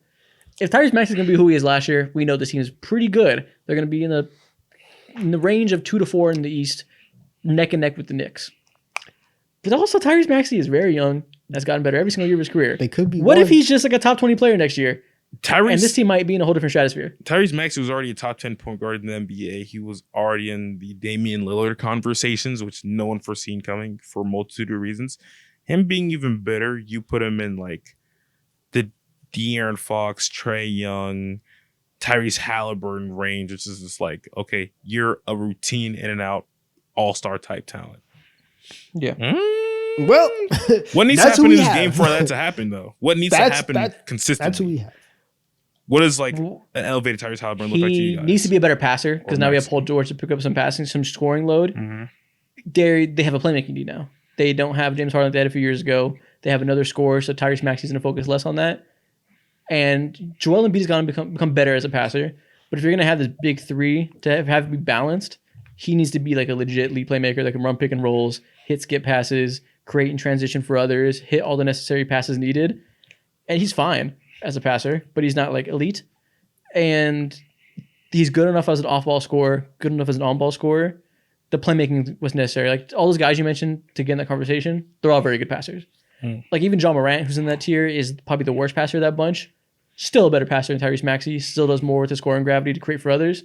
If Tyrese Maxey is going to be who he is last year, we know this team is pretty good. They're going to be in the range of 2-4 in the East, neck and neck with the Knicks. But also Tyrese Maxey is very young, has gotten better every single year of his career. They could be. What one. if he's just like a top 20 player next year? And this Tyrese team might be in a whole different stratosphere. Maxey was already a top 10 point guard in the NBA. He was already in the Damian Lillard conversations, which no one foreseen coming for a multitude of reasons. Him being even better, you put him in like the De'Aaron Fox, Trae Young, Tyrese Halliburton range, which is just like, okay, you're a routine in and out all-star type talent. Yeah. Well, What needs to that's who happen in we this have. game for that to happen, though? What needs to happen consistently? That's who we have. What is like an elevated Tyrese Halliburton look like to He you guys? needs to be a better passer because Or now we have Maxey. Paul George to pick up some passing, some scoring load. Mm-hmm. They have a playmaking need now. They don't have James Harden like they had a few years ago. They have another scorer, so Tyrese Maxey's going to focus less on that. And Joel Embiid's going to become better as a passer. But if you're going to have this big three to have it be balanced, he needs to be like a legit lead playmaker that can run pick and rolls, hit skip passes, create and transition for others, hit all the necessary passes needed. And he's fine as a passer, but he's not like elite. And he's good enough as an off-ball scorer, good enough as an on-ball scorer. The playmaking was necessary. Like all those guys you mentioned to get in that conversation, they're all very good passers. Like even John Morant, who's in that tier, is probably the worst passer of that bunch. Still a better passer than Tyrese Maxey. Still does more with his scoring gravity to create for others.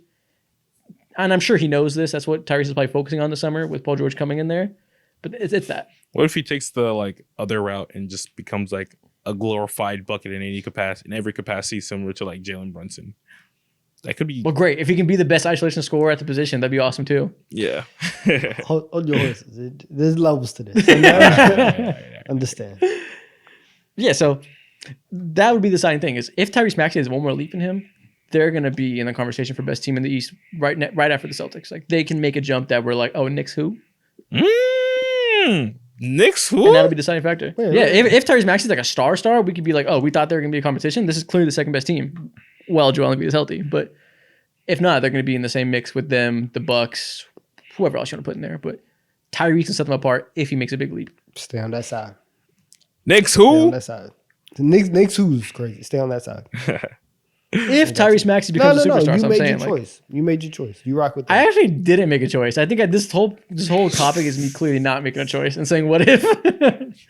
And I'm sure he knows this. That's what Tyrese is probably focusing on this summer with Paul George coming in there. But it's that. What if he takes the like other route and just becomes like a glorified bucket in any capacity, in every capacity, similar to like Jalen Brunson? That could be. Well, great. If he can be the best isolation scorer at the position, that'd be awesome too. Yeah. Hold your horses. There's levels to this. Understand. Yeah, so that would be the signing thing is if Tyrese Maxey has one more leap in him, they're going to be in the conversation for best team in the East right after the Celtics. Like they can make a jump that we're like, oh, Knicks who? Knicks who? And that'll be the deciding factor. Wait, yeah, wait. if Tyrese Maxey's like a star, we could be like, oh, we thought they were going to be a competition. This is clearly the second best team. Well, Joel Embiid is healthy, but if not, they're going to be in the same mix with them, the Bucks, whoever else you want to put in there. But Tyrese can set them apart if he makes a big leap. Stay on that side. Knicks Stay on who? that side. The Knicks who's crazy. Stay on that side. If Tyrese Maxey becomes a superstar, You so I'm made saying your like. choice. You made your choice. You rock with that. I actually didn't make a choice. I think this whole topic is me clearly not making a choice and saying, what if?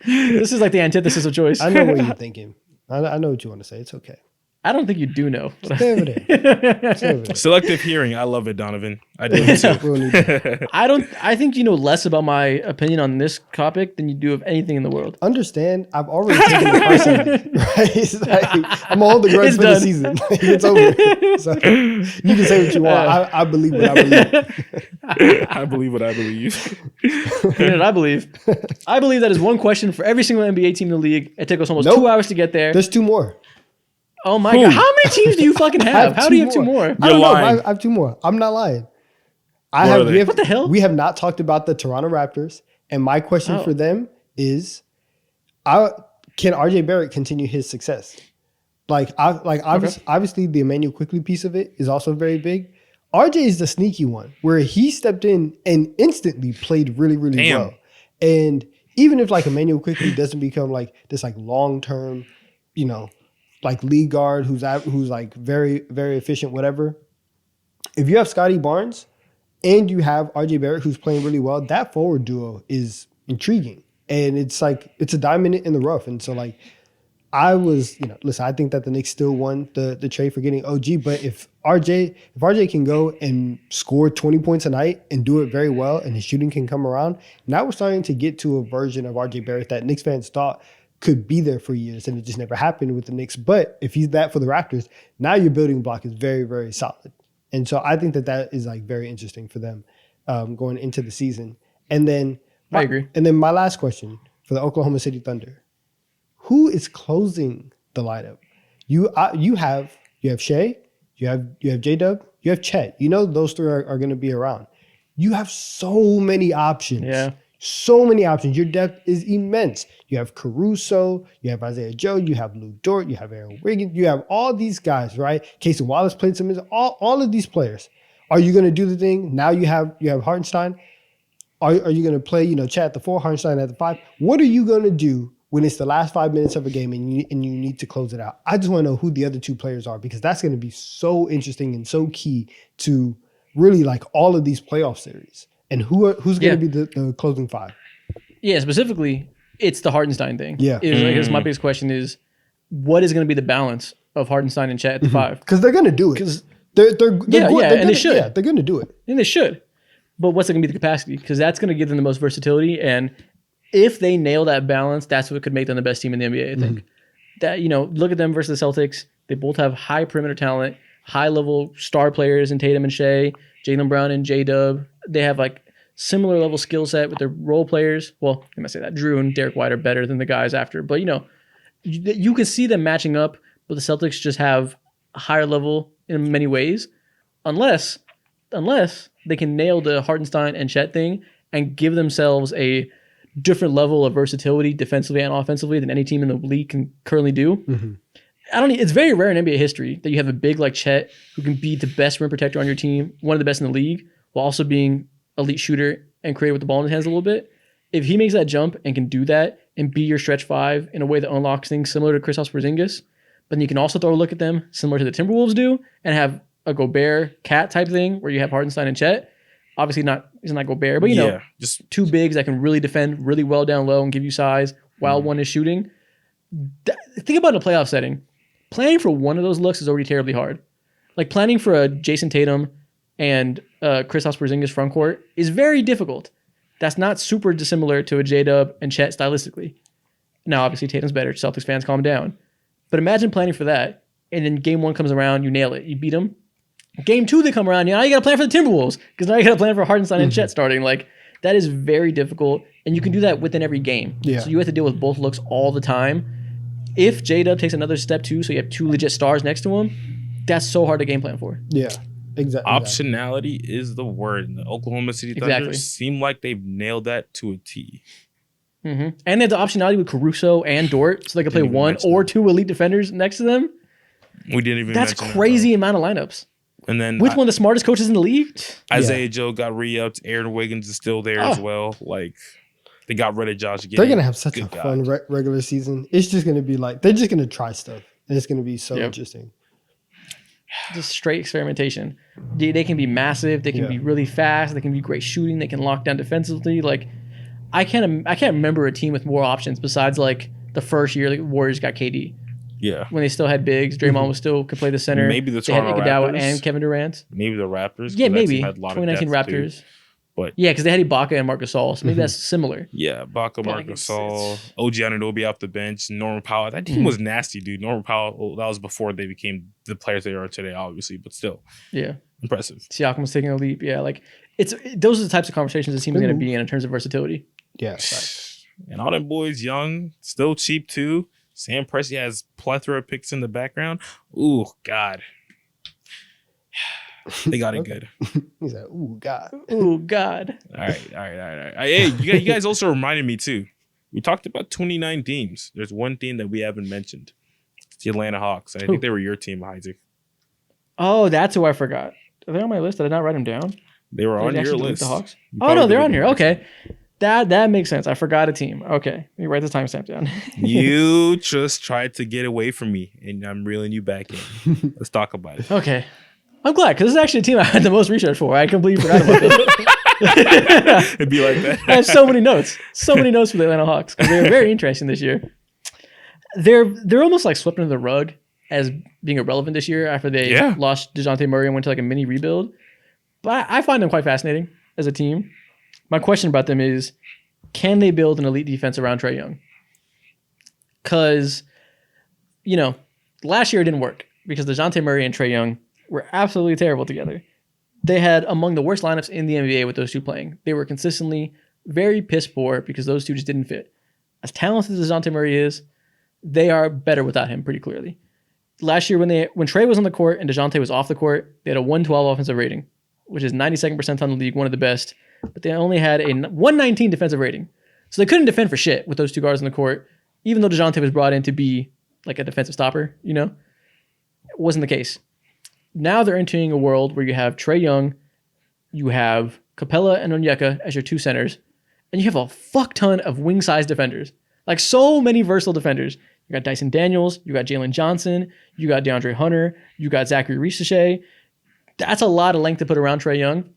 This is like the antithesis of choice. I know what you're thinking. I know what you want to say. It's okay. I don't think you do know. Stay over there. Stay over there. Selective hearing. I love it, Donovan. I do it too. We'll need that. I think you know less about my opinion on this topic than you do of anything in the world. Understand, I've already taken the personally. Right? It's like, I'm gonna hold the grudge It's for the done. season. Like, it's over. So, you can say what you want. I believe what I believe. I believe what I believe. You know what I believe? I believe that is one question for every single NBA team in the league. It took us almost Nope. 2 hours to get there. There's two more. Oh my God. How many teams do you fucking have? How do you have two more? I You're don't know. lying. I have two more. I'm not lying. What are they? What the hell? We have not talked about the Toronto Raptors. And my question Oh. for them is, can RJ Barrett continue his success? Obviously the Emmanuel Quickley piece of it is also very big. RJ is the sneaky one where he stepped in and instantly played really, really Damn. well. And even if like Emmanuel Quickley doesn't become like this like long-term, like lead guard who's like very, very efficient, whatever. If you have Scotty Barnes and you have RJ Barrett who's playing really well, that forward duo is intriguing. And it's like, it's a diamond in the rough. And so like, listen, I think that the Knicks still won the trade for getting OG, but if RJ can go and score 20 points a night and do it very well and his shooting can come around, now we're starting to get to a version of RJ Barrett that Knicks fans thought could be there for years and it just never happened with the Knicks. But if he's that for the Raptors, now your building block is very, very solid. And so I think that is like very interesting for them going into the season. And then I agree. And then my last question for the Oklahoma City Thunder. Who is closing the lineup? You have Shea, you have J-Dub, you have Chet. You know those three are going to be around. You have so many options. Yeah. So many options. Your depth is immense. You have Caruso, you have Isaiah Joe, you have Lou Dort, you have Aaron Wiggins, you have all these guys, right? Casey Wallace played some minutes. All of these players. Are you going to do the thing? Now you have Hartenstein. Are you going to play, Chet at the 4, Hartenstein at the 5? What are you going to do when it's the last 5 minutes of a game and you need to close it out? I just want to know who the other two players are because that's going to be so interesting and so key to really like all of these playoff series. And who's going to be the closing 5? Yeah, specifically, it's the Hardenstein thing. Yeah. I guess my biggest question is, what is going to be the balance of Hardenstein and Chet at the 5? Because they're going to do it. Because they're and they should. Yeah, they're going to do it. And they should. But what's going to be the capacity? Because that's going to give them the most versatility. And if they nail that balance, that's what could make them the best team in the NBA, I think. That, look at them versus the Celtics. They both have high perimeter talent, high-level star players in Tatum and Shea, Jaylen Brown and J-Dub. They have, like, similar level skill set with their role players. Well, I must say that. Drew and Derek White are better than the guys after. But, you can see them matching up, but the Celtics just have a higher level in many ways, unless they can nail the Hartenstein and Chet thing and give themselves a different level of versatility defensively and offensively than any team in the league can currently do. It's very rare in NBA history that you have a big like Chet who can be the best rim protector on your team, one of the best in the league, while also being elite shooter and creative with the ball in his hands a little bit. If he makes that jump and can do that and be your stretch five in a way that unlocks things similar to Kristaps Porzingis, but then you can also throw a look at them similar to the Timberwolves do and have a Gobert Cat type thing where you have Hartenstein and Chet. Obviously he's not Gobert, but just two bigs that can really defend really well down low and give you size while one is shooting. Think about in a playoff setting. Planning for one of those looks is already terribly hard. Like planning for a Jason Tatum and Kristaps Porzingis frontcourt is very difficult. That's not super dissimilar to a J-Dub and Chet stylistically. Now, obviously, Tatum's better. Celtics fans, calm down. But imagine planning for that, and then game one comes around, you nail it. You beat them. Game two, they come around, now you got to plan for the Timberwolves, because now you got to plan for Hartenstein and Chet starting. Like, that is very difficult, and you can do that within every game. Yeah. So you have to deal with both looks all the time. If J-Dub takes another step too, so you have two legit stars next to him, that's so hard to game plan for. Yeah. Exactly. Optionality is the word. And the Oklahoma City Thunder seem like they've nailed that to a T. And they have the optionality with Caruso and Dort, so they can play one or two elite defenders next to them. We didn't even. That's crazy amount of lineups. And then with one of the smartest coaches in the league, Isaiah Joe got re-upped. Aaron Wiggins is still there as well. Like they got rid of Josh Giddey. They're gonna have such a fun regular season. It's just gonna be like they're just gonna try stuff, and it's gonna be so interesting. Just straight experimentation. They can be massive. They can be really fast. They can be great shooting. They can lock down defensively. Like I can't remember a team with more options besides like the first year the Warriors got KD. Yeah, when they still had bigs, Draymond could play the center. Maybe the Toronto Raptors and Kevin Durant. Maybe the Raptors. Yeah, maybe 2019 Raptors. Too. But yeah, because they had Ibaka and Marc Gasol, so maybe that's similar. Yeah, Ibaka, Marc Gasol, OG Anunoby off the bench, Norman Powell. That team was nasty, dude. Norman Powell. That was before they became the players they are today, obviously, but still. Yeah, impressive. Siakam was taking a leap. Yeah, like those are the types of conversations this team is going to be in terms of versatility. Yeah, right. And all them boys young, still cheap too. Sam Presti has plethora of picks in the background. Ooh, God. They got it good. He's like, ooh, God. Ooh, God. All right. Hey, you guys also reminded me, too. We talked about 29 teams. There's one team that we haven't mentioned. It's the Atlanta Hawks. I think they were your team, Isaac. Oh, that's who I forgot. Are they on my list? Did I not write them down? They were on your list. The Hawks? Oh, no, they're on here. Okay. That makes sense. I forgot a team. Okay. Let me write the timestamp down. You just tried to get away from me, and I'm reeling you back in. Let's talk about it. Okay. I'm glad, because this is actually a team I had the most research for. I completely forgot about this. It'd be like that. I have so many notes. So many notes for the Atlanta Hawks, because they're very interesting this year. They're almost like swept under the rug as being irrelevant this year after they lost DeJounte Murray and went to like a mini rebuild. But I find them quite fascinating as a team. My question about them is, can they build an elite defense around Trae Young? Because, last year it didn't work because DeJounte Murray and Trae Young were absolutely terrible together. They had among the worst lineups in the NBA with those two playing. They were consistently very piss poor because those two just didn't fit. As talented as DeJounte Murray is, they are better without him pretty clearly. Last year when Trae was on the court and DeJounte was off the court, they had a 112 offensive rating, which is 92nd percentile in the league, one of the best. But they only had a 119 defensive rating. So they couldn't defend for shit with those two guards on the court, even though DeJounte was brought in to be like a defensive stopper, It wasn't the case. Now they're entering a world where you have Trae Young, you have Capella and Onyeka as your two centers, and you have a fuck ton of wing-sized defenders. Like so many versatile defenders. You got Dyson Daniels, you got Jalen Johnson, you got DeAndre Hunter, you got Zachary Ricochet. That's a lot of length to put around Trae Young.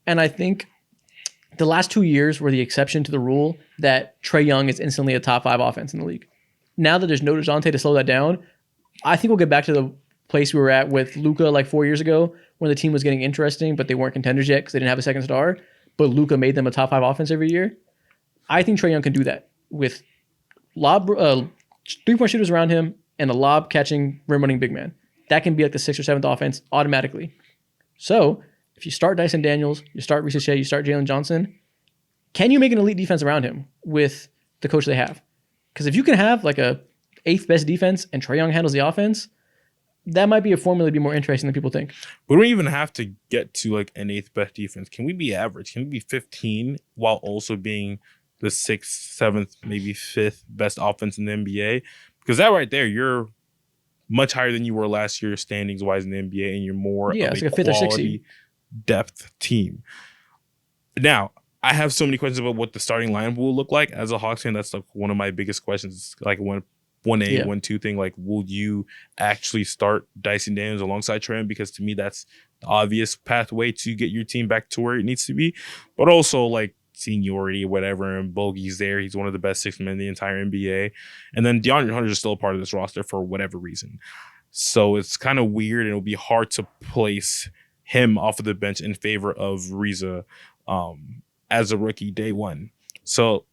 And I think the last 2 years were the exception to the rule that Trae Young is instantly a top 5 offense in the league. Now that there's no DeJounte to slow that down, I think we'll get back to the place we were at with Luka like 4 years ago when the team was getting interesting, but they weren't contenders yet because they didn't have a second star. But Luka made them a top 5 offense every year. I think Trae Young can do that with lob 3-point shooters around him and a lob catching rim running big man. That can be like the 6th or 7th offense automatically. So if you start Dyson Daniels, you start Ricochet, you start Jalen Johnson, can you make an elite defense around him with the coach they have? Because if you can have like a 8th best defense and Trae Young handles the offense, that might be a formula to be more interesting than people think. We don't even have to get to like an 8th best defense. Can we be average? Can we be 15 while also being the 6th, 7th, maybe 5th best offense in the NBA? Because that right there, you're much higher than you were last year standings wise in the NBA, and you're more of it's a like a 5th or 6th quality seed. depth team. Now, I have so many questions about what the starting lineup will look like. As a Hawks fan, that's like one of my biggest questions. Like 1A, 1-2 thing. Like, will you actually start Dyson Daniels alongside Trae Young? Because to me, that's the obvious pathway to get your team back to where it needs to be. But also, like, seniority, whatever, and Bogey's there. He's one of the best 6 men in the entire NBA. And then DeAndre Hunter is still a part of this roster for whatever reason. So it's kind of weird, and it'll be hard to place him off of the bench in favor of Riza as a rookie day one. So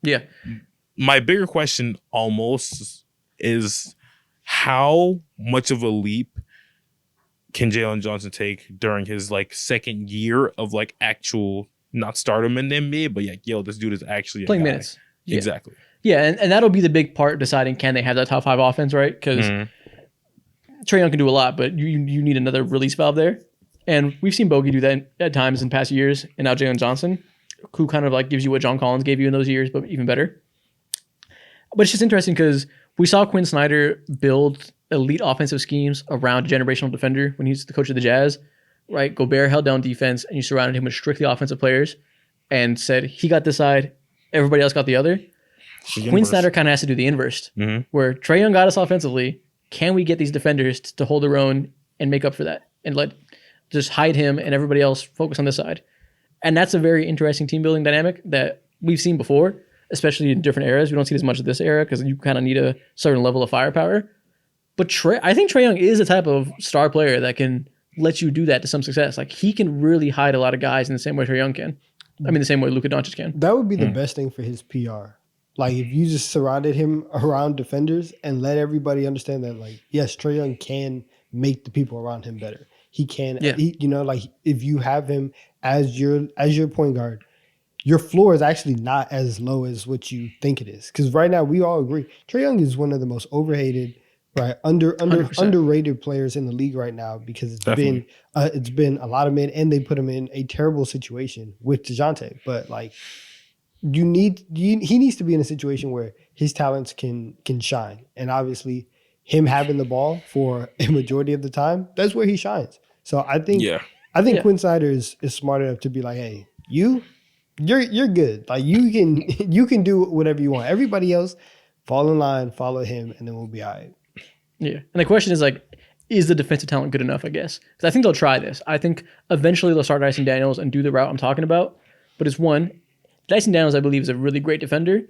my bigger question almost is, how much of a leap can Jalen Johnson take during his like second year of like actual, not stardom in the NBA, but yeah, this dude is actually playing a guy. minutes. Yeah. Exactly. Yeah, and that'll be the big part deciding can they have that top 5 offense, right? Because Trae Young can do a lot, but you need another release valve there. And we've seen Bogey do that at times in past years, and now Jalen Johnson, who kind of like gives you what John Collins gave you in those years, but even better. But it's just interesting because we saw Quinn Snyder build elite offensive schemes around a generational defender when he's the coach of the Jazz, right? Gobert held down defense, and you surrounded him with strictly offensive players and said he got this side, everybody else got the other. Quinn Snyder kind of has to do the inverse, where Trae Young got us offensively. Can we get these defenders to hold their own and make up for that and just hide him and everybody else focus on this side? And that's a very interesting team building dynamic that we've seen before, especially in different eras. We don't see it as much of this era because you kind of need a certain level of firepower. But I think Trae Young is a type of star player that can let you do that to some success. Like, he can really hide a lot of guys in the same way Trae Young can. I mean, the same way Luka Doncic can. That would be the best thing for his PR. Like, if you just surrounded him around defenders and let everybody understand that, like, yes, Trae Young can make the people around him better. He can, like, if you have him as your point guard, your floor is actually not as low as what you think it is. Because right now, we all agree, Trae Young is one of the most overhated, right, underrated players in the league right now, because it's been a lot of men, and they put him in a terrible situation with DeJounte. But like, he needs to be in a situation where his talents can shine, and obviously, him having the ball for a majority of the time, that's where he shines. So I think Quinn Snyder is smart enough to be like, hey, you're good. Like, you can do whatever you want. Everybody else, fall in line, follow him, and then we'll be all right. Yeah. And the question is, like, is the defensive talent good enough, I guess? Because I think they'll try this. I think eventually they'll start Dyson Daniels and do the route I'm talking about. But it's one, Dyson Daniels, I believe, is a really great defender.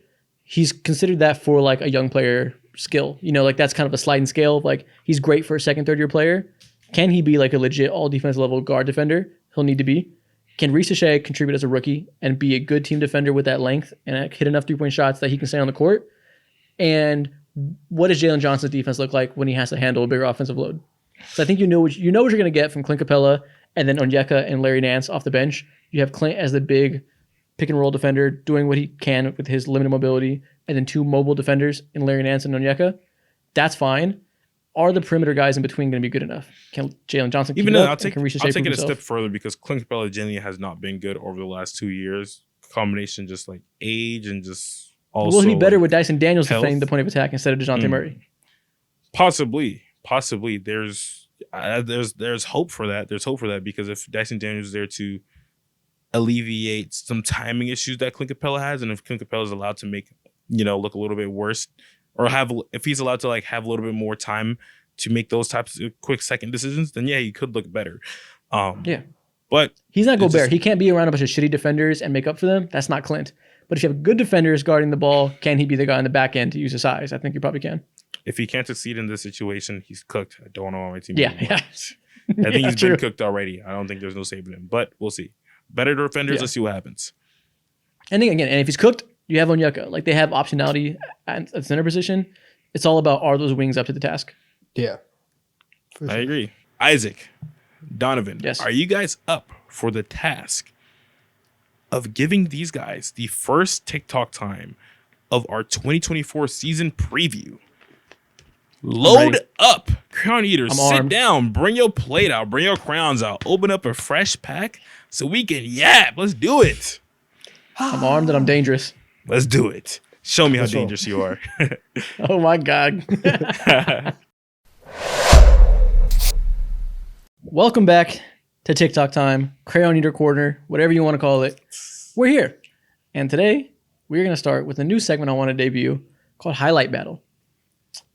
He's considered that for like a young player skill. You know, like, that's kind of a sliding scale. Like, he's great for a second, third year player. Can he be like a legit all defense level guard defender? He'll need to be. Can Riza contribute as a rookie and be a good team defender with that length and hit enough 3-point shots that he can stay on the court? And what does Jalen Johnson's defense look like when he has to handle a bigger offensive load? So I think you know what you're going to get from Clint Capella and then Onyeka and Larry Nance off the bench. You have Clint as the big pick and roll defender doing what he can with his limited mobility, and then 2 mobile defenders in Larry Nance and Onyeka. That's fine. Are the perimeter guys in between going to be good enough? Can Jalen Johnson keep it up? I'll take it a step further, because Clint Capella genuinely has not been good over the last 2 years. Combination just like age and just also. Will he be better like with Dyson Daniels health? defending the point of attack instead of DeJounte Murray? Possibly. There's hope for that. There's hope for that, because if Dyson Daniels is there to alleviate some timing issues that Clint Capella has, and if Clint Capella is allowed to make, look a little bit worse, or if he's allowed to like have a little bit more time to make those types of quick second decisions, then yeah, he could look better. But he's not Gobert. He can't be around a bunch of shitty defenders and make up for them. That's not Clint. But if you have good defenders guarding the ball, can he be the guy on the back end to use his size? I think you probably can. If he can't succeed in this situation, he's cooked. I don't know why my team. Yeah. I think he's been cooked already. I don't think there's no saving him, but we'll see. Better defenders. Let's see what happens. And again, if he's cooked, you have Onyeka. Like, they have optionality at the center position. It's all about, are those wings up to the task? Yeah. I agree. Isaac, Donovan, yes. Are you guys up for the task of giving these guys the first TikTok time of our 2024 season preview? Load up, Crown Eaters. I'm Sit armed. down. Bring your plate out. Bring your crowns out. Open up a fresh pack so we can yap. Let's do it. I'm armed and I'm dangerous. Let's do it. Show me how Let's roll. dangerous you are. Oh my God. Welcome back to TikTok time, Crayon Eater Corner, whatever you want to call it. We're here. And today, we're going to start with a new segment I want to debut called Highlight Battle.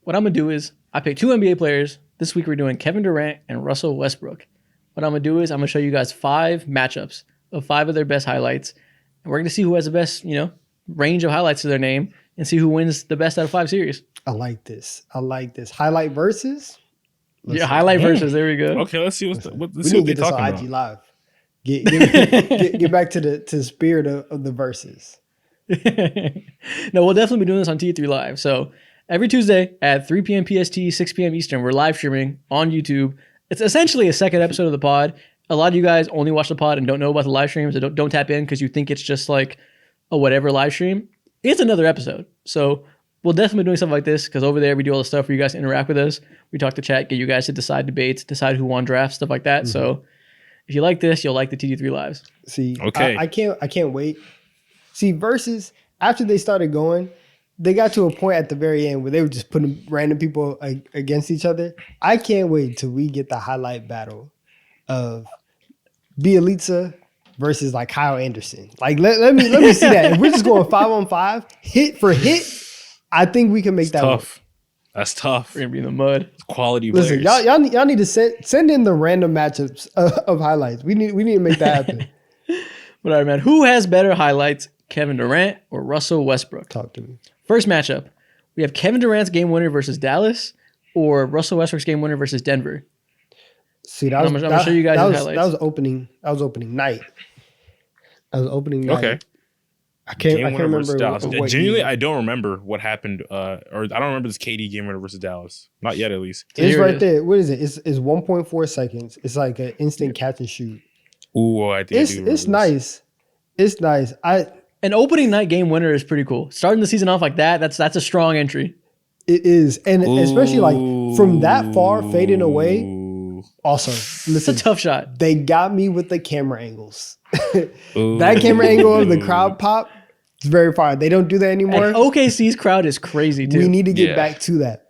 What I'm going to do is, I picked two NBA players. This week we're doing Kevin Durant and Russell Westbrook. What I'm going to do is, I'm going to show you guys 5 matchups of 5 of their best highlights. And we're going to see who has the best, range of highlights to their name and see who wins the best out of 5 series. I like this. Highlight versus. Yeah, highlight versus. There we go. Okay, let's see We let's see need what to they're get this talking on about. IG Live. Get back to the spirit of the verses. No, we'll definitely be doing this on T3 Live. So every Tuesday at 3 p.m. PST, 6 p.m. Eastern, we're live streaming on YouTube. It's essentially a second episode of the pod. A lot of you guys only watch the pod and don't know about the live stream, so don't tap in because you think it's just like a whatever live stream. It's another episode. So we'll definitely be doing stuff like this because over there we do all the stuff where you guys interact with us. We talk to chat, get you guys to decide debates, decide who won drafts, stuff like that. So if you like this, you'll like the TD3 Lives. See, Okay. I can't wait. See, versus after they started going, they got to a point at the very end where they were just putting random people against each other. I can't wait till we get the highlight battle of Bielitsa versus like Kyle Anderson. Like let me see that. If we're just going 5-on-5, hit for hit, I think we can make that work. Tough. That's tough. We're going to be in the mud. Quality Listen, players. y'all need to send in the random matchups of highlights. We need to make that happen. But all right, man. Who has better highlights, Kevin Durant or Russell Westbrook? Talk to me. First matchup, we have Kevin Durant's game winner versus Dallas or Russell Westbrook's game winner versus Denver. See, that was, I'm gonna show you guys that his was, highlights. that was opening. That was opening night. That was opening night. Okay. I can't Game winner remember versus Dallas. what Genuinely, year. I don't remember what happened, or I don't remember this KD game winner versus Dallas. Not yet, at least. It's Here it right is. there. What is it? It's 1.4 seconds. It's like an instant catch and shoot. Ooh, I think I do remember It's this. nice. It's nice. An opening night game winner is pretty cool. Starting the season off like that, that's a strong entry. It is, and especially like from that far fading away. Ooh. Also, It's a listen, tough shot. they got me with the camera angles. Ooh. That camera angle of the crowd pop is very fire. They don't do that anymore. And OKC's crowd is crazy too. We need to get Yeah. back to that.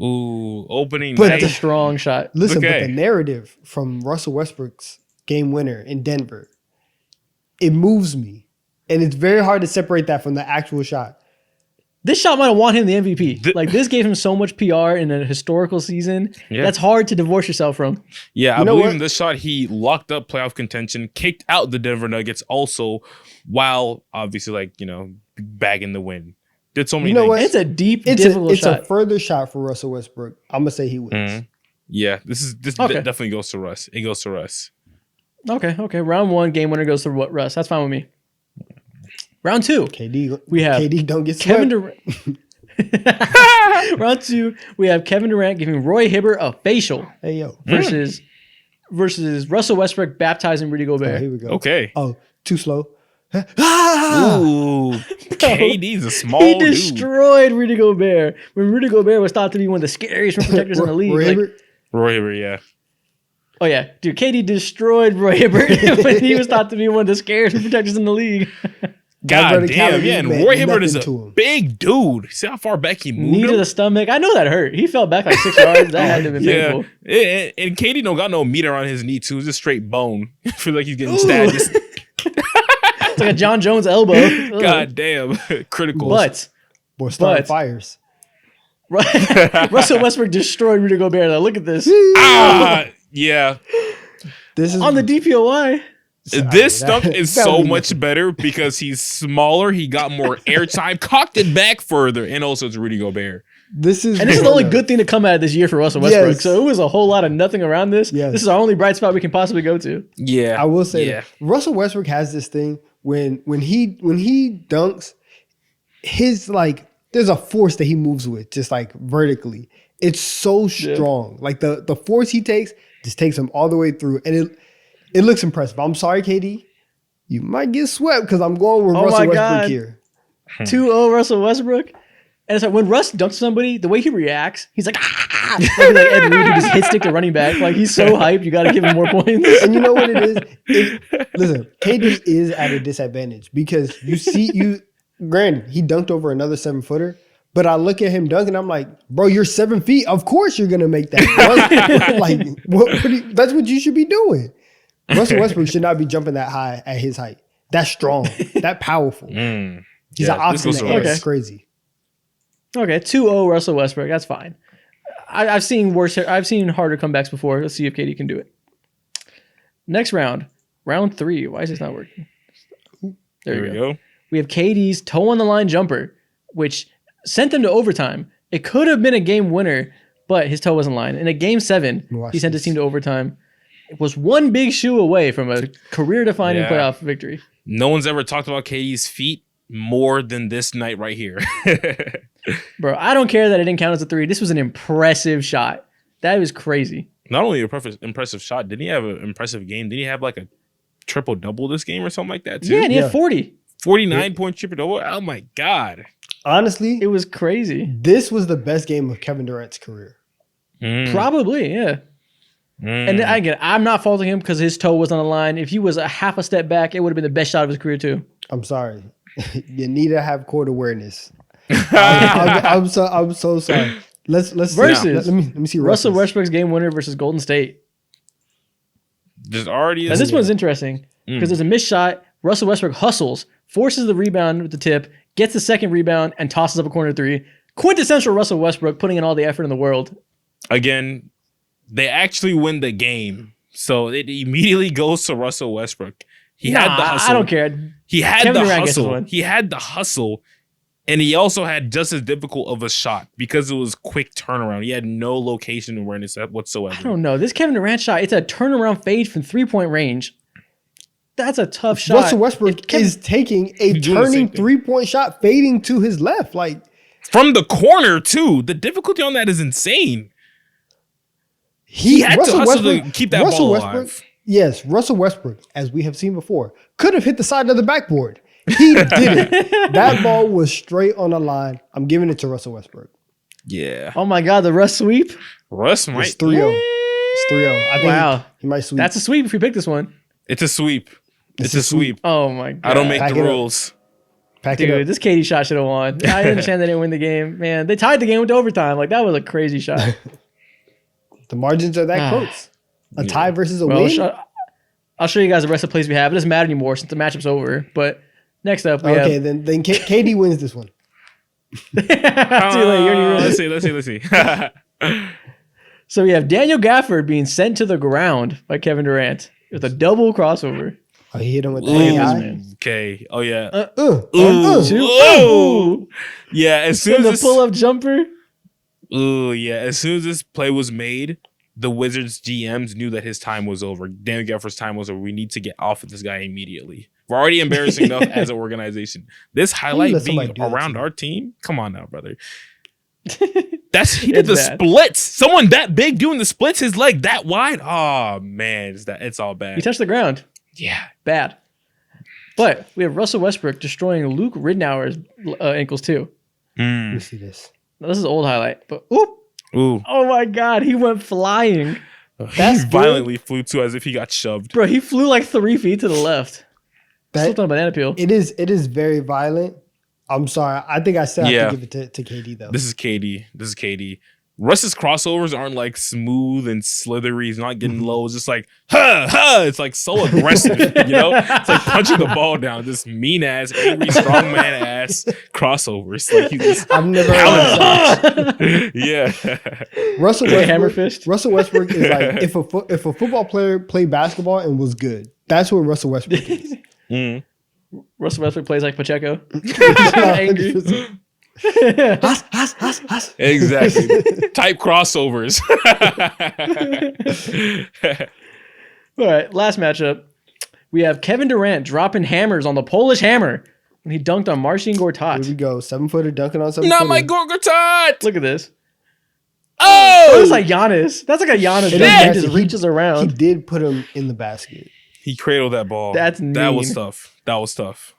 Ooh, opening But night. That's a strong shot. Listen, but Okay. the narrative from Russell Westbrook's game winner in Denver, it moves me. And it's very hard to separate that from the actual shot. This shot might have won him the MVP. The- Like this gave him so much PR in a historical season. Yeah. That's hard to divorce yourself from. Yeah, I You know believe what? in this shot he locked up playoff contention, kicked out the Denver Nuggets also, while obviously bagging the win. Did so many You know things. what? It's a deep, It's difficult a shot. further shot for Russell Westbrook. I'm gonna say he wins. Mhm. Yeah, this Okay. definitely goes to Russ. It goes to Russ. Okay. Round 1, game winner goes to Russ. That's fine with me. Round 2, KD, We have KD don't get Kevin swept. Durant. Round 2, we have Kevin Durant giving Roy Hibbert a facial Hey yo, versus Russell Westbrook baptizing Rudy oh, Gobert. here we go. Okay. Oh, too slow. Ah! Ooh, KD's a small He dude. destroyed Rudy Gobert when Rudy Gobert was thought to be one of the scariest rim protectors in the league. Roy Like, Hibbert? Roy Hibbert, yeah. oh yeah, dude, KD destroyed Roy Hibbert when he was thought to be one of the scariest rim protectors in the league. God brother damn, Cali yeah. And meant Roy Hibbert is a nothing to him. big dude. See how far back he moved Knee to him? the stomach. I know that hurt. He fell back like 6 yards. That had to have been Yeah, painful. and KD don't got no meat around his knee too. It's just straight bone. I feel like he's getting stabbed. Just- It's like a John Jones elbow. Ugh. God damn, critical. But Boy, starting But- fires. Russell Westbrook destroyed Rudy Gobert. Now look at this Yeah. This is on the DPOY. This stuff is that so would be much better because he's smaller. He got more airtime, cocked it back further, and also it's Rudy Gobert. This is And this is the only good thing to come out of this year for Russell Westbrook. Yes. So it was a whole lot of nothing around this. Yes. This is our only bright spot we can possibly go to. Yeah, I will say Yeah. that Russell Westbrook has this thing when he dunks, his like there's a force that he moves with, just like vertically. It's so strong. Like the force he takes just takes him all the way through, and it looks impressive. I'm sorry, KD, you might get swept because I'm going with Oh Russell my Westbrook God. here. 2-0 Russell Westbrook. And it's like when Russ dunks somebody, the way he reacts, he's like, ah! Like Ed Reed who just hit stick the running back. Like he's so hyped, you got to give him more points. And you know what it is? Listen, KD is at a disadvantage because granted, he dunked over another 7-footer, but I look at him dunking, I'm like, bro, you're 7 feet. Of course you're gonna make that. Like, that's what you should be doing. Russell Westbrook should not be jumping that high at his height. That's strong. That powerful. He's an ox in the air. It's crazy. Okay, 2-0 Russell Westbrook. That's fine. I've seen worse. I've seen harder comebacks before. Let's see if KD can do it. Next round, round 3. Why is this not working? There we go. We have KD's toe on the line jumper, which sent them to overtime. It could have been a game winner, but his toe was in line. In a game 7, he sent his team to overtime. It was one big shoe away from a career-defining playoff victory. No one's ever talked about KD's feet more than this night right here. Bro, I don't care that it didn't count as a 3. This was an impressive shot. That was crazy. Not only an impressive shot, didn't he have an impressive game? Did he have like a triple-double this game or something like that too? Yeah, and he had 40. 49-point triple-double? Oh my God. Honestly, it was crazy. This was the best game of Kevin Durant's career. Probably, yeah. And again, I'm not faulting him because his toe was on the line. If he was a half a step back, it would have been the best shot of his career too. I'm sorry. You need to have court awareness. I'm so sorry. Let's versus. Let me see Russell Westbrook's game winner versus Golden State. There's already. And this one's interesting because there's a missed shot. Russell Westbrook hustles, forces the rebound with the tip, gets the second rebound, and tosses up a corner 3. Quintessential Russell Westbrook, putting in all the effort in the world. Again, they actually win the game, so it immediately goes to Russell Westbrook. He had the hustle. I don't care. He had the hustle. He had the hustle, and he also had just as difficult of a shot because it was quick turnaround. He had no location awareness whatsoever. I don't know. This Kevin Durant shot, it's a turnaround fade from 3-point range. That's a tough shot. Russell Westbrook is taking a turning 3-point shot, fading to his left, like from the corner too. The difficulty on that is insane. He had to hustle to keep that ball alive. Yes, Russell Westbrook, as we have seen before, could have hit the side of the backboard. He didn't. That ball was straight on the line. I'm giving it to Russell Westbrook. Yeah. Oh my God, the Russ sweep. Russ might. It's 3-0. It's 3-0. I think he might sweep. That's a sweep if we pick this one. It's a sweep. It's a sweep. Oh my God. I don't make the rules. Dude, this KD shot should have won. I understand they didn't win the game. Man, they tied the game with overtime. Like, that was a crazy shot. The margins are that close. A tie versus a win? I'll show you guys the rest of the plays we have. It doesn't matter anymore since the matchup's over. But next up, we have... Okay, then KD wins this one. Let's see. So we have Daniel Gafford being sent to the ground by Kevin Durant with a double crossover. Oh, he hit him with the Okay. Oh, yeah. Yeah, as soon as the pull-up jumper. Ooh, yeah. As soon as this play was made, the Wizards GMs knew that his time was over. Daniel Gafford's time was over. We need to get off of this guy immediately. We're already embarrassing enough as an organization. This highlight being around our team? Come on now, brother. He did the splits. Someone that big doing the splits, his leg that wide. Oh, man. It's all bad. He touched the ground. Yeah. Bad. But we have Russell Westbrook destroying Luke Ridnour's ankles too. Let me see this. Now, this is an old highlight, but ooh. Oh my God, he went flying. He violently flew too, as if he got shoved. Bro, he flew like 3 feet to the left. Slipped on a banana peel. It is very violent. I'm sorry. I think I said I have to give it to KD though. This is KD. Russ's crossovers aren't like smooth and slithery. He's not getting low. It's just like, it's like so aggressive, you know? It's like punching the ball down. This mean ass, angry, strongman ass crossovers. Like he's just I've never heard of that. Yeah. Russell hammer fist. Russell Westbrook is like if a football player played basketball and was good. That's what Russell Westbrook is. Russell Westbrook plays like Pacheco. Angry. Exactly. Type crossovers. All right, last matchup. We have Kevin Durant dropping hammers on the Polish hammer when he dunked on Marcin Gortat. Here we go. 7-footer dunking on 7-footer. Not my Gortat. Look at this. Oh, that's like Giannis. That's like a Giannis. He just reaches around. He did put him in the basket. He cradled that ball. That's mean. That was tough.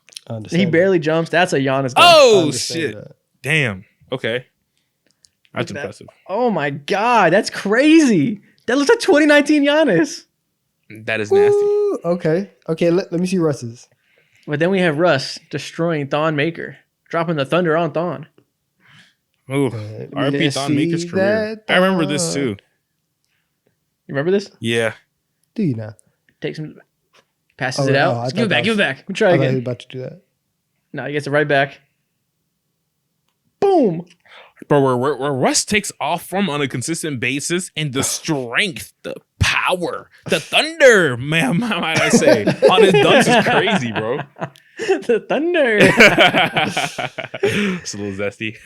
He barely jumps. That's a Giannis. Oh shit. Damn. Okay. That's Look at impressive. Oh my God, that's crazy. That looks like 2019 Giannis. That is nasty. Ooh, okay. Let me see Russ's. But then we have Russ destroying Thon Maker, dropping the Thunder on Thon. Ooh. Let me RP Thon see Maker's career. that I remember this thon. too. You remember this? Yeah. Do you now? Takes him, passes Oh, it oh, out. I Give it thought back. that Give it was- back. We try I thought he was again. about to do that. No, he gets it right back. Boom. Bro, where Russ takes off from on a consistent basis, and the strength, the power, the thunder, man, might I say, on his dunks is crazy, bro. The Thunder. It's a little zesty.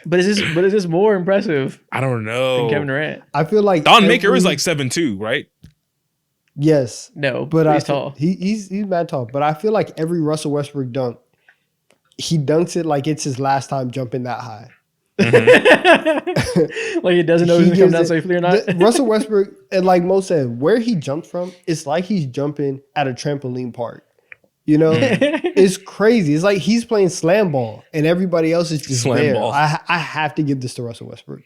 But is this more impressive I don't know. than Kevin Durant? I feel like Thon Maker is like 7'2", right? yes, No, but he's tall. He's mad tall. But I feel like every Russell Westbrook dunk, he dunks it like it's his last time jumping that high. Like he doesn't know He he's gonna come gives down it- safely or not. Russell Westbrook, and like Mo said, where he jumped from, it's like he's jumping at a trampoline park. You know, it's crazy. It's like he's playing slam ball, and everybody else is just Slam there. ball. I have to give this to Russell Westbrook.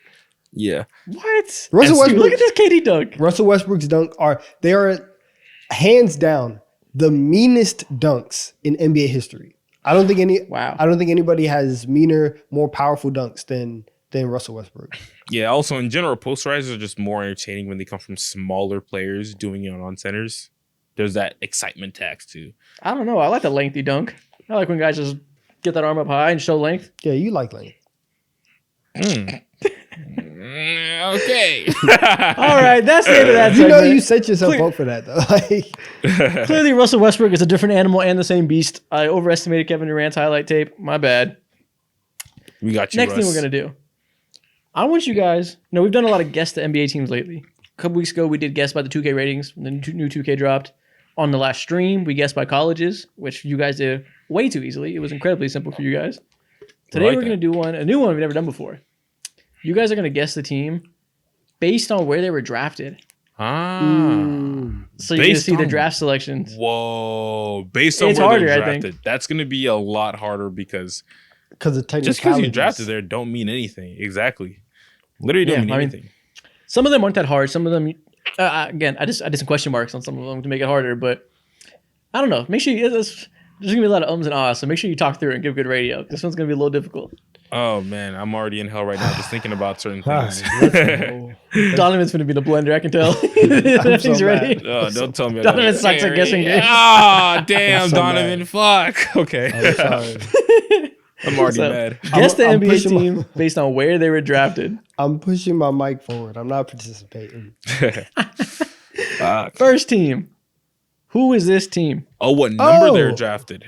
Yeah. What? Russell Dude, Westbrook. look at this KD dunk. Russell Westbrook's dunk are hands down the meanest dunks in NBA history. I don't think anybody has meaner, more powerful dunks than Russell Westbrook. Yeah, also in general, posterizers are just more entertaining when they come from smaller players doing it on centers. There's that excitement tax too. I don't know. I like the lengthy dunk. I like when guys just get that arm up high and show length. Yeah, you like lane. Okay. All right, that's the end of that You know segment. you set yourself Clear- up for that though. Like, Clearly, Russell Westbrook is a different animal and the same beast. I overestimated Kevin Durant's highlight tape. My bad. We got you, Next thing Russ. we're going to do. I want you guys, we've done a lot of guess the NBA teams lately. A couple weeks ago, we did guess by the 2K ratings when the new 2K dropped. On the last stream, we guessed by colleges, which you guys did way too easily. It was incredibly simple for you guys. Today, like we're going to do a new one we've never done before. You guys are going to guess the team based on where they were drafted. Ah. So you're going to Based see their on- draft selections. Whoa. Based on It's where harder, they're I think. drafted. That's going to be a lot harder because because of just because you technicalities. drafted there don't mean anything. Exactly. Literally don't Yeah, mean I mean, anything. Some of them aren't that hard. Some of them, again, I did some question marks on some of them to make it harder, but I don't know. Make sure there's going to be a lot of ums and ahs, so make sure you talk through it and give good radio. This one's going to be a little difficult. Oh, man. I'm already in hell right now just thinking about certain All things. right, let's go. Donovan's going to be the blender, I can tell. I'm so He's ready. mad. Oh, don't tell me. Donovan sucks at guessing games. Ah, damn, I'm so Donovan. mad. Fuck. Okay. I'm sorry. I'm already So, mad. Guess the I'm NBA pushing my- team based on where they were drafted. I'm pushing my mic forward. I'm not participating. Fuck. First team. Who is this team? Oh, what number Oh. they're drafted?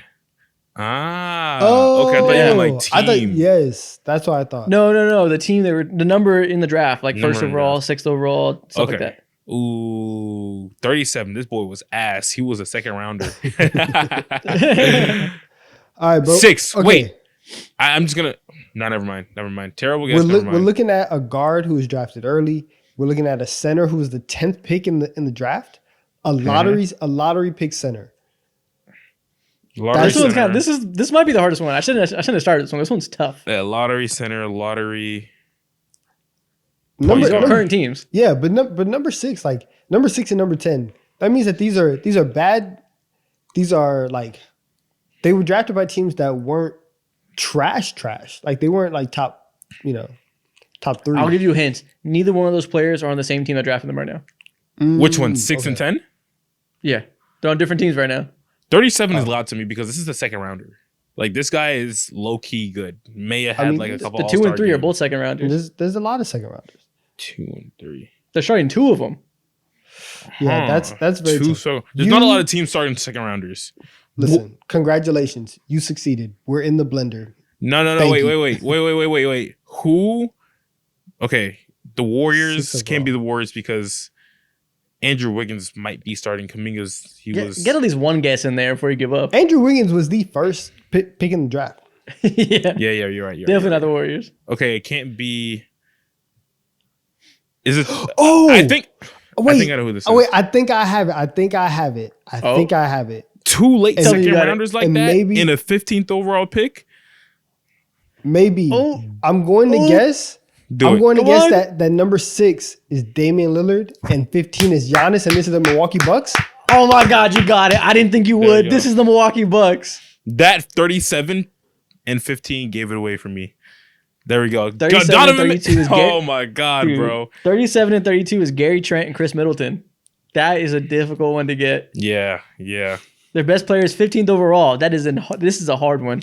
Ah. Oh, okay. I thought you yeah. meant like I thought, team. yes, that's what I thought. No. The team the number in the draft, like Number first in the overall, draft. sixth overall, stuff Okay. like that. Ooh, 37. This boy was ass. He was a second rounder. All right, bro. 6. Okay. Wait. I'm just gonna. No, never mind. Never mind. Terrible guess. We're Never mind. looking at a guard who was drafted early. We're looking at a center who was the 10th pick in the draft. A lottery pick center. Lottery This one's center. this might be the hardest one. I shouldn't have started this one. This one's tough. Yeah, lottery center. Lottery. Number, These are All current teams. yeah, but number 6, like number 6 and number 10. That means that these are bad. These are like they were drafted by teams that weren't trash. Like they weren't like top 3. I'll give you a hint. Neither one of those players are on the same team that drafted them right now. Which one? 6 and 10? Yeah. They're on different teams right now. 37 is loud to me because this is the second rounder. Like this guy is low key good. May have had mean, like a couple. The 2 and 3 are both second rounders. There's a lot of second rounders. 2 and 3. They're starting 2 of them. Yeah, that's very Two. tough. So there's You- not a lot of teams starting second rounders. Listen, congratulations. You succeeded. We're in the blender. No. Thank Wait, you. wait. Who? Okay, the Warriors Six can't be overall. the Warriors because Andrew Wiggins might be starting. Kaminga's Get at least one guess in there before you give up. Andrew Wiggins was the first pick in the draft. Yeah. Yeah, you're right. Definitely not the Warriors. Okay, it can't be. Is it? Oh, I think wait. I know who this Oh is. wait, I think I have it. I think I have it. Two late And- second You got it. rounders like And that maybe- in a 15th overall pick. Maybe. Oh. I'm going to guess. Do it. Going to guess that number 6 is Damian Lillard and 15 is Giannis, and this is the Milwaukee Bucks. Oh my God, you got it. I didn't think you There would. you This go. is the Milwaukee Bucks. That 37 and 15 gave it away for me. There we go. 37 and 32 is Oh my God, Dude, bro. 37 and 32 is Gary Trent and Chris Middleton. That is a difficult one to get. Yeah. Their best player is 15th overall. This is a hard one.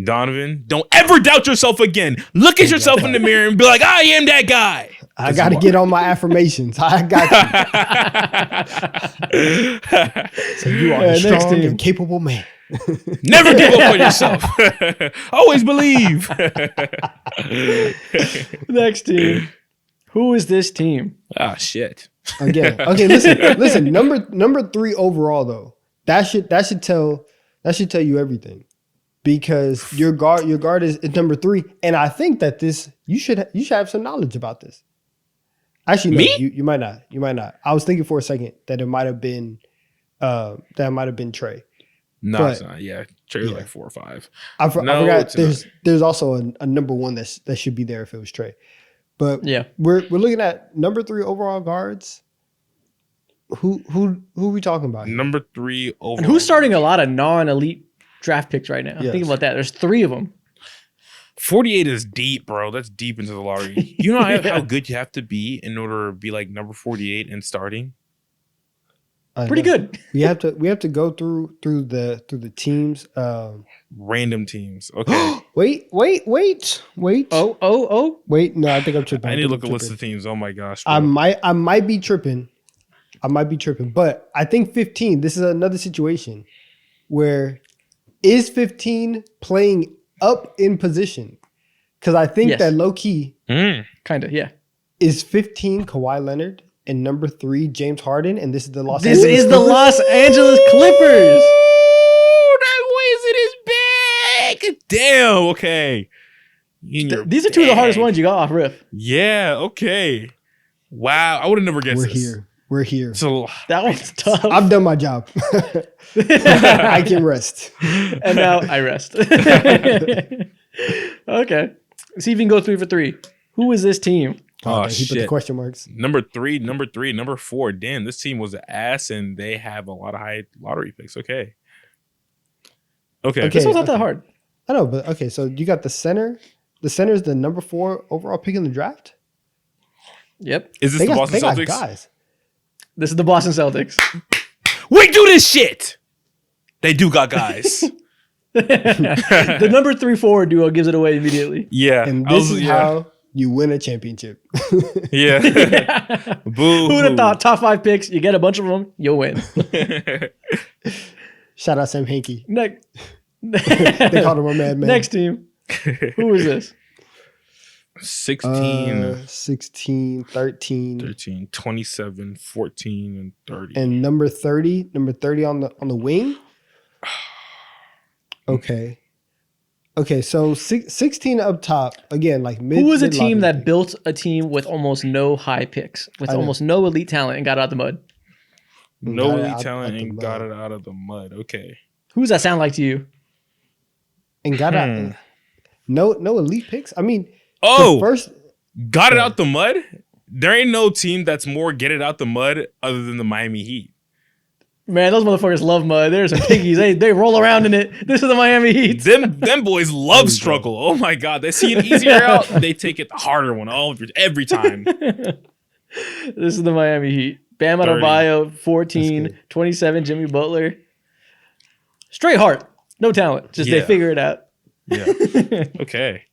Donovan, don't ever doubt yourself again. Look at yourself in the mirror and be like, I am that guy. I got to get on my affirmations. I got you. So you are a Next strong team. and capable man. Never give up on yourself. Always believe. Next team. Who is this team? Ah, shit. Again. Okay, listen. Number 3 overall though. That should tell you everything. Because your guard is number 3, and I think that you should have some knowledge about this. Actually, no, Me? you might not. You might not. I was thinking for a second that it might have been Trey. No, But- it's not. Yeah, Trey was Yeah. like 4 or 5. I No, forgot. it's There's also a number 1 that should be there if it was Trey. But Yeah. we're looking at number 3 overall guards. Who are we talking about? here? Number 3 overall. And who's starting a lot of non-elite draft picks right now? Yes. Think about that. There's 3 of them. 48 is deep, bro. That's deep into the lottery. You know how Yeah. good you have to be in order to be like number 48 and starting? I Pretty know. good. We have to go through the teams. Random teams. Okay. Wait. Oh. Wait. No, I think I'm tripping. I need to think look I'm at a list tripping. of teams. Oh my gosh. Bro. I might be tripping. But I think 15. This is another situation where is 15 playing up in position? Because I think Yes. that low key Kind of, yeah. is 15 Kawhi Leonard and number 3 James Harden, and this is the Los This Angeles is the Clippers? Los Angeles Clippers. Ooh, that Wizard is big. Damn. Okay. These are 2 of the hardest ones you got off riff. Yeah. Okay. Wow. I would have never guessed We're this. here. We're here. So That one's tough. I've done my job. I can rest. And now I rest. Okay. See if you can go 3 for 3. Who is this team? Oh, He put the shit. question marks. number 3, number 4. Damn, this team was an ass, and they have a lot of high lottery picks. Okay. Okay. This one's not that hard. I know, but okay. So you got the center. The center is the number 4 overall pick in the draft. Yep. Is this They the got, Boston they got Celtics? guys. This is the Boston Celtics. We do this shit. They do got guys. The number 3 forward duo gives it away immediately. Yeah. And I this was- is how you win a championship. Yeah. Boo. Who would have thought top 5 picks? You get a bunch of them, you'll win. Shout out Sam Hinkie. Next, They called him a madman. next team. Who is this? 16, 16, 13, 13, 27, 14, and 30. and number 30 on the wing. Okay. So 16 up top again, like mid. Who was a team mid-lottery that pick. built a team with almost no high picks, with I know. almost no elite talent, and got out the mud? No Got it elite out talent the and mud. got it out of the mud. Okay. Who does that sound like to you? And got out. No elite picks. I mean, Oh, the first. got it out the mud? There ain't no team that's more get it out the mud other than the Miami Heat. Man, those motherfuckers love mud. There's some piggies. They roll around in it. This is the Miami Heat. Them boys love struggle. Oh my God. They see an easier out, they take it the harder one every time. This is the Miami Heat. Bam 30. Adebayo, That's 14, good. 27, Jimmy Butler. Straight heart. No talent. Just Yeah. they figure it out. Yeah. Okay.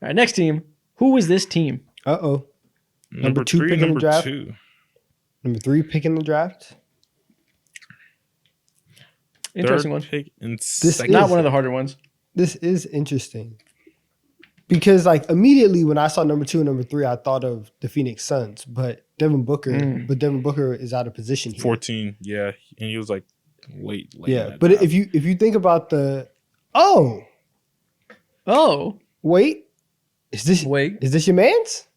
All right, next team. Who is this team? Number 2 pick in the number draft. 2. Number 3 pick in the draft. Interesting Third one. pick and This second. Not is- one of the harder ones. This is interesting. Because like immediately when I saw number 2 and number 3, I thought of the Phoenix Suns, but Devin Booker is out of position here. 14. Yeah. And he was like late. in Yeah, that but draft. if you think about the wait, is this Wait. your man's?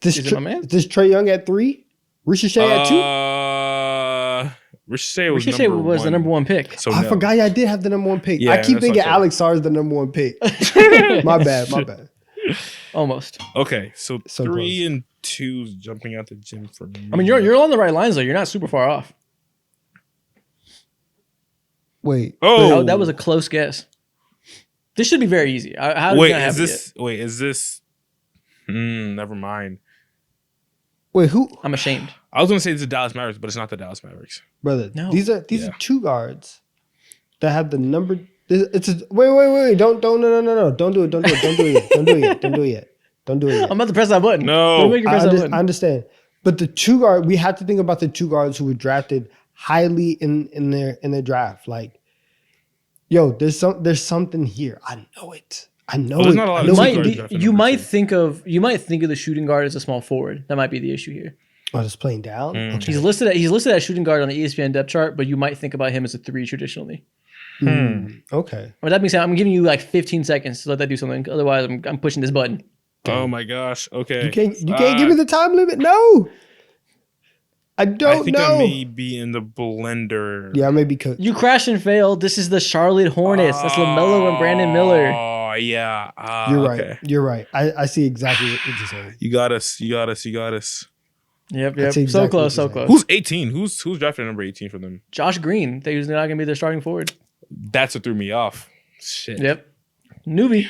Is it my man's? Is this Trae Young at 3? Ricochet at 2? Ricochet was the number one pick. So I forgot I did have the number one pick. Yeah, I keep that's thinking what I thought. Alex Sarr is the number one pick. My bad. Almost. Okay, so So 3 and 2 is jumping out the gym for me. I mean, you're on the right lines though. You're not super far off. Wait. Oh, That was a close guess. This should be very easy. How did wait. not have Is this? Never mind. Wait, who? I'm ashamed. I was gonna say it's the Dallas Mavericks, but it's not the Dallas Mavericks. Brother, No. these are Yeah. two guards that have the number. Wait. Don't no. Don't do it. Don't do it yet. I'm about to press that button. No. Don't make you press that I button. understand. But the two guard, we have to think about the two guards who were drafted highly in their draft. Like, yo, there's something here. I know it. There's not a lot of You two might guards be, drafted you number might 2. think of the shooting guard as a small forward. That might be the issue here. Oh, just playing down. Okay. He's listed as shooting guard on the ESPN depth chart, but you might think about him as a 3 traditionally. Okay. But that being said, I'm giving you like 15 seconds to let that do something. Otherwise, I'm pushing this button. Oh my gosh. Okay. You can't give me the time limit. No. I I don't think know. I may be in the blender. Yeah, I may be cooked. You crashed and failed. This is the Charlotte Hornets. That's LaMelo and Brandon Miller. Oh yeah. You're right. Okay. You're right. I see exactly what you're saying. You got us. Yep. That's So exactly close. what So you're close. Who's 18? Who's drafted number 18 for them? Josh Green. He's not going to be their starting forward. That's what threw me off. Shit. Yep. Newbie.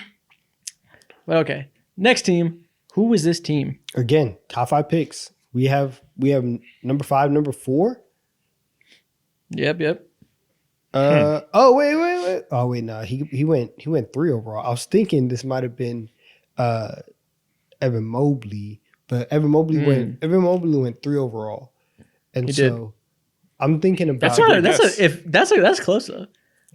But okay. Next team. Who is this team? Again, top 5 picks. We have number 5, number 4. Yep. Oh wait. Oh wait, no. He went 3 overall. I was thinking this might have been Evan Mobley, but Evan Mobley went 3 overall. And He so did. I'm thinking about That's close though.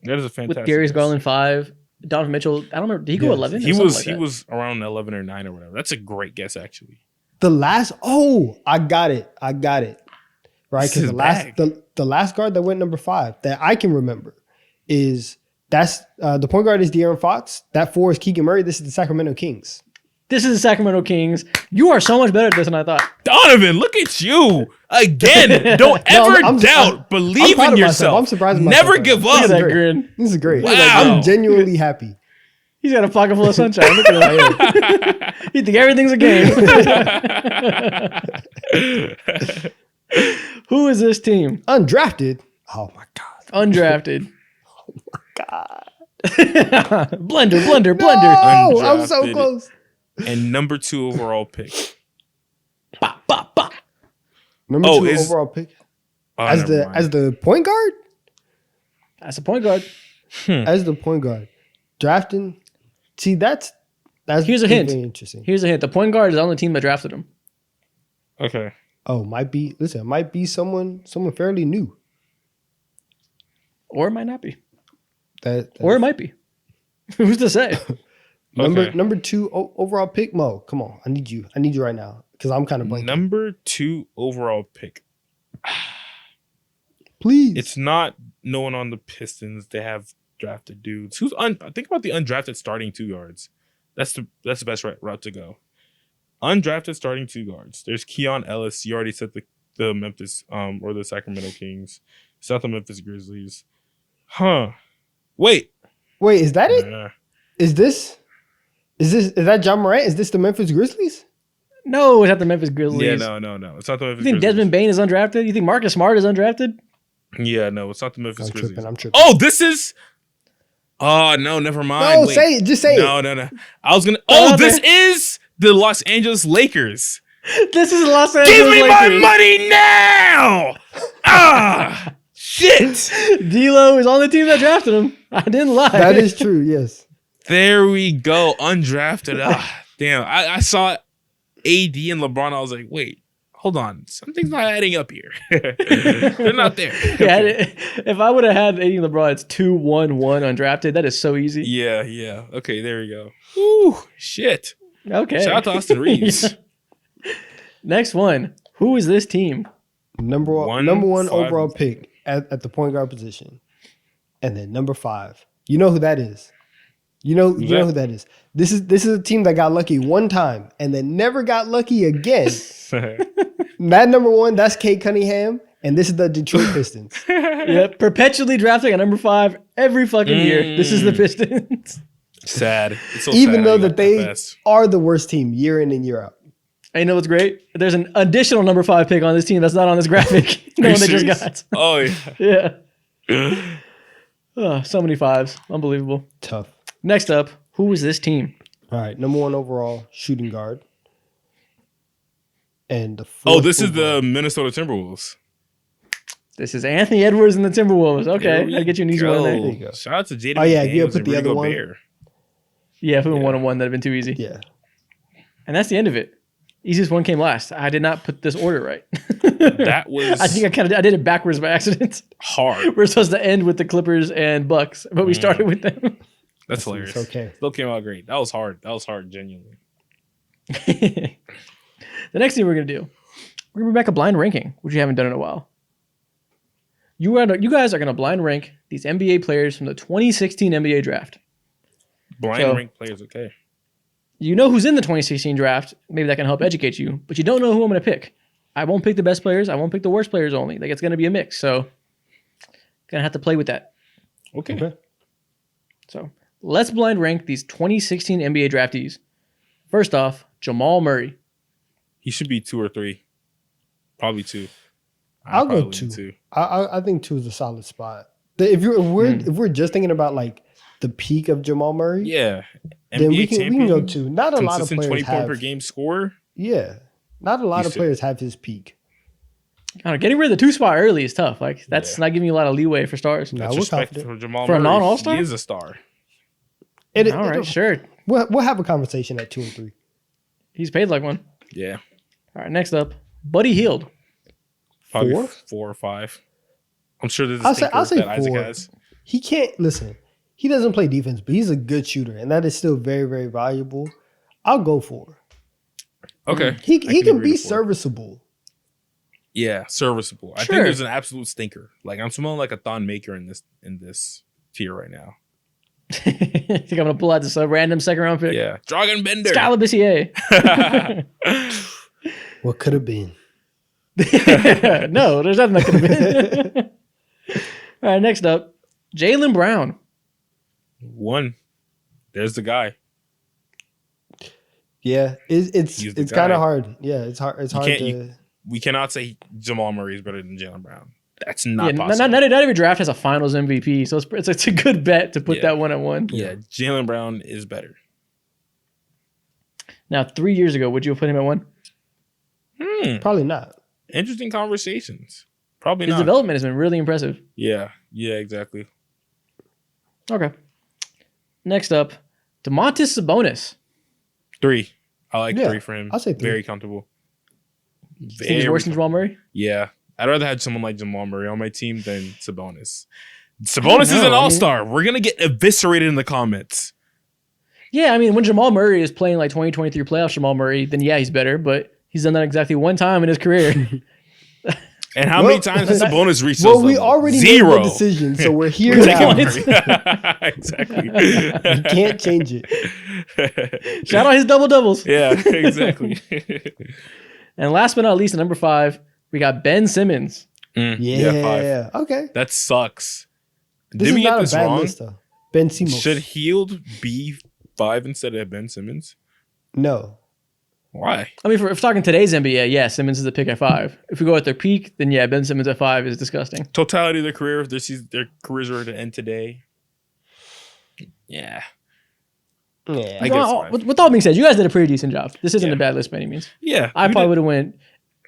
That is a fantastic. With Darius guess. Garland 5, Donovan Mitchell. I don't remember. Did he go Yes. 11? He Or was something like that? was around 11 or 9 or whatever. That's a great guess actually. the last. Oh, I got it. Right, This is because the last guard that went number 5 that I can remember that's the point guard is De'Aaron Fox. That 4 is Keegan Murray. This is the Sacramento Kings. This is the Sacramento Kings. You are so much better at this than I thought. Donovan, look at you again. Don't ever I'm doubt. Believe I'm proud in of myself. yourself. I'm surprised with myself Never right give now. Look up. at that great. grin. This is great. Wow. I'm genuinely happy. He's got a pocket full of sunshine. Look at him. You think everything's a game. Who is this team? Undrafted. Oh my god. Undrafted. God. Blender. Oh, I'm so Undrafted. close. And number 2 overall pick. Ba. Number Oh, 2 is- overall pick Oh, as never mind. the point guard. That's a point guard. As the point guard, drafting. See, that's Here's a hint. very interesting. Here's a hint. The point guard is on the team that drafted him. Okay. Oh, might be someone fairly new. Or it might not be. That Or it might be. Who's to say? Okay. number 2 overall pick. Mo, come on, I need you right now because I'm kind of blanking. Number 2 overall pick. Please, It's not no one on the Pistons. They have drafted dudes. Think about the undrafted starting 2 guards. That's the best route to go. Undrafted starting 2 guards. There's Keon Ellis. You already said the Memphis or the Sacramento Kings. It's not the Memphis Grizzlies. Huh. Wait. Wait, is that it? Yeah. Is that John Morant? Is this the Memphis Grizzlies? No, it's not the Memphis Grizzlies. Yeah, no. It's not the Memphis You think Grizzlies. Desmond Bain is undrafted? You think Marcus Smart is undrafted? Yeah, no, it's not the Memphis Grizzlies. I'm tripping. Oh, this is. Oh no, never mind. No, Wait. say it. Just say it. No. I was gonna. Oh, Oh, this there. is the Los Angeles Lakers. This is Los Angeles Give me my Lakers. money now! Ah, shit! D'Lo is on the team that drafted him. I didn't lie. That is true. Yes. There we go. Undrafted. Damn. I saw AD and LeBron. I was like, wait, hold on. Something's not adding up here. They're not there. Yeah, if I would have had 80 LeBron, it's 2-1-1 undrafted. That is so easy. Yeah. Okay, there we go. Ooh, shit. Okay. Shout out to Austin Reeves. Next one. Who is this team? Number 1 5 overall pick at the point guard position, and then number 5. You know who that is. You know who that is. This is a team that got lucky one time and then never got lucky again. That number 1, that's Kate Cunningham, and this is the Detroit Pistons. Yeah, perpetually drafting at number 5 every fucking year. This is the Pistons. Sad. It's so Even sad though how that you they got best. are the worst team year in and year out. And you know what's great? There's an additional number 5 pick on this team that's not on this graphic. The Are one you they just serious? got. Oh yeah. Yeah. Oh, so many 5s. Unbelievable. Tough. Next up, who is this team? All right, number 1 overall shooting guard. And the Oh, fourth this is overall- the Minnesota Timberwolves. This is Anthony Edwards and the Timberwolves. Okay, There we I'll get you an easy one go. there. There you go. Shout out to Jaden. Oh, yeah, if you Daniels put and the Rudy other one. Gobert. Yeah, if we went Yeah. 1-on-1, that'd have been too easy. Yeah. And that's the end of it. Easiest one came last. I did not put this order right. That was I think I did it backwards by accident. hard. We're supposed to end with the Clippers and Bucks, but we started with them. That's hilarious. It's okay. Still came out great. That was hard. That was hard, genuinely. The next thing we're gonna do, we're gonna bring back a blind ranking, which we haven't done in a while. You guys are gonna blind rank these NBA players from the 2016 NBA draft. Blind So- rank players, okay. You know who's in the 2016 draft. Maybe that can help educate you, but you don't know who I'm gonna pick. I won't pick the best players. I won't pick the worst players only. Like it's gonna be a mix. So, gonna have to play with that. Okay. So let's blind rank these 2016 NBA draftees. First off, Jamal Murray. He should be 2 or 3. Probably 2. I'll go probably 2. I think 2 is a solid spot. If we're just thinking about like the peak of Jamal Murray, Yeah. then we NBA can go champion, 2. Not a lot of consistent players 20 point have. per game scorer. Yeah, not a lot You of should. players have his peak. I don't know, getting rid of the 2 spot early is tough. Like that's not giving you a lot of leeway for stars. No, That's we're respect confident. for Jamal For a Murray. non-all-star? He is a star. All right, sure. We'll have a conversation at 2 and 3. He's paid like one. Yeah. All right, next up, Buddy Hield. Probably 4? 4 or 5. I'm sure there's a I'll say stinker that Isaac 4. has. He can't listen. He doesn't play defense, but he's a good shooter, and that is still very, very valuable. I'll go 4. Okay. He I can agree be with 4. serviceable. Yeah, serviceable. I Sure. think there's an absolute stinker. Like I'm smelling like a Thon Maker in this tier right now. I think I'm gonna pull out this random second round pick. Yeah. Dragon Bender. Skylar Bissier. What could have been? No, there's nothing that could have been. All right, next up, Jaylen Brown. 1. There's the guy. Yeah, it's He's the kind guy. of hard. Yeah, it's hard. It's hard can't- to. We cannot say Jamal Murray is better than Jaylen Brown. That's not Yeah, possible. not every draft has a Finals MVP, so it's a good bet to put Yeah. that one at one. Yeah, Jaylen Brown is better. Now, 3 years ago, would you have put him at 1? Probably not. Interesting conversations. Probably His not. development has been really impressive. Yeah, exactly. Okay. Next up, Domantas Sabonis. 3. I like Yeah, 3 for him. I'll say 3. Very comfortable. Think he's worse than Jamal Murray? Yeah. I'd rather have someone like Jamal Murray on my team than Sabonis. Sabonis is know. an I mean- all-star. We're going to get eviscerated in the comments. Yeah, I mean, when Jamal Murray is playing like 2023 playoffs, Jamal Murray, then yeah, he's better, but he's done that exactly one time in his career. And how Well, many times has Sabonis reached Well, those we levels? already 0. made the decision, so we're here We're now. taking Murray. Exactly. You can't change it. Shout out his double doubles. Yeah, exactly. And last but not least, at number 5, we got Ben Simmons. Yeah. 5. Okay. That sucks. This Did we is get not a this bad wrong? list, though. Ben Simmons. Should Heald be 5 instead of Ben Simmons? No. Why? I mean, if we're talking today's NBA, yeah, Simmons is the pick at 5. If we go at their peak, then yeah, Ben Simmons at 5 is disgusting. Totality of their career, if their careers are to end today. Yeah. Yeah. I guess Well, 5. with all being said, you guys did a pretty decent job. This isn't Yeah. a bad list by any means. Yeah. I we probably did. would have went,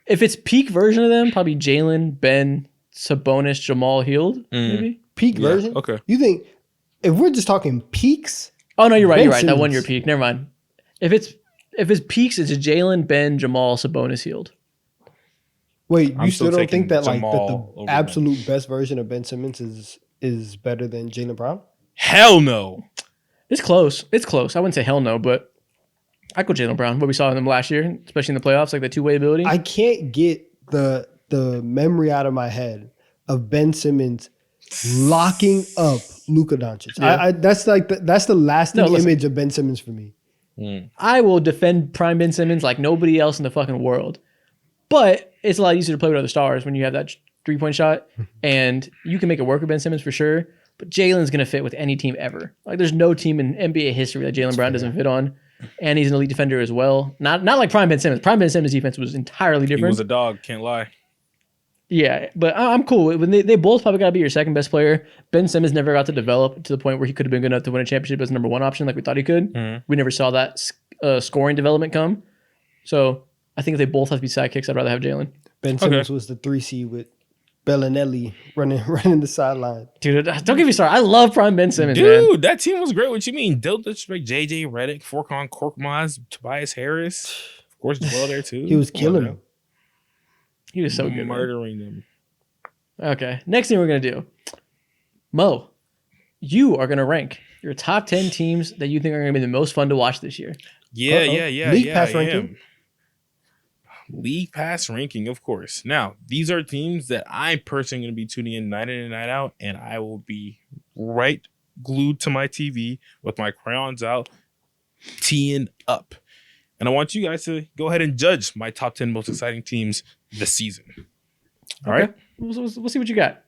if it's peak version of them, probably Jalen, Ben, Sabonis, Jamal Hield, maybe. Peak Yeah, version? okay. You think, if we're just talking peaks, Oh no, you're right. Ben You're right. That Simmons. 1 year peak. Never mind. If it's peaks, it's Jalen, Ben, Jamal, Sabonis, Hield. wait, I'm you still still don't taking think that like Jamal that over the absolute best version of Ben Simmons is better than Jaylen Brown? Hell no. It's close. It's close. I wouldn't say hell no, but I go Jalen Brown. What we saw in them last year, especially in the playoffs, like the 2-way ability. I can't get the memory out of my head of Ben Simmons locking up Luka Doncic. Yeah. That's the lasting No, listen. image of Ben Simmons for me. I will defend prime Ben Simmons like nobody else in the fucking world. But it's a lot easier to play with other stars when you have that 3-point shot, and you can make it work with Ben Simmons for sure. But Jalen's going to fit with any team ever. Like, there's no team in NBA history that Jalen Brown doesn't fit on. And he's an elite defender as well. Not like prime Ben Simmons. Prime Ben Simmons' defense was entirely different. He was a dog, can't lie. Yeah, but I'm cool. When they both probably got to be your second best player. Ben Simmons never got to develop to the point where he could have been good enough to win a championship as number one option like we thought he could. Mm-hmm. We never saw that scoring development come. So I think if they both have to be sidekicks, I'd rather have Jalen. Ben Simmons was the 3 seed with Bellinelli running the sideline. Dude, don't get me started. I love prime Ben Simmons, Dude, man. that team was great. What you mean? Don't disrespect JJ Redick, Furkan Korkmaz, Tobias Harris. Of course, Joel there too. He was killing them. He was so good. Murdering them. Okay, next thing we're going to do. Mo, you are going to rank your top 10 teams that you think are going to be the most fun to watch this year. Yeah. League pass ranking. League pass ranking, of course. Now, these are teams that I'm personally going to be tuning in night in and night out, and I will be right glued to my TV with my crayons out, teeing up. And I want you guys to go ahead and judge my top 10 most exciting teams this season. All right? We'll see what you got.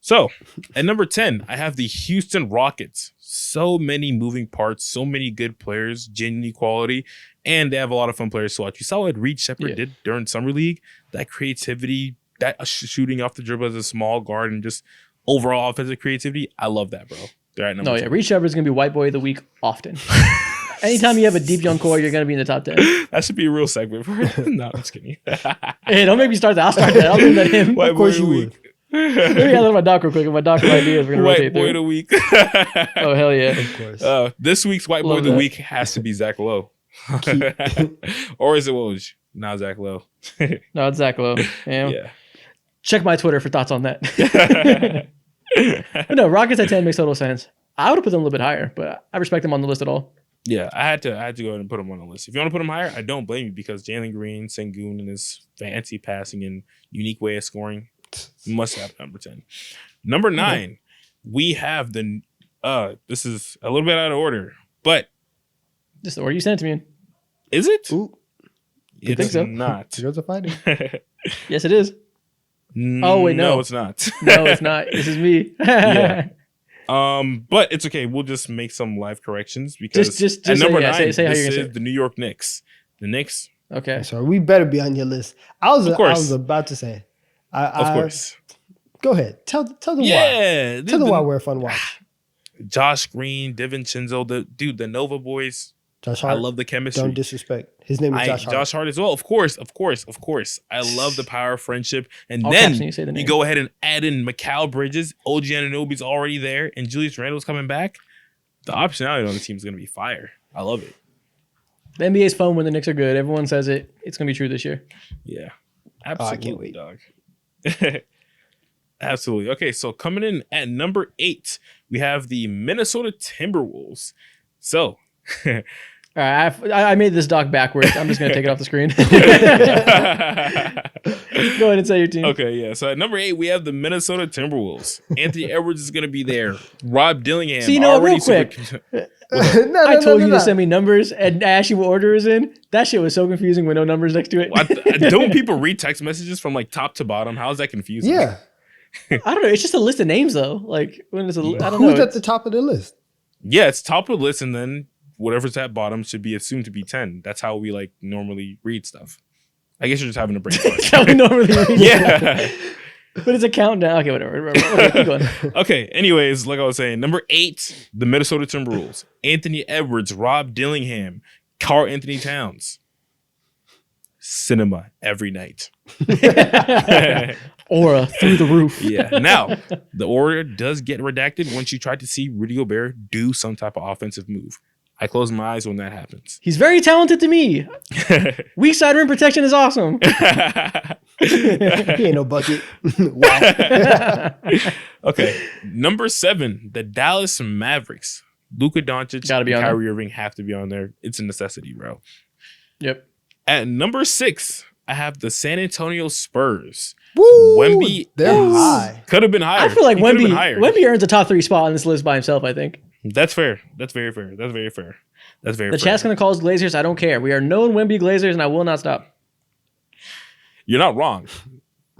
So, at number 10, I have the Houston Rockets. So many moving parts, so many good players, genuine quality, and they have a lot of fun players to watch. You saw what Reed Shepherd did during Summer League. That creativity, that shooting off the dribble as a small guard, and just overall offensive creativity. I love that, bro. They're at number 10. Reed Shepherd's going to be white boy of the week often. Anytime you have a deep young core, you're going to be in the top 10. That should be a real segment for it. No, I'm just kidding. Hey, don't make me start that. I'll start that. I'll leave that him. Of course you would. Maybe I'll let my doc real quick. If my doc ideas, we're going to White rotate boy through. of the week. Oh, hell yeah. Of course. This week's white boy Love of the that. week has to be Zach Lowe. Or is it Woj? Not Zach Lowe. No, it's Zach Lowe. Yeah. Check my Twitter for thoughts on that. But no, Rockets at 10 makes total sense. I would have put them a little bit higher, but I respect them on the list at all. Yeah, I had to go ahead and put him on the list. If you want to put him higher, I don't blame you because Jalen Green, Sengun, and his fancy passing and unique way of scoring must have number 10. Number 9, we have the this is a little bit out of order, but Just the order you sent it to me in. is it? Ooh, It's think so. not. here's a fighting. Yes, it is. Oh, wait, no. No, it's not. No, it's not. This is me. Yeah. But it's okay. We'll just make some live corrections because Just at number say, 9, say how this you're going to is say the New York Knicks. The Knicks, Okay. So we better be on your list. I was about to say. of course. Go ahead. Tell them why. Yeah. Tell them why we're a fun watch. Josh Green, DiVincenzo, the Nova boys. Josh Hart. I love the chemistry. Don't disrespect. His name is Josh Hart. Josh Hart as well. Of course. I love the power of friendship. And All then caps when you say the name. you go ahead and add in Mikal Bridges, OG Anunoby's already there, and Julius Randle's coming back. The optionality on the team is going to be fire. I love it. The NBA is fun when the Knicks are good. Everyone says it. It's going to be true this year. Yeah. I Absolutely, can't wait. dog. Absolutely. Okay, so coming in at number 8, we have the Minnesota Timberwolves. So, All right. I made this doc backwards. I'm just going to take it off the screen. Go ahead and say your team. okay, yeah. So at number 8, we have the Minnesota Timberwolves. Anthony Edwards is going to be there. Rob Dillingham. So, you know, real already quick. I told you to send me numbers and ask you what order is in. That shit was so confusing with no numbers next to it. Don't people read text messages from like top to bottom? How is that confusing? Yeah. I don't know. It's just a list of names though. Like when it's I don't know. Who's at the top of the list? Yeah, it's top of the list, and then whatever's at bottom should be assumed to be 10. That's how we like normally read stuff. I guess you're just having a brain fart. That's how we normally read. Yeah. But it's a countdown. Okay, whatever. Okay, keep going. Okay, anyways, like I was saying, number 8, the Minnesota Timberwolves. Anthony Edwards, Rob Dillingham, Karl Anthony Towns. Cinema every night. Aura through the roof. Yeah. Now, the order does get redacted once you try to see Rudy Gobert do some type of offensive move. I close my eyes when that happens. He's very talented to me. Weak side rim protection is awesome. He ain't no bucket. Wow. Okay. Number 7, the Dallas Mavericks. Luka Doncic Gotta be and on there. Kyrie Irving have to be on there. It's a necessity, bro. Yep. At number 6, I have the San Antonio Spurs. Woo! Wemby They're high. could have been higher. I feel like He could have been higher. Wemby earns a top 3 spot on this list by himself, I think. That's fair. That's very fair. That's very fair. That's very The fair. chat's going to call us Glazers. I don't care. We are known Wemby Glazers, and I will not stop. You're not wrong.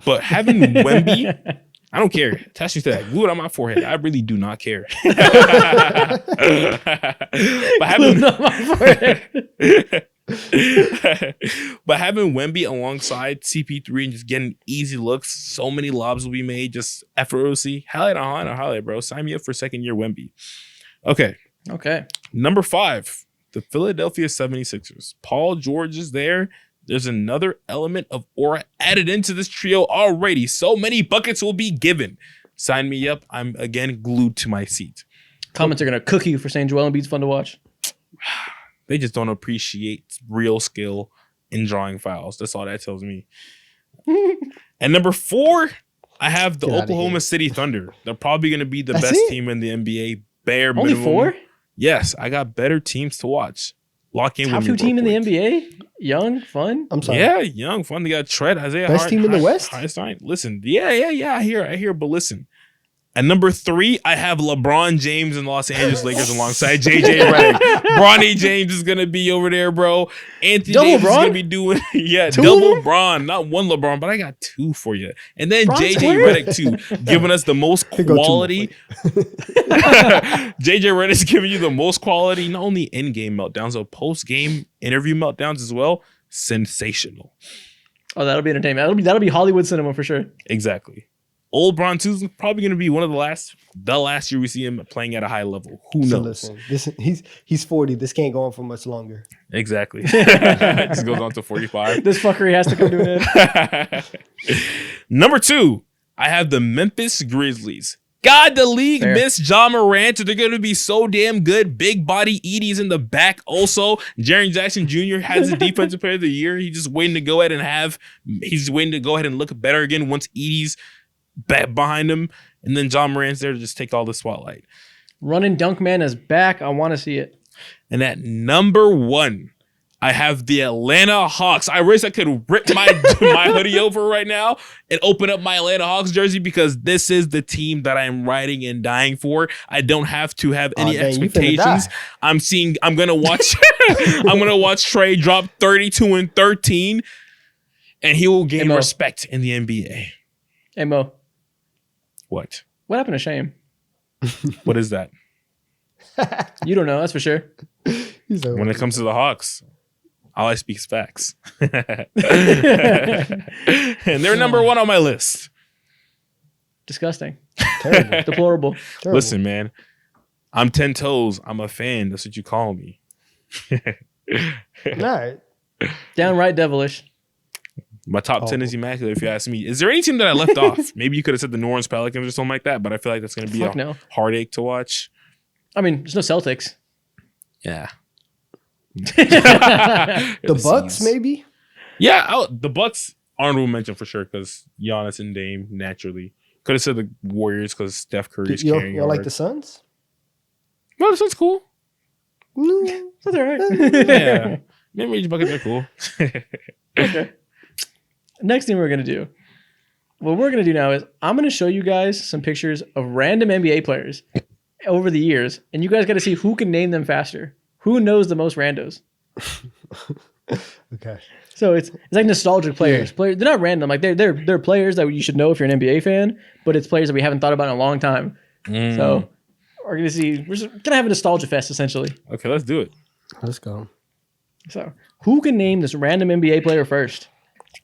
But having Wemby, I don't care. Attach me to that. Glue it on my forehead. I really do not care. But having on my forehead. But having Wemby alongside CP3 and just getting easy looks, so many lobs will be made just effortlessly. Highlight on highlight, bro. Sign me up for second year Wemby. Okay. Number 5, the Philadelphia 76ers. Paul George is there. There's another element of aura added into this trio already. So many buckets will be given. Sign me up. I'm again glued to my seat. Comments are going to cook you for saying Joel Embiid's fun to watch. They just don't appreciate real skill in drawing fouls. That's all that tells me. And number 4, I have the Oklahoma City Thunder. They're probably going to be the best team in the NBA. Bare minimum. Only 4? Yes, I got better teams to watch. Lock in Top with me. 2 team in the NBA? Young, fun? I'm sorry. Yeah, young, fun. They got Tread, Isaiah Best team in the West? Einstein. Listen, yeah. I hear, but listen. At number 3, I have LeBron James and Los Angeles Lakers alongside JJ Redick. Bronny James is gonna be over there, bro. Anthony Double Davis is Bron? gonna be doing Two double of them? Bron, not one LeBron, but I got 2 for you. And then Bron's JJ where? Redick too, giving us the most Could go two more. quality. JJ Redick's giving you the most quality, not only in-game meltdowns, but post-game interview meltdowns as well. Sensational. Oh, that'll be entertainment. That'll be Hollywood cinema for sure. Exactly. Old Bron 2 is probably going to be one of the last year we see him playing at a high level. Who knows? So listen, he's 40. This can't go on for much longer. Exactly. It just goes on to 45. This fuckery has to come to an end. Number 2, I have the Memphis Grizzlies. God, the league missed Ja Morant. They're going to be so damn good. Big body Edie's in the back. Also, Jaren Jackson Jr. has the defensive player of the year. He's just waiting to go ahead and look better again once Edie's back behind him, and then Ja Morant's there to just take all the spotlight. Running Dunk Man is back. I want to see it. And at number 1, I have the Atlanta Hawks. I wish I could rip my hoodie over right now and open up my Atlanta Hawks jersey because this is the team that I'm riding and dying for. I don't have to have any expectations. I'm gonna watch I'm gonna watch Trey drop 32 and 13, and he will gain respect in the NBA. Hey, Mo. What happened to Shame? What is that? You don't know, that's for sure. When it comes to the Hawks, all I speak is facts. And they're number 1 on my list. Disgusting. Terrible. Deplorable. Terrible. Listen, man, I'm 10 toes. I'm a fan. That's what you call me. All right. Downright devilish. My top 10 is immaculate, if you ask me. Is there any team that I left off? Maybe you could have said the New Orleans Pelicans or something like that, but I feel like that's going to be a heartache to watch. I mean, there's no Celtics. Yeah. The Bucks, maybe? Yeah, the Bucks, honorable mention for sure, because Giannis and Dame, naturally. Could have said the Warriors because Steph Curry's carrying. You like the Suns? No, the Suns cool. That's all right. Yeah. Mid-range buckets are cool. Okay. Next thing we're going to do. What we're going to do now is I'm going to show you guys some pictures of random NBA players over the years, and you guys got to see who can name them faster. Who knows the most randos? Okay. So it's like nostalgic players. They're not random. Like they're players that you should know if you're an NBA fan, but it's players that we haven't thought about in a long time. So we're just gonna have a nostalgia fest essentially. Okay, let's do it. Let's go. So who can name this random NBA player first?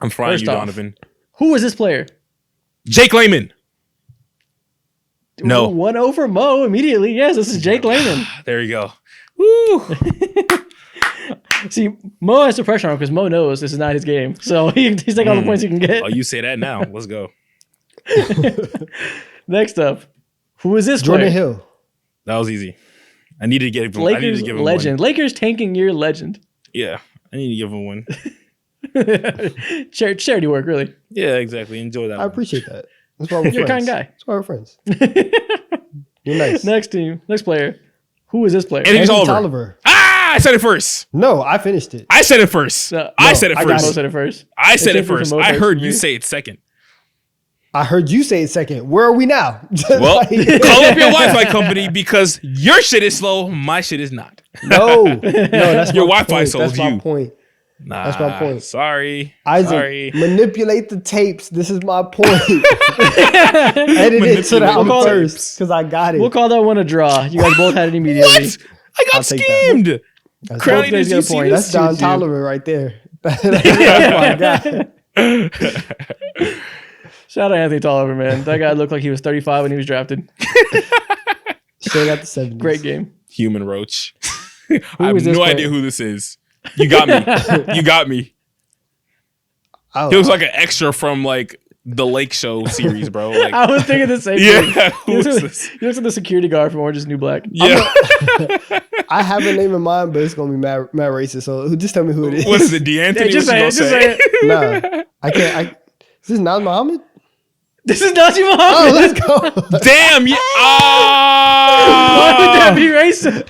I'm frying First you, off, Donovan. Who is this player? Jake Layman. No. 1-0 for Mo immediately. Yes, this is Jake Layman. There you go. Woo! See, Mo has the pressure on him because Mo knows this is not his game. So he's taking all the points he can get. Oh, you say that now. Let's go. Next up, who is this Jordan player? Hill. That was easy. I need to give him. Lakers legend. Lakers tanking year legend. Yeah, I need to give him one. Charity work, really. Yeah, exactly. Enjoy that. I appreciate that. That's why we're You're friends. a kind guy. That's why we're friends. You're nice. Next player. Who is this player? Anthony Anthony Tolliver. Ah, I said it first. No, I finished it. I said it first. I said it Mo first. said it first. I said it came from first. Mo I first heard for you me. say it second. I heard you say it second. Where are we now? Well, call up your Wi-Fi company because your shit is slow. My shit is not. No, that's Your my Wi-Fi point. sold That's my you. point. Nah, That's my point. Sorry. Isaac, manipulate the tapes. This is my point. Edit it so that I'm first because I got it. We'll call that one a draw. You guys both had it immediately. What? I got schemed. Crowley, did you see That's this? Don Tolliver right there. That's my guy. Shout out Anthony Tolliver, man. That guy looked like he was 35 when he was drafted. Straight out the 70s. Great game. Human roach. I have no idea who this is. You got me. You got me. He looks like an extra from like the Lake Show series, bro. Like, I was thinking the same thing. He looks like the security guard from Orange is the New Black. Yeah. I have a name in mind, but it's gonna be mad racist. So just tell me who it is. What is it, D'Anthony? Yeah, just say it. Nah, I can't. Is this Naz Muhammad? This is Najee Muhammad. Oh, let's go. Damn. Yeah. Why would that be racist?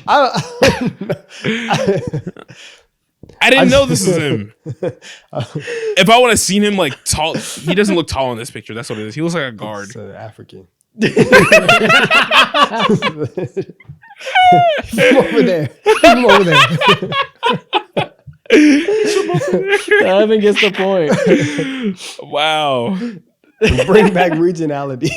I didn't know this was him. If I would have seen him like tall, he doesn't look tall in this picture. That's what it is. He looks like a guard. It's African. Over there. Over there. Ivan gets the point. Wow. Bring back regionality.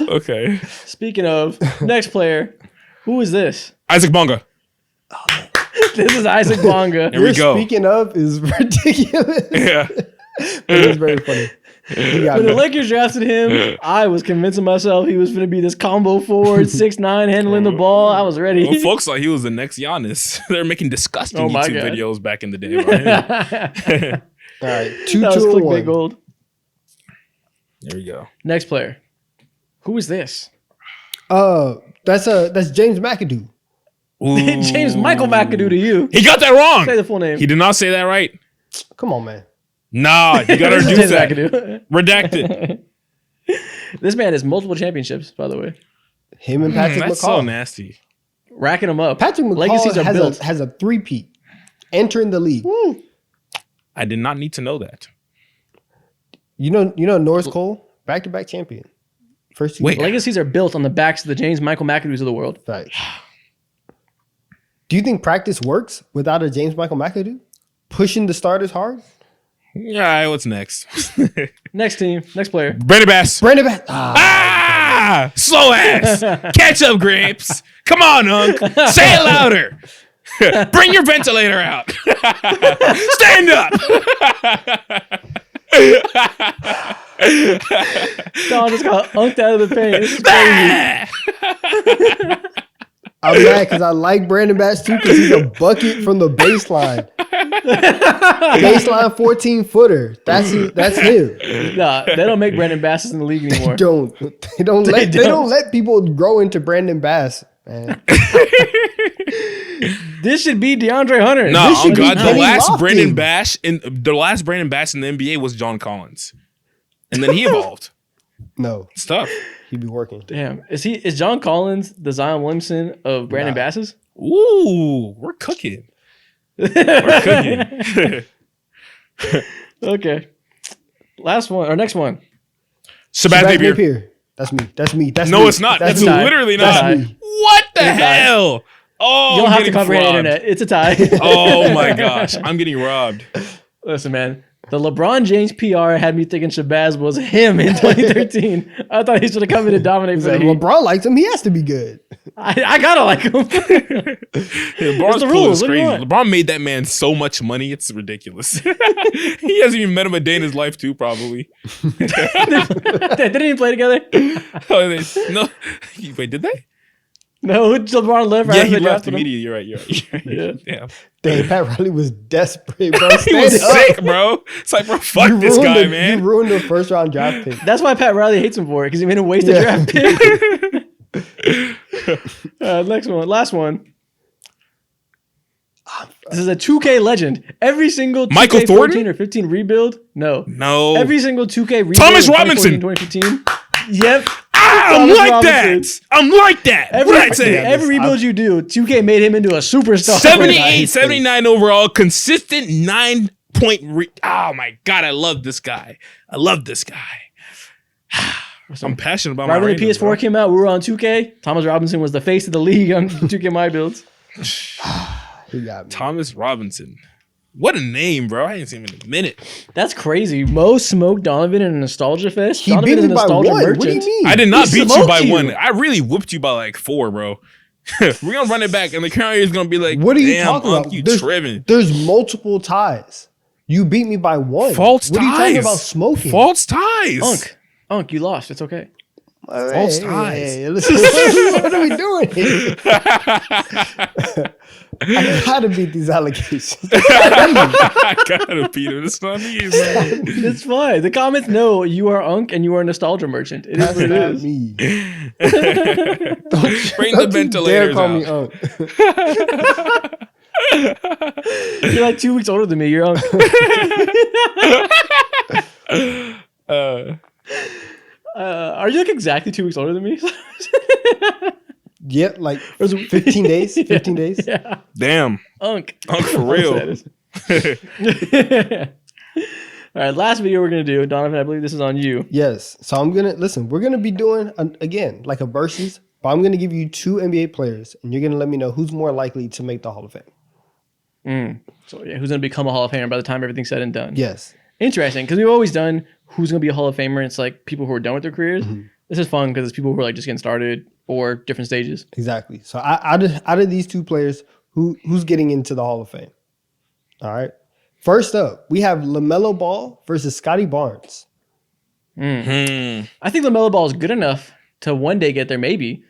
Okay. Speaking of, next player, who is this? Isaac Bonga. This is Isaac Bonga. Here we go. Speaking of is ridiculous. Yeah. But it's very funny. When the Lakers drafted him, I was convincing myself he was going to be this combo forward, 6'9", handling the ball. I was ready. Well, folks thought he was the next Giannis. They're making disgusting YouTube videos back in the day. Right? All right, 2-2-1. That was clickbait gold. There we go. Next player. Who is this? That's James McAdoo. James Michael McAdoo to you. He got that wrong. Say the full name. He did not say that right. Come on, man. Nah, you gotta This is reduce James that. McAdoo. Redacted. This man has multiple championships, by the way. Him and Patrick That's McCall. so nasty. Racking them up. Patrick McCall Legacies are built. has a three-peat entering the league. Woo. I did not need to know that. You know Norris Cole, back-to-back champion. First two. Wait. Legacies are built on the backs of the James Michael McAdoos of the world. Facts. Do you think practice works without a James Michael McAdoo pushing the starters hard? Yeah, what's next? Next team. Next player. Brandon Bass. Brandon Bass. Slow ass. Catch up, Grapes. Come on, Unc. Say it louder. Bring your ventilator out. Stand up. Don just got unked out of the paint. This is crazy. I'm mad because I like Brandon Bass too because he's a bucket from the baseline. Baseline 14-footer. That's him. Nah, they don't make Brandon Basses in the league anymore. They don't let people grow into Brandon Bass, man. This should be DeAndre Hunter. No, This should be God, the Kenny last Lofton. Brandon Bass in the NBA was John Collins, and then he evolved. No, It's tough. he'd be working. Damn. Is John Collins the Zion Williamson of Brandon Nah. Basses? Ooh, we're cooking. We're cooking. Okay. Last one or next one. Shabazz Napier. Napier. That's me. No, it's not. That's a tie. literally That's not. a tie. What the It's a tie. hell? Oh, You don't I'm have to getting comprehend the robbed. internet. It's a tie. Oh my gosh, I'm getting robbed. Listen, man. The LeBron James PR had me thinking Shabazz was him in 2013. I thought he should have come in and dominate for the Heat. LeBron likes him. He has to be good. I gotta like him. LeBron's the pool rules. is What do you crazy. want? LeBron made that man so much money, it's ridiculous. He hasn't even met him a day in his life, too, probably. They didn't even play together. No, wait, did they? No, LeBron left. Right Yeah, after he they left drafted him. immediately. You're right. Yeah. Damn. Dang, Pat Riley was desperate, bro. He was Stand up. sick, bro. It's like, bro, fuck this guy, man. You ruined the first round draft pick. That's why Pat Riley hates him for it because he made him waste a Yeah. draft pick. Next one, last one. This is a 2K legend. Every single 2K Michael 14 Thornton? or 15 rebuild. No. No. Every single 2K rebuild. Thomas in Robinson. 2015. Yep. I'm Thomas like Robinson. that. I'm like that. What did I say? Every rebuild you do, 2K made him into a superstar. 78, 79 overall, consistent 9-point. Oh my God, I love this guy. I'm passionate about right my when the Rangers, PS4 came out, we were on 2K. Thomas Robinson was the face of the league on 2K My Builds. He got me. Thomas Robinson. What a name, bro. I ain't seen him in a minute. That's crazy. Mo smoked Donovan in a nostalgia fest. He Donovan beat is a me by nostalgia one. merchant. What do you mean? I did not He beat you by smoked you. 1. I really whooped you by like 4, bro. We're going to run it back, and the carrier is going to be like, What are you damn, talking Unc, about? you There's- tripping. There's multiple ties. You beat me by 1. False ties. What are you talking about smoking? False ties. Unk, you lost. It's okay. False ties. Listen, what are we doing here? I gotta beat these allegations. I gotta beat him. It's not me, man. It's fine. The comments know you are Unk and you are a nostalgia merchant. It is That's what it not is. me. Bring the Don't you ventilators dare call me out. Unc. You're like 2 weeks older than me. You're Unk. Are you like exactly 2 weeks older than me? Yep, like 15 days. 15 days. Yeah. Damn. Unk. Unc for real. All right, last video we're going to do. Donovan, I believe this is on you. Yes. So I'm gonna listen. We're gonna be doing again like a versus, but I'm gonna give you 2 NBA players, and you're gonna let me know who's more likely to make the Hall of Fame. So, yeah, who's going to become a Hall of Famer by the time everything's said and done? Yes. Interesting, because we've always done who's going to be a Hall of Famer. It's like people who are done with their careers. This is fun because it's people who are like just getting started or different stages. Exactly. So out of these 2 players, who's getting into the Hall of Fame? All right. First up, we have LaMelo Ball versus Scotty Barnes. I think LaMelo Ball is good enough to one day get there, maybe.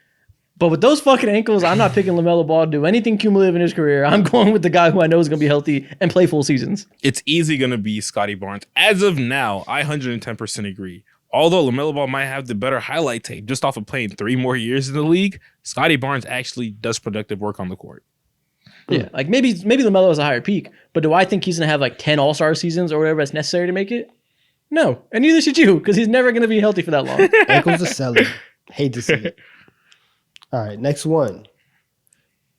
But with those fucking ankles, I'm not picking LaMelo Ball to do anything cumulative in his career. I'm going with the guy who I know is going to be healthy and play full seasons. It's easy going to be Scotty Barnes. As of now, I 110% agree. Although LaMelo Ball might have the better highlight tape just off of playing 3 more years in the league, Scotty Barnes actually does productive work on the court. Yeah, like maybe LaMelo has a higher peak, but do I think he's going to have like 10 All-Star seasons or whatever that's necessary to make it? No, and neither should you, because he's never going to be healthy for that long. Ankles are selling. Hate to see it. All right, next one.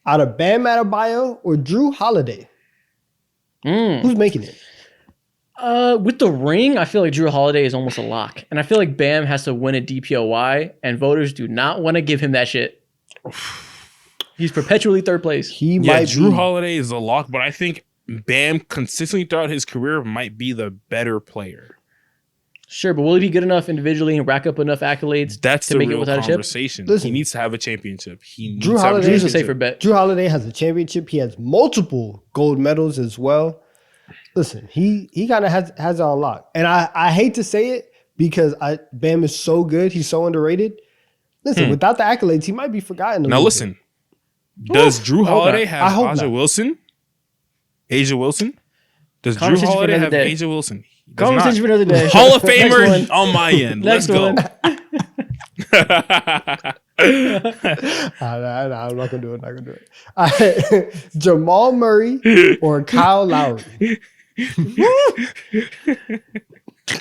Out of Bam Adebayo or Drew Holiday? Who's making it? With the ring, I feel like Drew Holiday is almost a lock. And I feel like Bam has to win a DPOY, and voters do not want to give him that shit. He's perpetually third place. He Yeah, might Drew be. Holiday is a lock, but I think Bam consistently throughout his career might be the better player. Sure, but will he be good enough individually and rack up enough accolades That's to the make it real without a chip? conversation. Listen. He needs to have a championship. He needs Drew to have a Holiday Drew's a championship. safer bet. Drew Holiday has a championship. He has multiple gold medals as well. Listen, he kind of has it on lock. And I hate to say it because Bam is so good. He's so underrated. Listen, without the accolades, he might be forgotten. Now listen, does Drew Holiday I have hope Aja not. Wilson? Asia Wilson? Does Drew Conversation for Holiday another have day. Asia Wilson? He does Conversation for not. another day. Hall of Next Famer one. on my end. Let's Next go. one. I'm not gonna do it. Not gonna do it. All right. Jamal Murray or Kyle Lowry?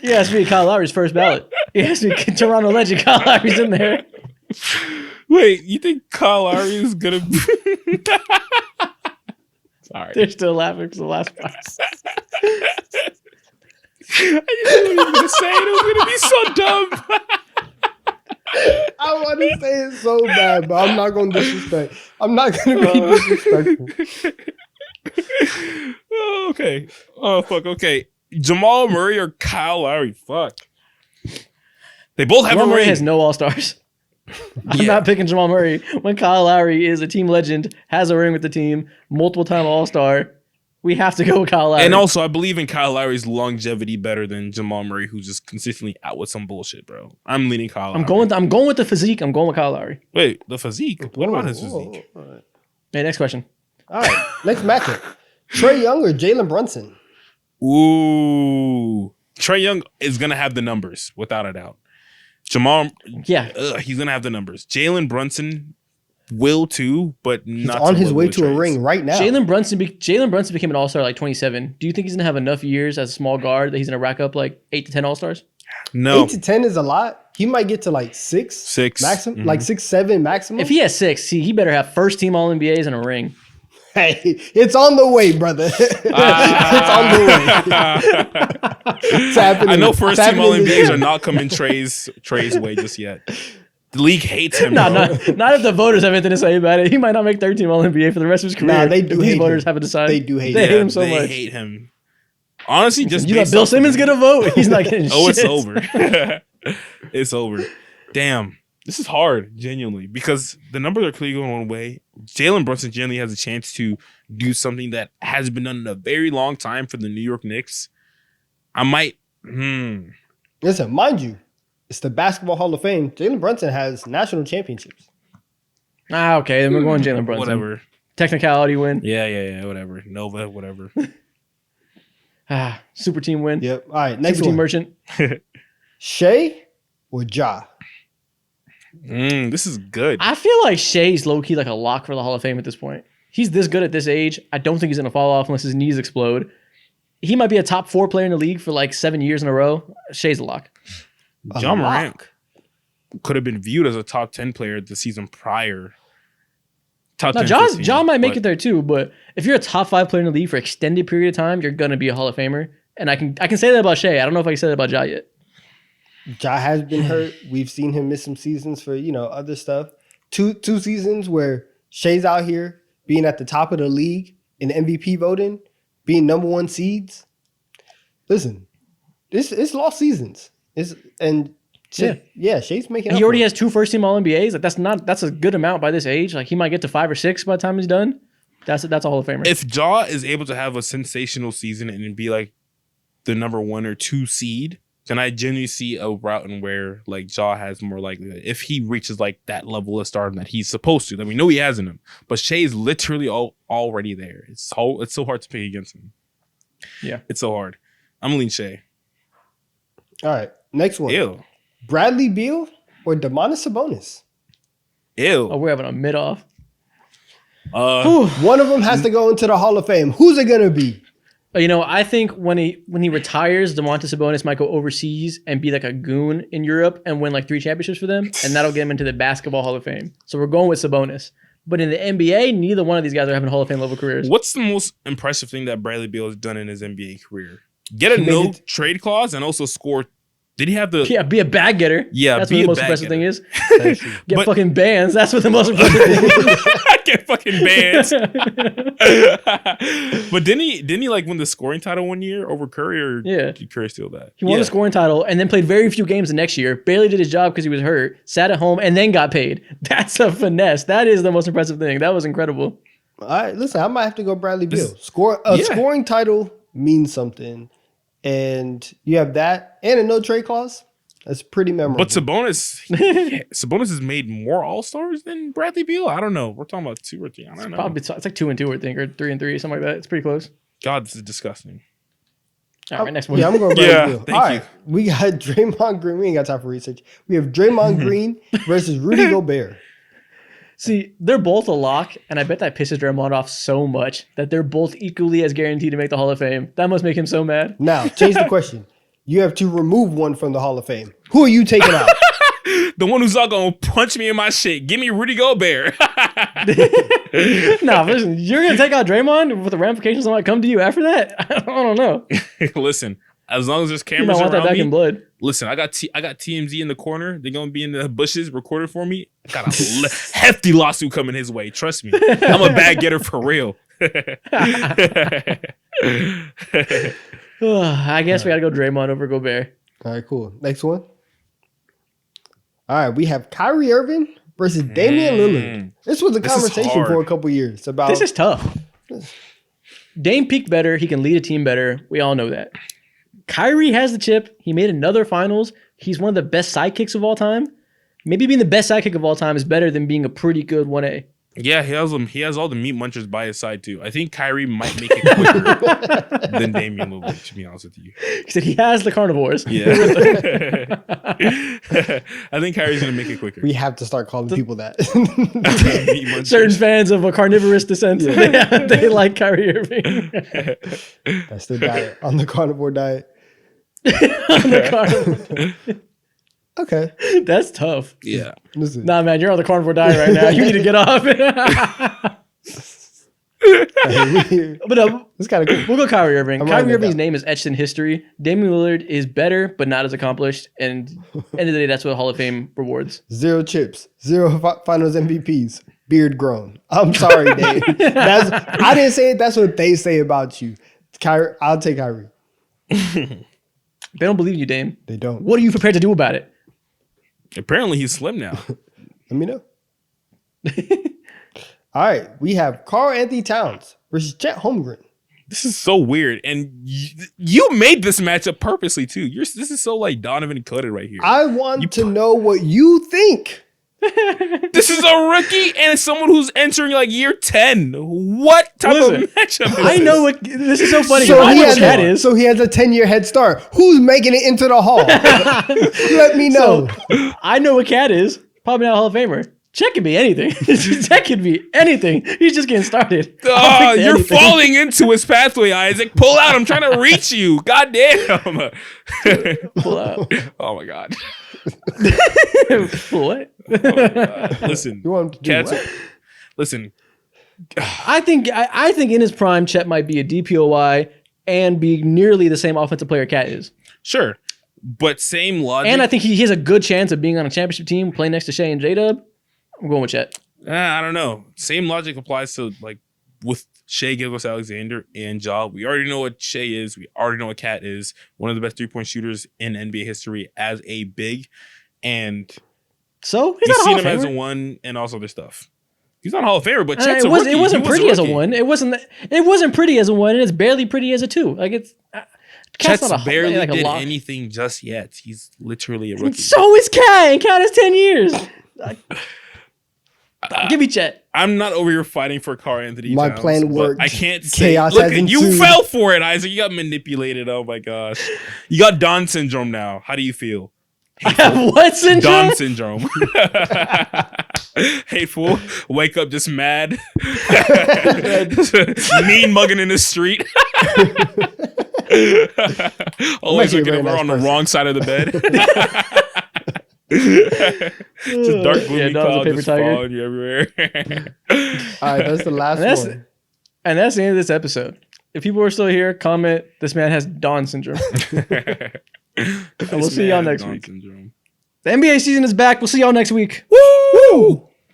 Yeah, it's me, Kyle Lowry's first ballot. Yeah, it's me, Toronto legend. Kyle Lowry's in there. Wait, you think Kyle Lowry is gonna be? Sorry. They're still laughing for the last part. I just knew what he was gonna say. It was gonna be so dumb. I want to say it so bad, but I'm not gonna disrespect. I'm not gonna be disrespectful. Oh, okay. Oh fuck. Okay. Jamal Murray or Kyle Lowry? Fuck. They both have Jamal a Murray ring. has no All-Stars. I'm Yeah. not picking Jamal Murray when Kyle Lowry is a team legend, has a ring with the team, multiple-time All-Star. We have to go with Kyle Lowry. And also, I believe in Kyle Lowry's longevity better than Jamal Murray, who's just consistently out with some bullshit, bro. I'm leaning Kyle Lowry. I'm going with the physique. I'm going with Kyle Lowry. Wait, the physique? What about his physique? Whoa. Hey, next question. All right, next matchup: Trae Young or Jalen Brunson? Ooh. Trae Young is going to have the numbers, without a doubt. Jamal, Yeah. he's going to have the numbers. Jalen Brunson will too, but He's not on to his what way Will to a Trae's. ring right now. Jalen Brunson became an All-Star at like 27. Do you think he's gonna have enough years as a small guard that he's gonna rack up like 8 to 10 All-Stars? No. 8 to 10 is a lot. He might get to like 6 6. maximum, Mhm. like 6, 7 maximum. If he has 6, he better have first team All-NBAs and a ring. Hey, it's on the way, brother. It's on the way. It's happening. I know first It's team All happening this NBAs year. are not coming Trey's way just yet. The league hates him. Not bro. if the voters have anything to say about it. He might not make third team All NBA for the rest of his career. Nah, they do if these hate voters him. haven't decided. They do hate They him. hate him so they much. hate him. Honestly, just You let based Bill off Simmons of- get a vote? He's not getting Oh, shit. it's over. It's over. Damn. This is hard, genuinely, because the numbers are clearly going one way. Jalen Brunson generally has a chance to do something that has been done in a very long time for the New York Knicks. I might. Listen, mind you, it's the Basketball Hall of Fame. Jalen Brunson has national championships. Okay, then we're going Jalen Brunson. Whatever. Technicality win. Yeah. Whatever. Nova. Whatever. Super team win. Yep. All right, next Super team one. merchant. Shea or Ja? This is good. I feel like Shea's low key like a lock for the Hall of Fame at this point. He's this good at this age. I don't think he's gonna fall off unless his knees explode. He might be a top 4 player in the league for like 7 years in a row. Shea's a lock. John A Morant lock. could have been viewed as a top 10 player the season prior. Top Now, 10, John 15, might make but it there too, but if you're a top 5 player in the league for extended period of time, you're gonna be a Hall of Famer. And I can say that about Shea. I don't know if I can say that about Ja yet. Ja has been hurt. We've seen him miss some seasons for other stuff. Two seasons where Shea's out here being at the top of the league in MVP voting, being number 1 seeds. Listen, it's lost seasons. Shea's making. And up he already for it. has 2 first team All NBAs. Like that's a good amount by this age. Like he might get to 5 or 6 by the time he's done. That's a Hall of Famer. if Ja is able to have a sensational season and be like the number 1 or 2 seed, then I genuinely see a route in where like Ja has more likelihood if he reaches like that level of stardom that he's supposed to. That we know he has in him. But Shea is literally already there. It's so hard to pick against him. Yeah. It's so hard. I'm leaning Shea. All right, next one. Ew. Bradley Beal or Domantas Sabonis? Ew. Oh, we're having a mid off. One of them has to go into the Hall of Fame. Who's it gonna be? I think when he retires, Domantas Sabonis might go overseas and be like a goon in Europe and win like 3 championships for them, and that'll get him into the Basketball Hall of Fame. So we're going with Sabonis. But in the NBA, neither one of these guys are having Hall of Fame level careers. What's the most impressive thing that Bradley Beal has done in his NBA career? Get a He made no it- trade clause and also score. Did he have the? Yeah, be a bag getter. Yeah, that's be what a the most bag impressive thing getter. is. Get But- fucking bans. That's what the most impressive thing is. Get fucking banned. But didn't he like win the scoring title one year over Curry, or Yeah. did Curry steal that? He won the scoring title and then played very few games the next year. Barely did his job because he was hurt. Sat at home and then got paid. That's a finesse. That is the most impressive thing. That was incredible. All right, listen, I might have to go Bradley Beal. This- A Yeah. scoring title means something, and you have that and a no trade clause. That's pretty memorable. But Sabonis has made more All Stars than Bradley Beal. I don't know. We're talking about 2 or 3. I don't know. Probably it's like 2 and 2, I think, or 3 and 3, something like that. It's pretty close. God, this is disgusting. All right, next one. Yeah, I'm going Bradley Yeah, Beal. thank All you. right, we got Draymond Green. We ain't got time for research. We have Draymond Green versus Rudy Gobert. See, they're both a lock, and I bet that pisses Draymond off so much that they're both equally as guaranteed to make the Hall of Fame. That must make him so mad. Now, change the question. You have to remove one from the Hall of Fame. Who are you taking out? The one who's not gonna punch me in my shit. Give me Rudy Gobert. Nah, listen, you're gonna take out Draymond with the ramifications that might come to you after that. I don't know. Listen, as long as there's You cameras might want that around back me. in blood. Listen, I got TMZ in the corner. They're gonna be in the bushes recording for me. I got a hefty lawsuit coming his way. Trust me, I'm a bag getter for real. I guess we gotta go Draymond over Gobert. All right, cool. Next one. All right, we have Kyrie Irving versus Damian Lillard. This was a This is conversation hard. for a couple years about. This is tough. Dame peaked better. He can lead a team better. We all know that. Kyrie has the chip. He made another finals. He's one of the best sidekicks of all time. Maybe being the best sidekick of all time is better than being a pretty good 1A. Yeah, he has all the meat munchers by his side too. I think Kyrie might make it quicker than Damian Lillard, to be honest with you. He said he has the carnivores. Yeah. I think Kyrie's gonna make it quicker. we have to start calling people that. Meat munchers. Certain fans of a carnivorous descent, they like Kyrie Irving. That's the diet on the carnivore diet. On the carnivore. Okay, That's tough. Yeah. listen. Nah, man, you're on the carnivore diet right now. You need to get off. But It's kind of cool. we'll go Kyrie Irving. I'm writing Kyrie it Irving's down. name is etched in history. Damian Lillard is better, but not as accomplished. And end of the day, that's what Hall of Fame rewards. 0 chips, 0 finals MVPs, beard grown. I'm sorry, Dave. I didn't say it. That's what they say about you. Kyrie, I'll take Kyrie. They don't believe you, Dame. They don't. What are you prepared to do about it? Apparently, he's slim now. Let me know. All right, we have Karl Anthony Towns versus Chet Holmgren. This is so weird, and you made this matchup purposely too. This is so like Donovan coded right here. I want to know what you think. This is a rookie and it's someone who's entering like year 10. What type of matchup is I this? know what this is so funny. So I he, know has what Cat is. so he has a 10-year head start. Who's making it into the hall? Let me know. So, I know what Cat is. Probably not a Hall of Famer. Chet could be anything. Chet could be anything. He's just getting started. Oh, you're falling into his pathway, Isaac. Pull out. I'm trying to reach you. God damn. Pull out. Oh my God. What? Oh my God. Listen. You want him to do Cats, what? listen. I think in his prime, Chet might be a DPOY and be nearly the same offensive player Cat is. Sure. But same logic. And I think he has a good chance of being on a championship team playing next to Shea and J-Dub. I'm going with Chet. I don't know. Same logic applies to like with Shea Gilgeous-Alexander and Ja. We already know what Shea is. We already know what Cat is. One of the best 3-point shooters in NBA history as a big. And So he's you've not a seen Hall him of as a Famer. one and also other stuff. He's not a Hall of Famer, but Chet's a rookie. It wasn't He was pretty as a rookie. one. It wasn't pretty as a one, and it's barely pretty as a two. Like it's Cat's Chet's not a barely like a did lock. anything just yet. He's literally a rookie. So is Cat, and Cat is 10 years. Give me Chet. I'm not over here fighting for Karl Anthony My Towns, plan but worked. I can't say. Chaos Look, has you ensued. fell for it, Isaac. You got manipulated. Oh my gosh. You got Don syndrome now. How do you feel? What syndrome? Don syndrome. Hateful. Wake up just mad. Mean mugging in the street. Always Might be a looking very over nice on the person. wrong side of the bed. Just dark gloomy Don's a cloud paper just tiger. following you everywhere. All right, that's the last one. And that's the end of this episode. If people are still here, comment, this man has Dawn syndrome. And we'll see y'all next week. Syndrome. The NBA season is back. We'll see y'all next week. Woo!